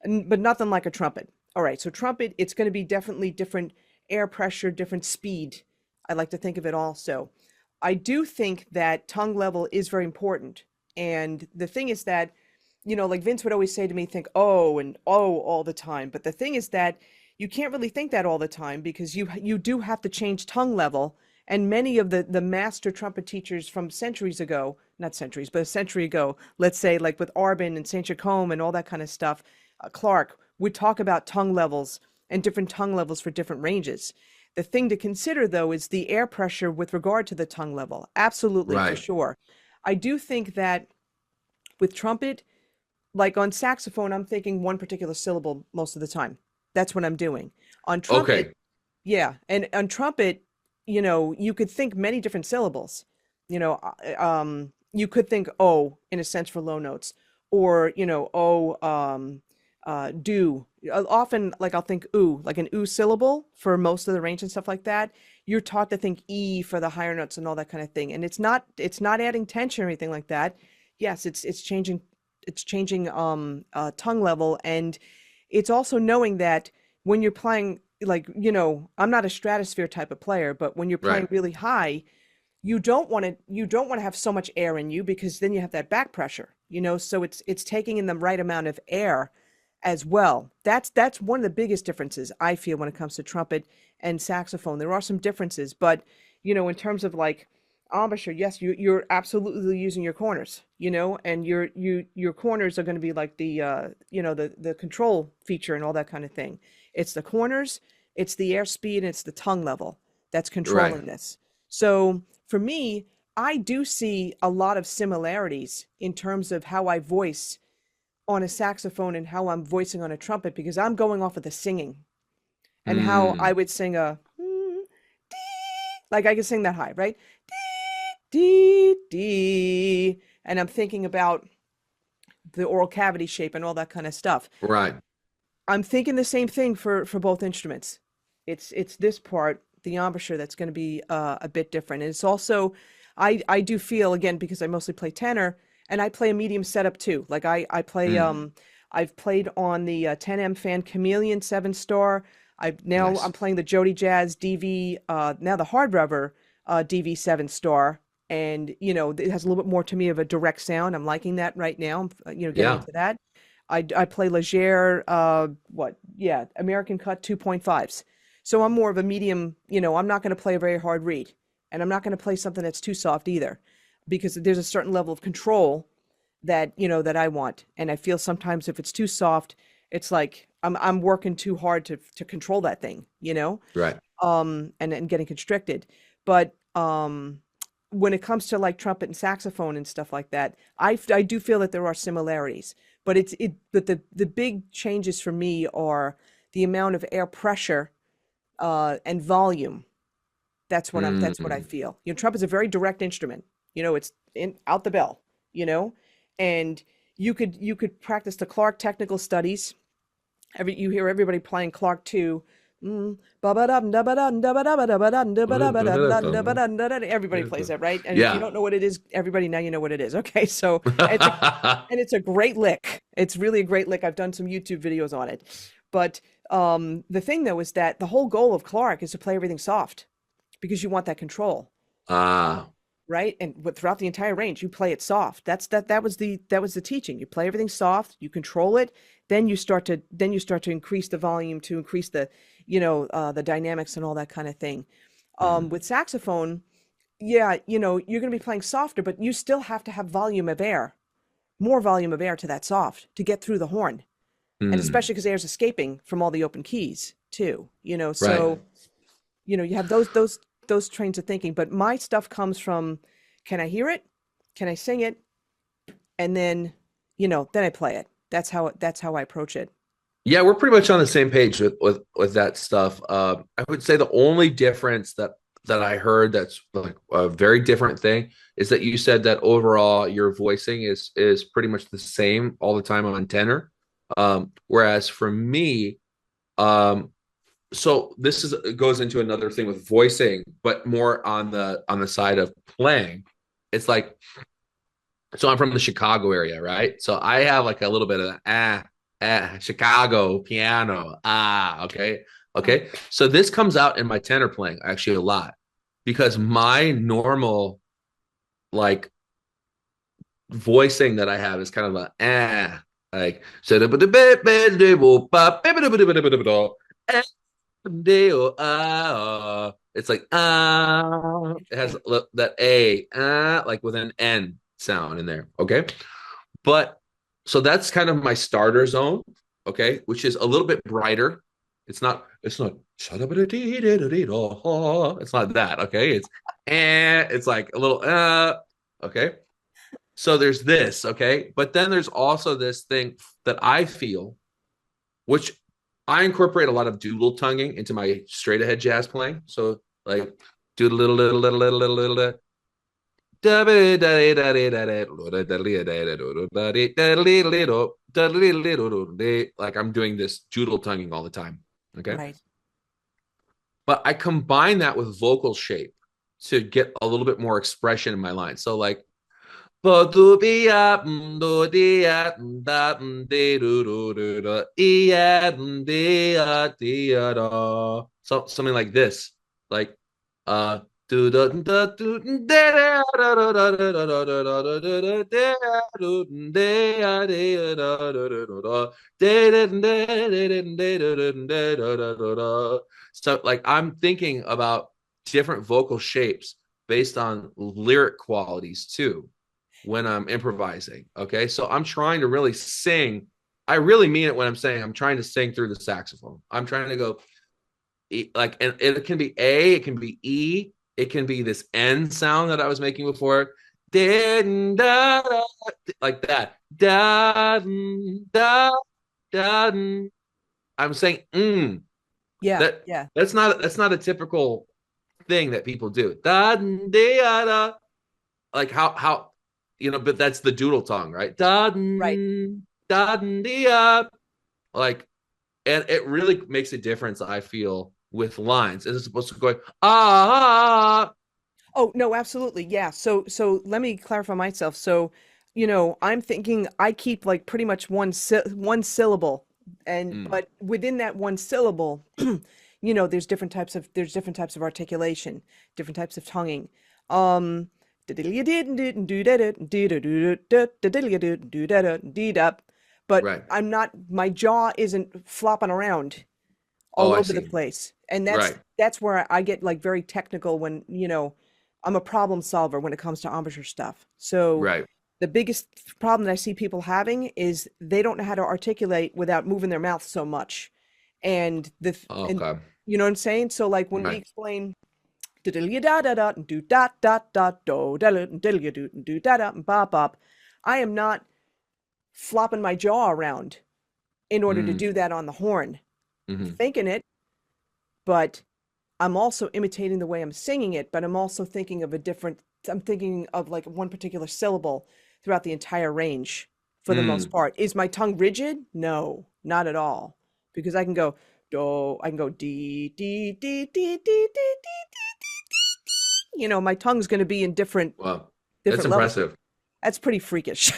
But nothing like a trumpet. All right, so trumpet, it's going to be definitely different air pressure, different speed. I like to think of it also. I do think that tongue level is very important. And the thing is that, like Vince would always say to me, think oh and oh all the time. But the thing is that you can't really think that all the time because you do have to change tongue level. And many of the master trumpet teachers from centuries ago, not centuries, but a century ago, let's say like with Arbin and Saint Jacome and all that kind of stuff, Clark would talk about tongue levels and different tongue levels for different ranges. The thing to consider, though, is the air pressure with regard to the tongue level. Absolutely, for right. sure. I do think that with trumpet, like on saxophone, I'm thinking one particular syllable most of the time. That's what I'm doing. On trumpet, Okay, yeah. And on trumpet, you could think many different syllables. You could think oh in a sense for low notes, or oh do. Often like I'll think ooh, like an ooh syllable for most of the range and stuff like that. You're taught to think e for the higher notes and all that kind of thing. And it's not adding tension or anything like that. Yes, it's changing tongue level, and it's also knowing that when you're playing like I'm not a stratosphere type of player, but when you're playing right, really high, you don't want to have so much air in you because then you have that back pressure, so it's taking in the right amount of air as well. That's one of the biggest differences I feel when it comes to trumpet and saxophone. There are some differences, but in terms of like embouchure, yes, you're absolutely using your corners, and your corners are going to be like the control feature and all that kind of thing. It's the corners, it's the airspeed, and it's the tongue level that's right. controlling this. So for me, I do see a lot of similarities in terms of how I voice on a saxophone and how I'm voicing on a trumpet because I'm going off of the singing and how I Mm, would sing dee, like I can sing that high, right? Dee, dee, and I'm thinking about the oral cavity shape and all that kind of stuff. right. I'm thinking the same thing for both instruments. It's this part, the embouchure, that's going to be a bit different. And it's also, I do feel again because I mostly play tenor and I play a medium setup too. Like I play Mm, I've played on the 10M Fan Chameleon 7-star. I'm nice. playing the Jody Jazz DV now the Hard Rubber DV 7-star. And it has a little bit more to me of a direct sound. I'm liking that right now. I'm getting Yeah, into that. I play Leger, yeah, American Cut 2.5s. So I'm more of a medium, I'm not going to play a very hard reed. And I'm not going to play something that's too soft either, because there's a certain level of control that I want. And I feel sometimes if it's too soft, it's like I'm working too hard to control that thing, right. and getting constricted. But when it comes to like trumpet and saxophone and stuff like that, I do feel that there are similarities. But the big changes for me are the amount of air pressure and volume That's what I Mm. feel. Trumpet's a very direct instrument. It's in out the bell, and you could practice the Clark technical studies. You hear everybody playing Clark too. Everybody plays that, right? And if you Yeah. don't know what it is, everybody now you know what it is. Okay, so it's a great lick. It's really a great lick. I've done some YouTube videos on it. But the thing though is that the whole goal of Clark is to play everything soft because you want that control, Ah, right? And throughout the entire range, you play it soft. That was the teaching. You play everything soft, you control it, then you start to increase the volume to increase the dynamics and all that kind of thing. mm, With saxophone, yeah, you're going to be playing softer, but you still have to have volume of air, more volume of air to that soft to get through the horn. And mm. especially because air's escaping from all the open keys too, Right. so you have those trains of thinking. But my stuff comes from, can I hear it? Can I sing it? And then I play it. That's how I approach it. Yeah, we're pretty much on the same page with that stuff. I would say the only difference that I heard that's like a very different thing is that you said that overall your voicing is pretty much the same all the time on tenor. Whereas for me, um, so this is goes into another thing with voicing, but more on the side of playing. It's like, so I'm from the Chicago area, right? So I have like a little bit of Chicago piano. Okay. Okay. So this comes out in my tenor playing actually a lot because my normal like voicing that I have is kind of like so it's like it has Interesting. that a like with an N sound in there. Okay. But so that's kind of my starter zone, okay, which is a little bit brighter. It's not it's not that, okay? It's like a little okay. So there's this, okay? But then there's also this thing that I feel, which I incorporate a lot of doodle tonguing into my straight ahead jazz playing. So like doodle little little little little little little like I'm doing this doodle tonguing all the time. Okay. Right. But I combine that with vocal shape to get a little bit more expression in my line. So like so something like this. Like so like I'm thinking about different vocal shapes based on lyric qualities too when I'm improvising. Okay. So I'm trying to really sing. I really mean it when I'm saying I'm trying to sing through the saxophone. I'm trying to go like, and it can be A, it can be E, it can be this N sound that I was making before. Like that. I'm saying Yeah. that Yeah. that's not a typical thing that people do. Like how but that's the doodle tongue, right? Right. Like, and it really makes a difference, I feel, with lines. It's supposed to go Oh, no, absolutely. Yeah. So let me clarify myself. So, I'm thinking I keep like pretty much one syllable, and mm, but within that one syllable, there's different types of articulation, different types of tonguing. Um, but right. I'm not. My jaw isn't flopping around Oh, all I over the see. place. And that's Right. that's where I get like very technical when, I'm a problem solver when it comes to embouchure stuff. So Right. the biggest problem that I see people having is they don't know how to articulate without moving their mouth so much. And Okay. you know what I'm saying? So like when we Right. explain da da da da do da da da do da do da da bop bop, I am not flopping my jaw around in order to Mm, do that on the horn. hmm Thinking it, but I'm also imitating the way I'm singing it, but I'm also thinking of I'm thinking of like one particular syllable throughout the entire range for the most Mm. part. Is my tongue rigid? No, not at all. Because I can go do, I can go D. You know, my tongue's going to be in Wow, that's different levels. impressive. That's pretty freakish.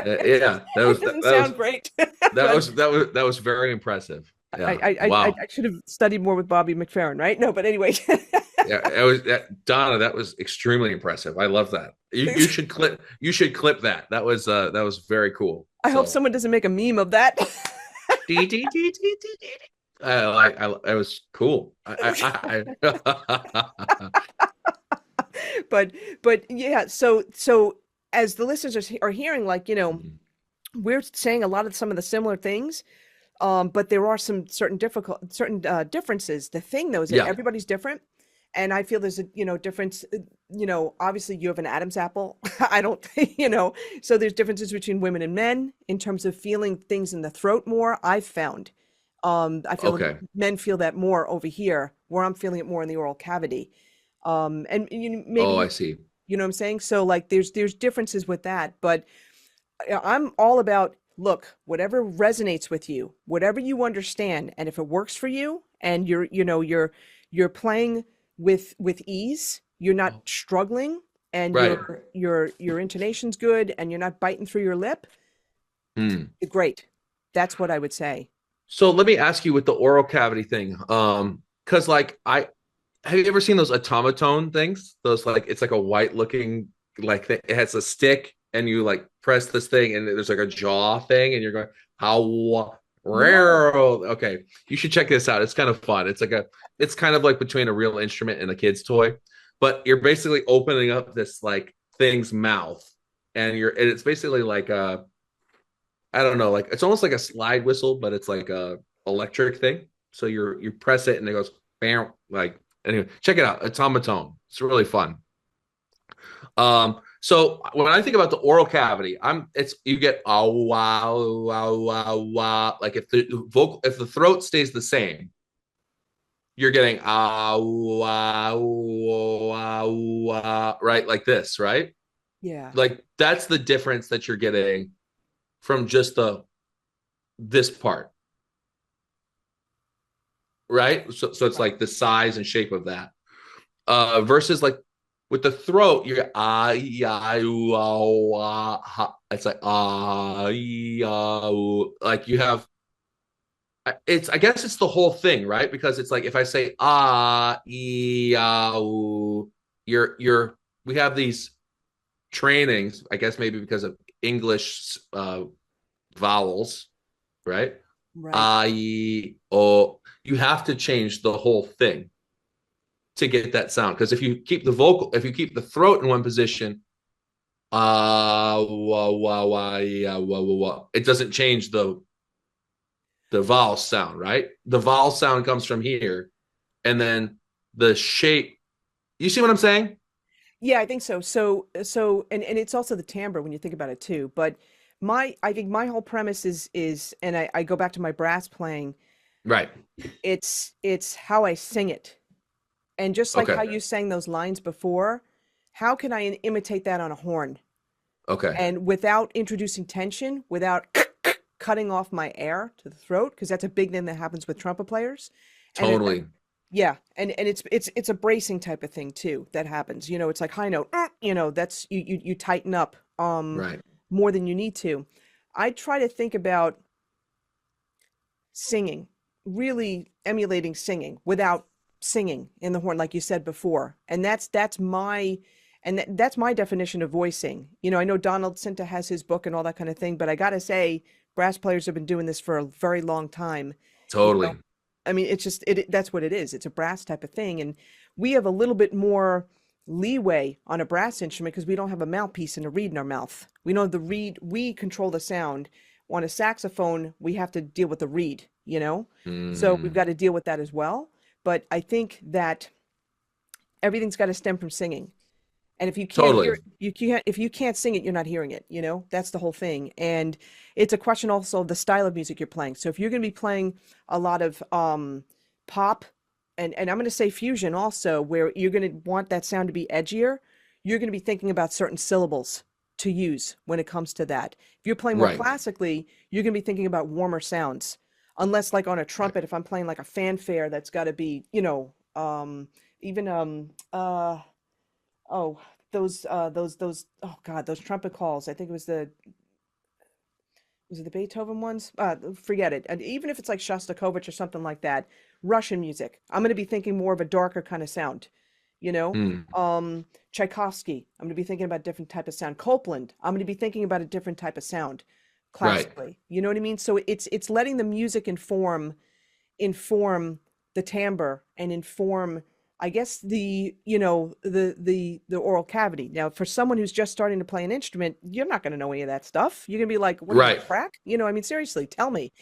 Yeah, It doesn't sound great, but that was very impressive. I, Yeah. I, I, I Wow. I should have studied more with Bobby McFerrin, right? No, but anyway. Yeah, Donna, that was extremely impressive. I love that. You should clip that. That was very cool. I hope So someone doesn't make a meme of that. dee, dee, dee, dee, dee, dee. I was cool. but yeah, so as the listeners are hearing, like, you know, we're saying a lot of some of the similar things, but there are some certain differences. The thing though is that Yeah. everybody's different, and I feel there's a, you know, difference. You know, obviously you have an Adam's apple. I don't, you know, so there's differences between women and men in terms of feeling things in the throat more. I've found, I feel Okay. men feel that more over here, where I'm feeling it more in the oral cavity. And you know, Oh, I maybe, see. you know what I'm saying? So like there's differences with that, but I'm all about, look, whatever resonates with you, whatever you understand, and if it works for you and you're, you know, you're playing with ease, you're not struggling, and Right. your intonation's good and you're not biting through your lip, Hmm. great. That's what I would say. So let me ask you with the oral cavity thing. Because like I have you ever seen those automaton things? Those like it's like a white looking it has a stick and you like press this thing and there's like a jaw thing and you're going how No. rare. Okay, you should check this out. It's kind of fun. It's kind of like between a real instrument and a kid's toy, but you're basically opening up this like thing's mouth and it's basically like a I don't know, like it's almost like a slide whistle, but it's like a electric thing. So you press it and it goes bam, like anyway, check it out. Automaton. It's really fun. So when I think about the oral cavity, it's you get ah wah wah wah wah. Like if the throat stays the same, you're getting ah wah wah wah, right? Like this, right? Yeah. Like that's the difference that you're getting from just the this part, right? So it's like the size and shape of that. Versus like with the throat, you're ah yeah it's like ah yeah like you have it's I guess it's the whole thing, right? Because it's like if I say ah yeah you're we have these trainings, I guess maybe because of English vowels, right? Right. I o. You have to change the whole thing to get that sound. Because if you keep the throat in one position, wah, wah, wah, yeah, wah, wah, wah, it doesn't change the vowel sound, right? The vowel sound comes from here, and then the shape. You see what I'm saying? Yeah, I think so. And it's also the timbre when you think about it too. But I think my whole premise is, and I go back to my brass playing. Right. It's how I sing it, and just like how Okay. you sang those lines before, how can I imitate that on a horn Okay. and without introducing tension, without cutting off my air to the throat, because that's a big thing that happens with trumpet players. And it, Totally. yeah, and it's a bracing type of thing too that happens. You know, it's like high note, you know, that's you tighten up Right. more than you need to. I try to think about singing, really emulating singing without singing in the horn, like you said before. And that's my definition of voicing. You know, I know Donald Sinta has his book and all that kind of thing, but I gotta say, brass players have been doing this for a very long time. You know, Totally. I mean, it's just that's what it is. It's a brass type of thing, and we have a little bit more leeway on a brass instrument because we don't have a mouthpiece and a reed in our mouth. We know the reed, we control the sound. On a saxophone, we have to deal with the reed, you know? So we've Mm, got to deal with that as well. But I think that everything's got to stem from singing. And if you can't hear totally. it, if you can't sing it, you're not hearing it, you know? That's the whole thing. And it's a question also of the style of music you're playing. So if you're going to be playing a lot of pop and I'm going to say fusion also, where you're going to want that sound to be edgier. You're going to be thinking about certain syllables to use when it comes to that. If you're playing more Right. classically, you're going to be thinking about warmer sounds. Unless like on a Right. trumpet, if I'm playing like a fanfare, that's got to be, you know, even oh, those oh God, those trumpet calls. I think it was it the Beethoven ones? Forget it. And even if it's like Shostakovich or something like that, Russian music, I'm going to be thinking more of a darker kind of sound, you know? Mm. Tchaikovsky, I'm going to be thinking about a different type of sound. Copeland, I'm going to be thinking about a different type of sound Right. classically. You know what I mean? So it's letting the music inform the timbre and inform, I guess, the you know the oral cavity. Now for someone who's just starting to play an instrument, you're not going to know any of that stuff. You're going to be like, what is it, Right. crack? You know, I mean, seriously, tell me.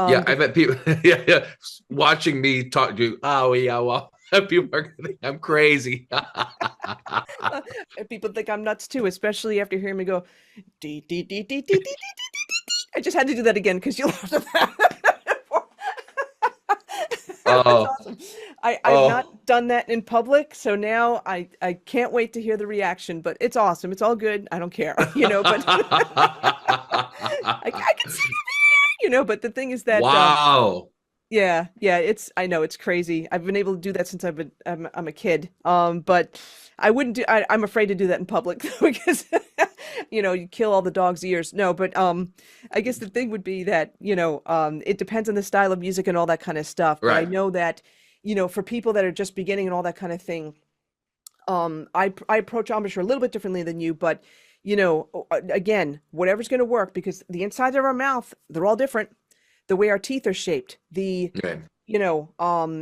Yeah, I But bet people, yeah, yeah, watching me talk to, oh yeah, well, people are gonna think I'm crazy. people think I'm nuts too, especially after hearing me go dee dee dee dee dee dee dee dee. I just had to do that again because you laughed at that. That's Oh, awesome. I've oh. not done that in public, so now I can't wait to hear the reaction. But it's awesome. It's all good. I don't care, you know. But I can see you there, you know. But the thing is that Wow. yeah, yeah, I know it's crazy. I've been able to do that since I'm a kid. But I wouldn't do I'm afraid to do that in public because you know, you kill all the dog's ears. No, but I guess the thing would be that, you know, it depends on the style of music and all that kind of stuff. But I Right. know that, you know, for people that are just beginning and all that kind of thing, I approach embouchure a little bit differently than you, but you know, again, whatever's going to work because the insides of our mouth, they're all different. The way our teeth are shaped, the Okay. you know,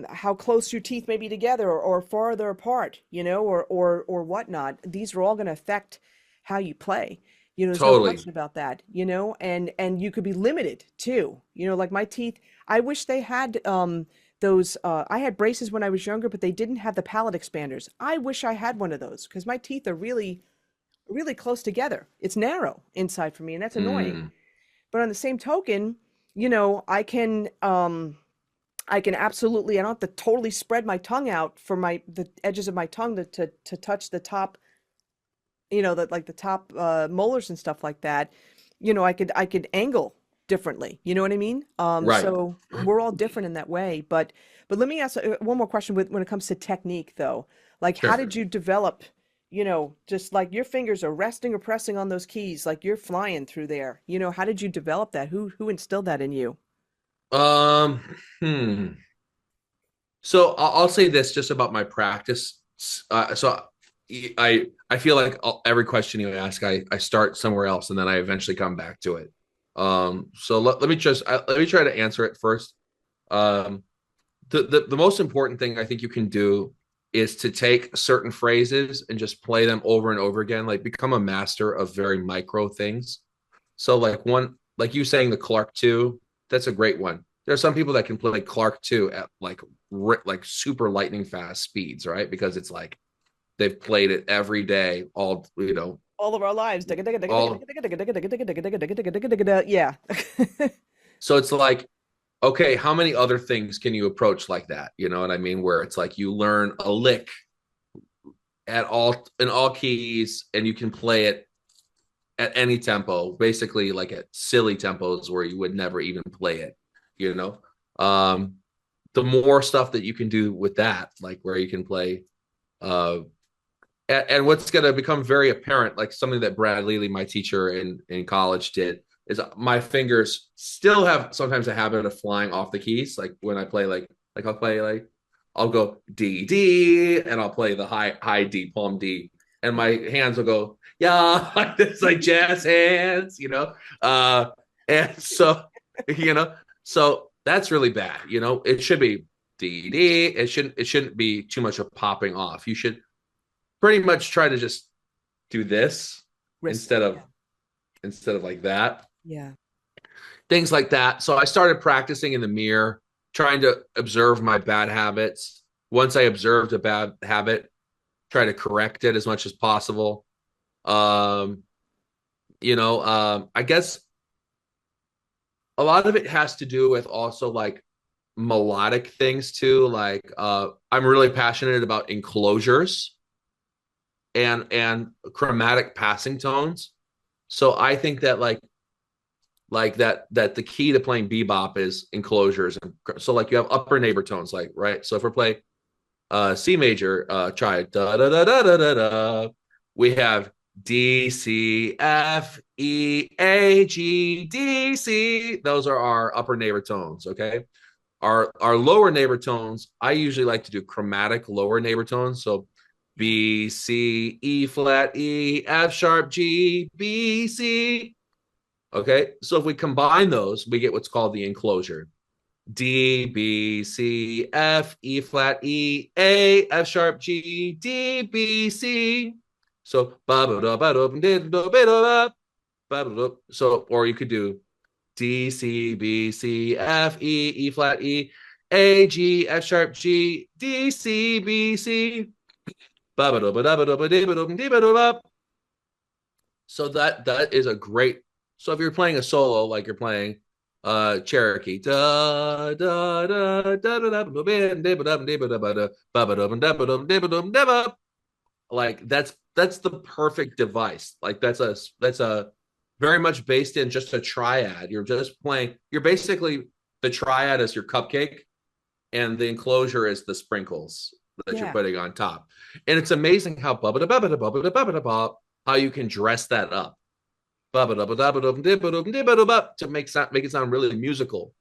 how close your teeth may be together or farther apart, you know, or whatnot. These are all going to affect how you play. You know, there's no Totally. question about that, you know, and you could be limited too. You know, like my teeth, I wish they had those I had braces when I was younger, but they didn't have the palate expanders. I wish I had one of those because my teeth are really close together. It's narrow inside for me, and that's annoying. Mm. But on the same token, you know, I can absolutely, I don't have to totally spread my tongue out for the edges of my tongue to touch the top, you know, the like the top molars and stuff like that. You know, I could angle differently. You know what I mean? Right. So we're all different in that way. But let me ask one more question when it comes to technique, though. Like, how Sure. did you develop? You know, just like your fingers are resting or pressing on those keys, like you're flying through there. You know, how did you develop that? Who instilled that in you? Um, hmm. So I'll say this just about my practice. I feel like every question you ask, I start somewhere else and then I eventually come back to it. So let me try to answer it first. Um, the most important thing I think you can do is to take certain phrases and just play them over and over again, like become a master of very micro things. So like you saying the Clark 2, that's a great one. There are some people that can play Clark 2 at like super lightning fast speeds, right? Because it's like they've played it every day, all All of our lives. all. Yeah. So it's like, okay, how many other things can you approach like that? You know what I mean? Where it's like you learn a lick at all in all keys, and you can play it at any tempo, basically like at silly tempos where you would never even play it, you know? Um, the more stuff that you can do with that, like where you can play, uh, and what's going to become very apparent, like something that Brad Lely, my teacher in college, did, is my fingers still have sometimes a habit of flying off the keys. Like when I play, like I'll play like I'll go D D, and I'll play the high D, palm D, and my hands will go yeah, like this, like jazz hands, you know. And so so that's really bad. You know, it should be D D. It shouldn't be too much of popping off. You should pretty much try to just do this Wrist. instead of Yeah. like that, Yeah. things like that. So I started practicing in the mirror, trying to observe my bad habits. Once I observed a bad habit, try to correct it as much as possible. um I guess a lot of it has to do with also like melodic things too. Like I'm really passionate about enclosures and chromatic passing tones. So I think that that the key to playing bebop is enclosures. And so like you have upper neighbor tones, like, right? So if we're playing C major, try da da da da da da da. We have D C F E A G D C. Those are our upper neighbor tones. Okay. Our lower neighbor tones, I usually like to do chromatic lower neighbor tones. So B C E flat E F sharp G B C. Okay. So if we combine those, we get what's called the enclosure. D B C F E flat E A F sharp G D B C. So so or you could do D C B C F E E flat E A G F sharp G D C B C. So that is a great. So if you're playing a solo, like you're playing Cherokee, like that's the perfect device. Like that's a very much based in just a triad. You're just playing. You're basically the triad is your cupcake, and the enclosure is the sprinkles that you're Yeah. putting on top. And it's amazing how how you can dress that up to make it sound really musical.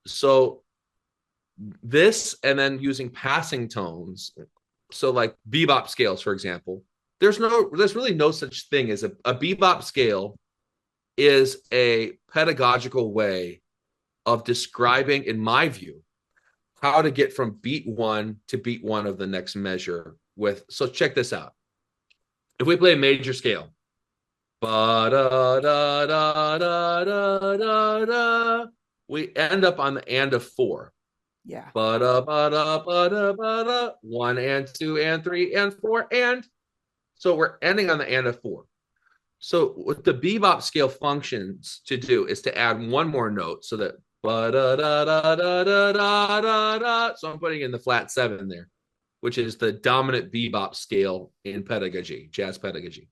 So this and then using passing tones. So like bebop scales, for example, there's really no such thing as a bebop scale is a pedagogical way of describing, in my view, how to get from beat one to beat one of the next measure with. So check this out. If we play a major scale, ba da da da da da da da, we end up on the and of four. Yeah. Ba da ba da ba da ba da, one and two and three and four and. So we're ending on the and of four. So what the bebop scale functions to do is to add one more note so that ba da da da da da da da da. So I'm putting in the flat seven there, which is the dominant bebop scale in pedagogy, jazz pedagogy.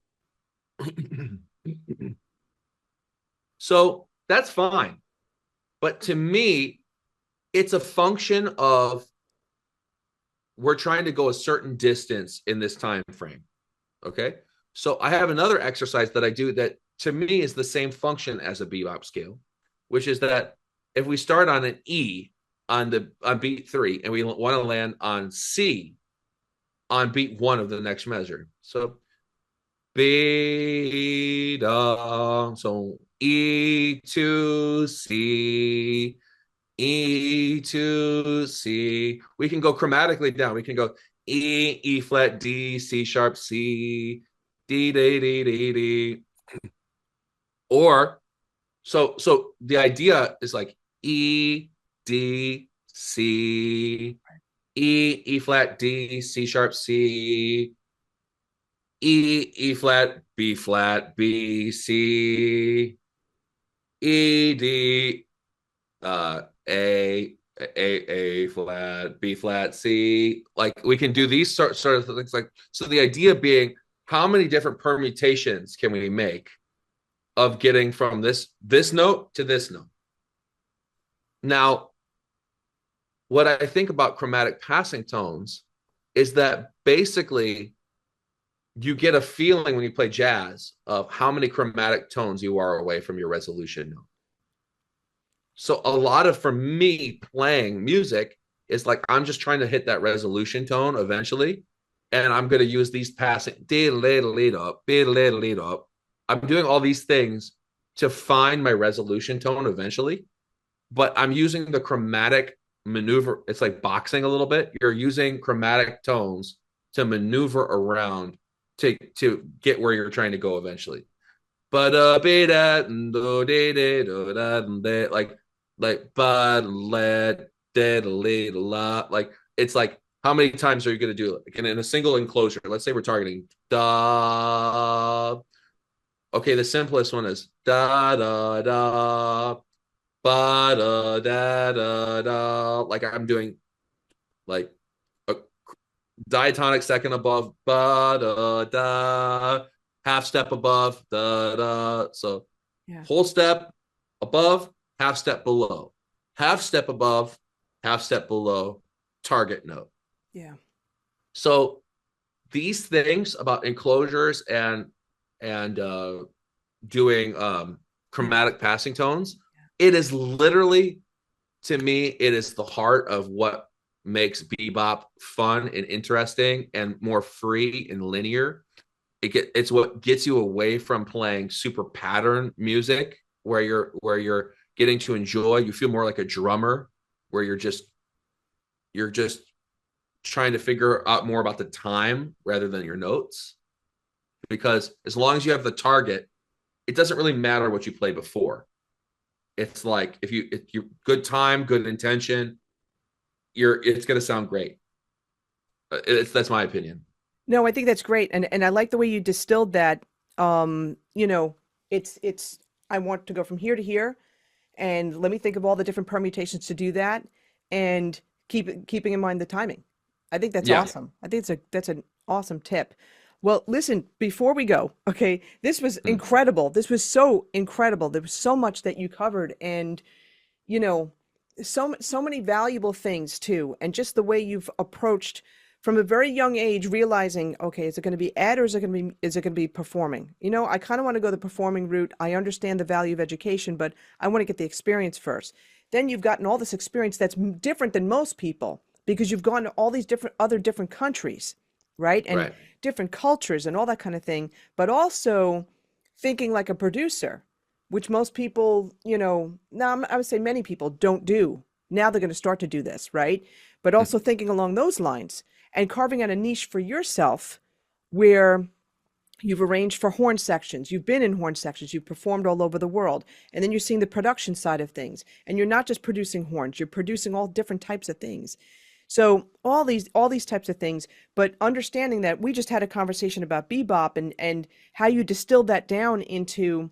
So that's fine. But to me, it's a function of we're trying to go a certain distance in this time frame. Okay. So I have another exercise that I do that to me is the same function as a bebop scale, which is that if we start on an E on beat three and we want to land on C on beat one of the next measure. So B da, so E to C, E to C. We can go chromatically down. We can go E, E flat, D, C sharp, C, D, D, D, D, D. Or so the idea is like E, D, C, E, E flat, D, C sharp, C, E, E flat, B, C, E, D, A, A flat, B flat, C. Like we can do these sort of things. Like so, the idea being, how many different permutations can we make of getting from this note to this note? Now, what I think about chromatic passing tones is that basically you get a feeling when you play jazz of how many chromatic tones you are away from your resolution note. So a lot of, for me, playing music is like I'm just trying to hit that resolution tone eventually, and I'm going to use these passing up. I'm doing all these things to find my resolution tone eventually, but I'm using the chromatic maneuver. It's like boxing a little bit. You're using chromatic tones to maneuver around to get where you're trying to go eventually. But like but let like it's like how many times are you going to do it? Like in a single enclosure, let's say we're targeting da. Okay, the simplest one is da da da ba da da da da, like I'm doing like a diatonic second above, ba da da, half step above, da da. So Yeah. whole step above, half step below, half step above, half step below, target note. Yeah. So these things about enclosures and doing chromatic passing tones, it is literally, to me, it is the heart of what makes bebop fun and interesting and more free and linear. It's what gets you away from playing super pattern music where you're getting to enjoy. You feel more like a drummer where you're just trying to figure out more about the time rather than your notes. Because as long as you have the target, it doesn't really matter what you play before. It's like if you good time, good intention, it's going to sound great. That's my opinion. No, I think that's great. And I like the way you distilled that. You know, it's I want to go from here to here, and let me think of all the different permutations to do that, and keeping in mind the timing. I think that's Yeah. awesome. I think that's an awesome tip. Well, listen, before we go, okay, this was Mm. incredible. This was so incredible. There was so much that you covered, and you know, so many valuable things too, and just the way you've approached from a very young age, realizing, okay, is it going to be ed or is it going to be performing? You know, I kind of want to go the performing route. I understand the value of education, but I want to get the experience first. Then you've gotten all this experience that's different than most people because you've gone to all these different countries, right? And Right. different cultures and all that kind of thing, but also thinking like a producer, which most people, now I would say many people don't do. Now they're going to start to do this, right? But also thinking along those lines and carving out a niche for yourself where you've arranged for horn sections, you've been in horn sections, you've performed all over the world, and then you're seeing the production side of things. And you're not just producing horns, you're producing all different types of things. So all these types of things, but understanding that we just had a conversation about bebop and how you distilled that down into,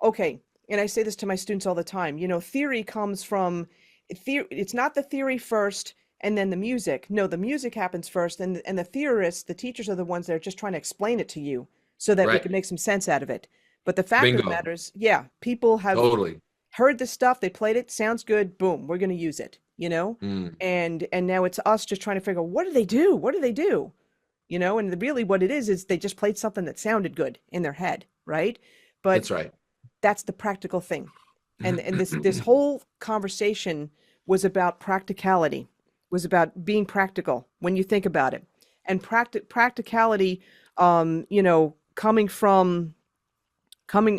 okay, and I say this to my students all the time, theory comes from it's not the theory first and then the music. No, the music happens first, and the theorists, the teachers are the ones that are just trying to explain it to you so that we Right. can make some sense out of it. But the fact of the Bingo. matter is, yeah, people have Totally. heard the stuff, they played it, sounds good, boom, we're going to use it, Mm. and now it's us just trying to figure out, what do they do? What do they do? And really what it is they just played something that sounded good in their head, right? But That's right. that's the practical thing. And this whole conversation was about practicality, was about being practical when you think about it. And practicality, coming,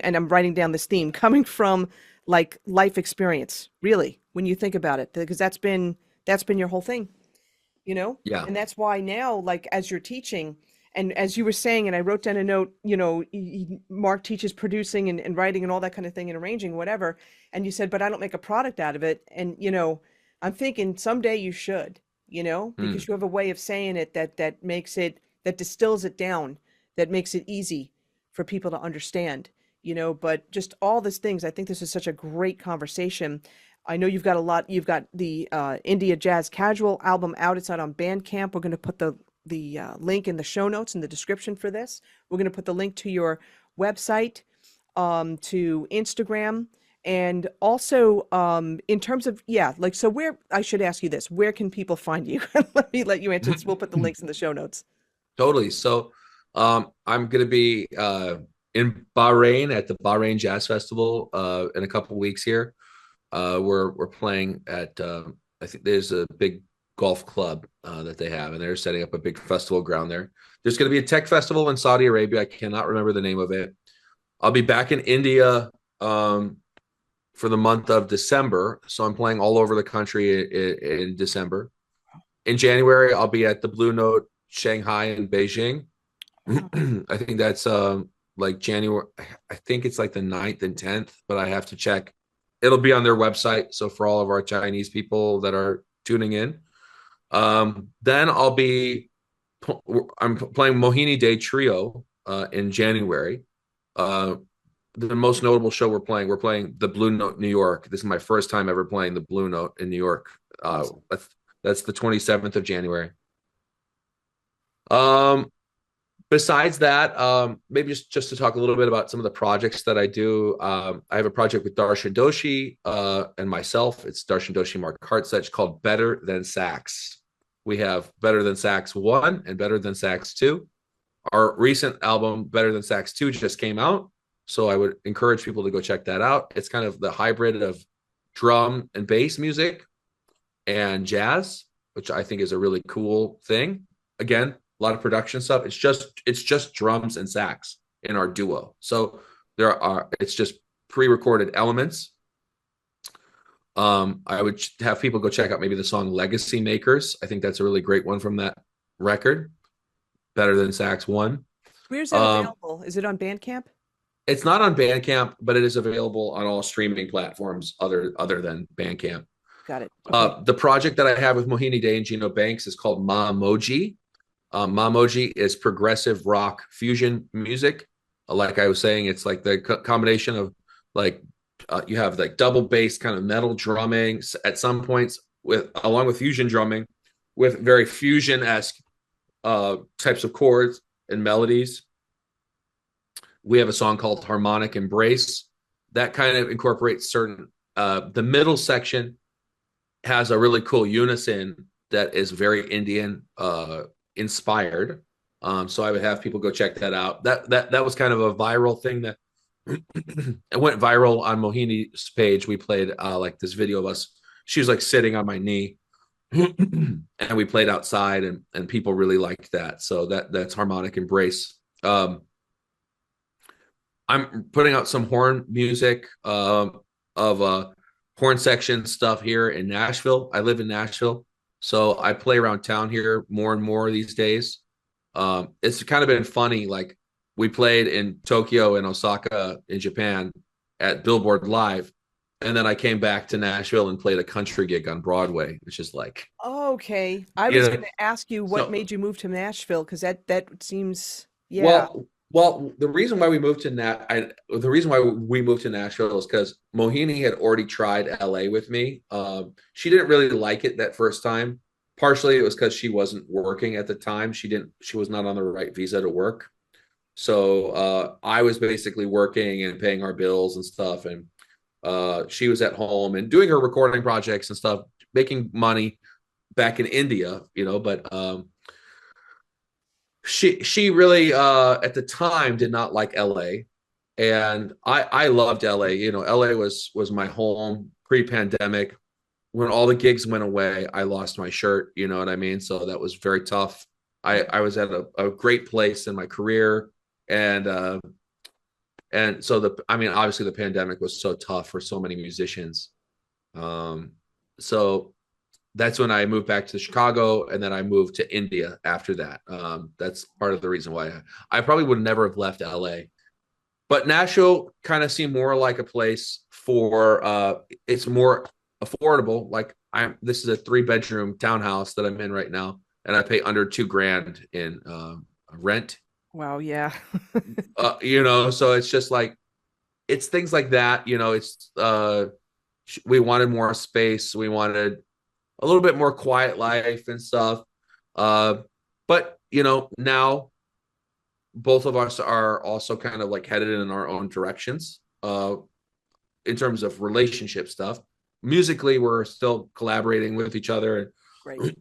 and I'm writing down this theme, coming from like life experience, really, when you think about it, because that's been your whole thing, Yeah. and that's why now, like, as you're teaching, and as you were saying, and I wrote down a note, Mark teaches producing and writing and all that kind of thing and arranging, whatever. And you said, but I don't make a product out of it. And, I'm thinking someday you should, Mm. because you have a way of saying it that makes it, that distills it down, that makes it easy for people to understand, but just all these things. I think this is such a great conversation. I know you've got a lot. You've got the India Jazz Casual album out. It's out on Bandcamp. We're going to put the link in the show notes in the description for this. We're going to put the link to your website, to Instagram, and also in terms of, yeah, like, so where, I should ask you this, where can people find you? Let you answer this. We'll put the links in the show notes. Totally. So I'm going to be in Bahrain at the Bahrain Jazz Festival in a couple weeks here. We're playing at I think there's a big golf club that they have, and they're setting up a big festival ground there. There's going to be a tech festival in Saudi Arabia. I cannot remember the name of it. I'll be back in India for the month of December, so I'm playing all over the country in December. In January, I'll be at the Blue Note Shanghai and Beijing. Wow. I think that's like January. I think it's like the 9th and 10th, but I have to check. It'll be on their website. So for all of our Chinese people that are tuning in, then I'm playing Mohini Day Trio in January. the most notable show we're playing the Blue Note New York. This is my first time ever playing the Blue Note in New York. Awesome. That's the 27th of January. Um, Besides that, maybe just to talk a little bit about some of the projects that I do. I have a project with Darshan Doshi and myself. It's Darshan Doshi, Mark Hartsuch, called Better Than Sax. We have Better Than Sax 1 and Better Than Sax 2. Our recent album, Better Than Sax 2, just came out. So I would encourage people to go check that out. It's kind of the hybrid of drum and bass music and jazz, which I think is a really cool thing. Again, a lot of production stuff. It's just drums and sax in our duo. So it's just pre-recorded elements. I would have people go check out maybe the song Legacy Makers. I think that's a really great one from that record. Better Than Sax 1. Where's that Um, available? Is it on Bandcamp? it's not on Bandcamp, but it is available on all streaming platforms other than Bandcamp. Got it. Okay. The project that I have with Mohini Day and Gino Banks is called Ma Moji. Ma Moji is progressive rock fusion music. Like I was saying, it's like the combination of like you have like double bass kind of metal drumming at some points with along with fusion drumming with very fusion-esque types of chords and melodies. We have a song called Harmonic Embrace that kind of incorporates certain the middle section has a really cool unison that is very Indian inspired. So I would have people go check that out. That was kind of a viral thing that it went viral on Mohini's page. We played like this video of us. She was like sitting on my knee, and we played outside, and people really liked that. So that's Harmonic Embrace. I'm putting out some horn music of horn section stuff here in Nashville. I live in Nashville, so I play around town here more and more these days. It's kind of been funny. Like we played in Tokyo and Osaka in Japan at Billboard Live, and then I came back to Nashville and played a country gig on Broadway, which is like, Okay. I you was know, going to ask you what so made you move to Nashville because that seems, yeah. well, the reason why we moved to the reason why we moved to Nashville is because Mohini had already tried LA with me. She didn't really like it that first time. Partially, it was because she wasn't working at the time. She was not on the right visa to work. So I was basically working and paying our bills and stuff, and she was at home and doing her recording projects and stuff, making money back in India, But she really at the time did not like LA, and I loved LA. LA was my home pre-pandemic. When all the gigs went away, I lost my shirt. You know what I mean? So that was very tough. I was at a great place in my career, and so obviously the pandemic was so tough for so many musicians. So that's when I moved back to Chicago, and then I moved to India after that. That's part of the reason why I probably would never have left LA. But Nashville kind of seemed more like a place for it's more affordable. Like this is a 3-bedroom townhouse that I'm in right now, and I pay under $2,000 in rent. Wow, yeah. So it's just like it's things like that. It's we wanted more space. We wanted a little bit more quiet life and stuff. But now both of us are also kind of like headed in our own directions in terms of relationship stuff. Musically, we're still collaborating with each other. Right.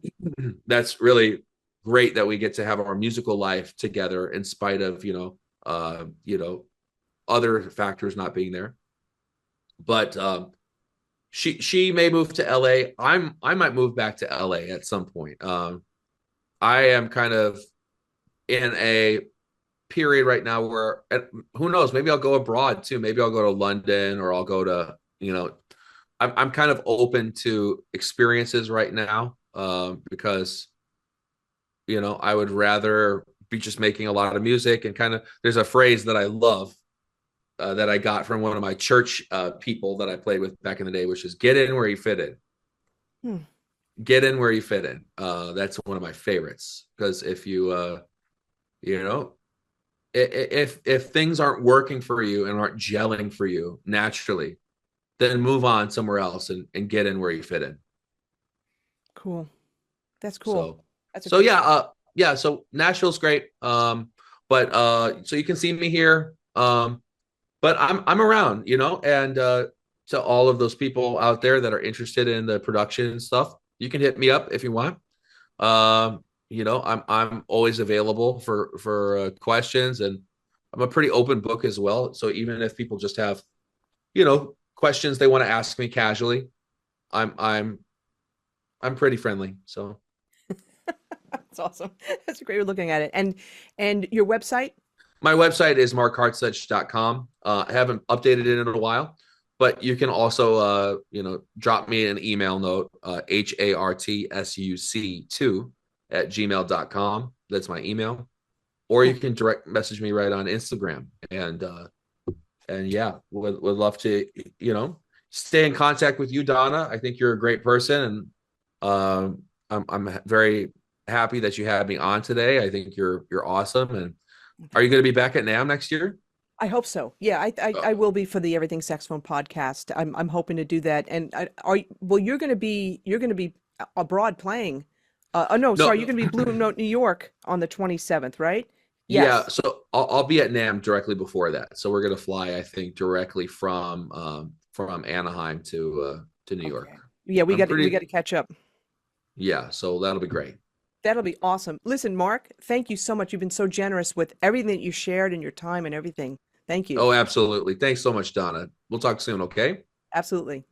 That's really great that we get to have our musical life together in spite of, other factors not being there. But she may move to LA. I might move back to LA at some point. I am kind of in a period right now where who knows, maybe I'll go abroad too. Maybe I'll go to London, or I'll go to, I'm kind of open to experiences right now because I would rather be just making a lot of music and kind of, there's a phrase that I love that I got from one of my church people that I played with back in the day, which is get in where you fit in. Hmm. Get in where you fit in. That's one of my favorites because if you, if things aren't working for you and aren't gelling for you naturally, then move on somewhere else and get in where you fit in. Cool. That's cool. So That's a so great yeah, story. so Nashville's great. But so you can see me here. But I'm around, and to all of those people out there that are interested in the production stuff, you can hit me up if you want. I'm always available for questions, and I'm a pretty open book as well. So even if people just have, questions they want to ask me casually, I'm I'm I'm pretty friendly. So That's awesome. That's a great way of looking at it. And your website? my website is markhartsuch.com. I haven't updated it in a while, but you can also, drop me an email note, hartsuc2 at gmail.com. That's my email. Or you Cool. can direct message me right on Instagram. And yeah, would love to, stay in contact with you, Donna. I think you're a great person. And I'm very happy that you had me on today. I think you're awesome. And are you going to be back at NAMM next year? I hope so. Yeah, I will be for the Everything Saxophone podcast. I'm hoping to do that. And well, you're going to be abroad playing. Oh no, sorry, you're No, going to be Blue Note, New York on the 27th, right? yeah. Yes. So I'll be at NAMM directly before that. So we're gonna fly, I think, directly from Anaheim to New York. Okay. Yeah, we I'm got to we pretty got to catch up. Yeah. So that'll be great. That'll be awesome. Listen, Mark, thank you so much. You've been so generous with everything that you shared and your time and everything. Thank you. Oh, absolutely. Thanks so much, Donna. We'll talk soon. Okay. Absolutely.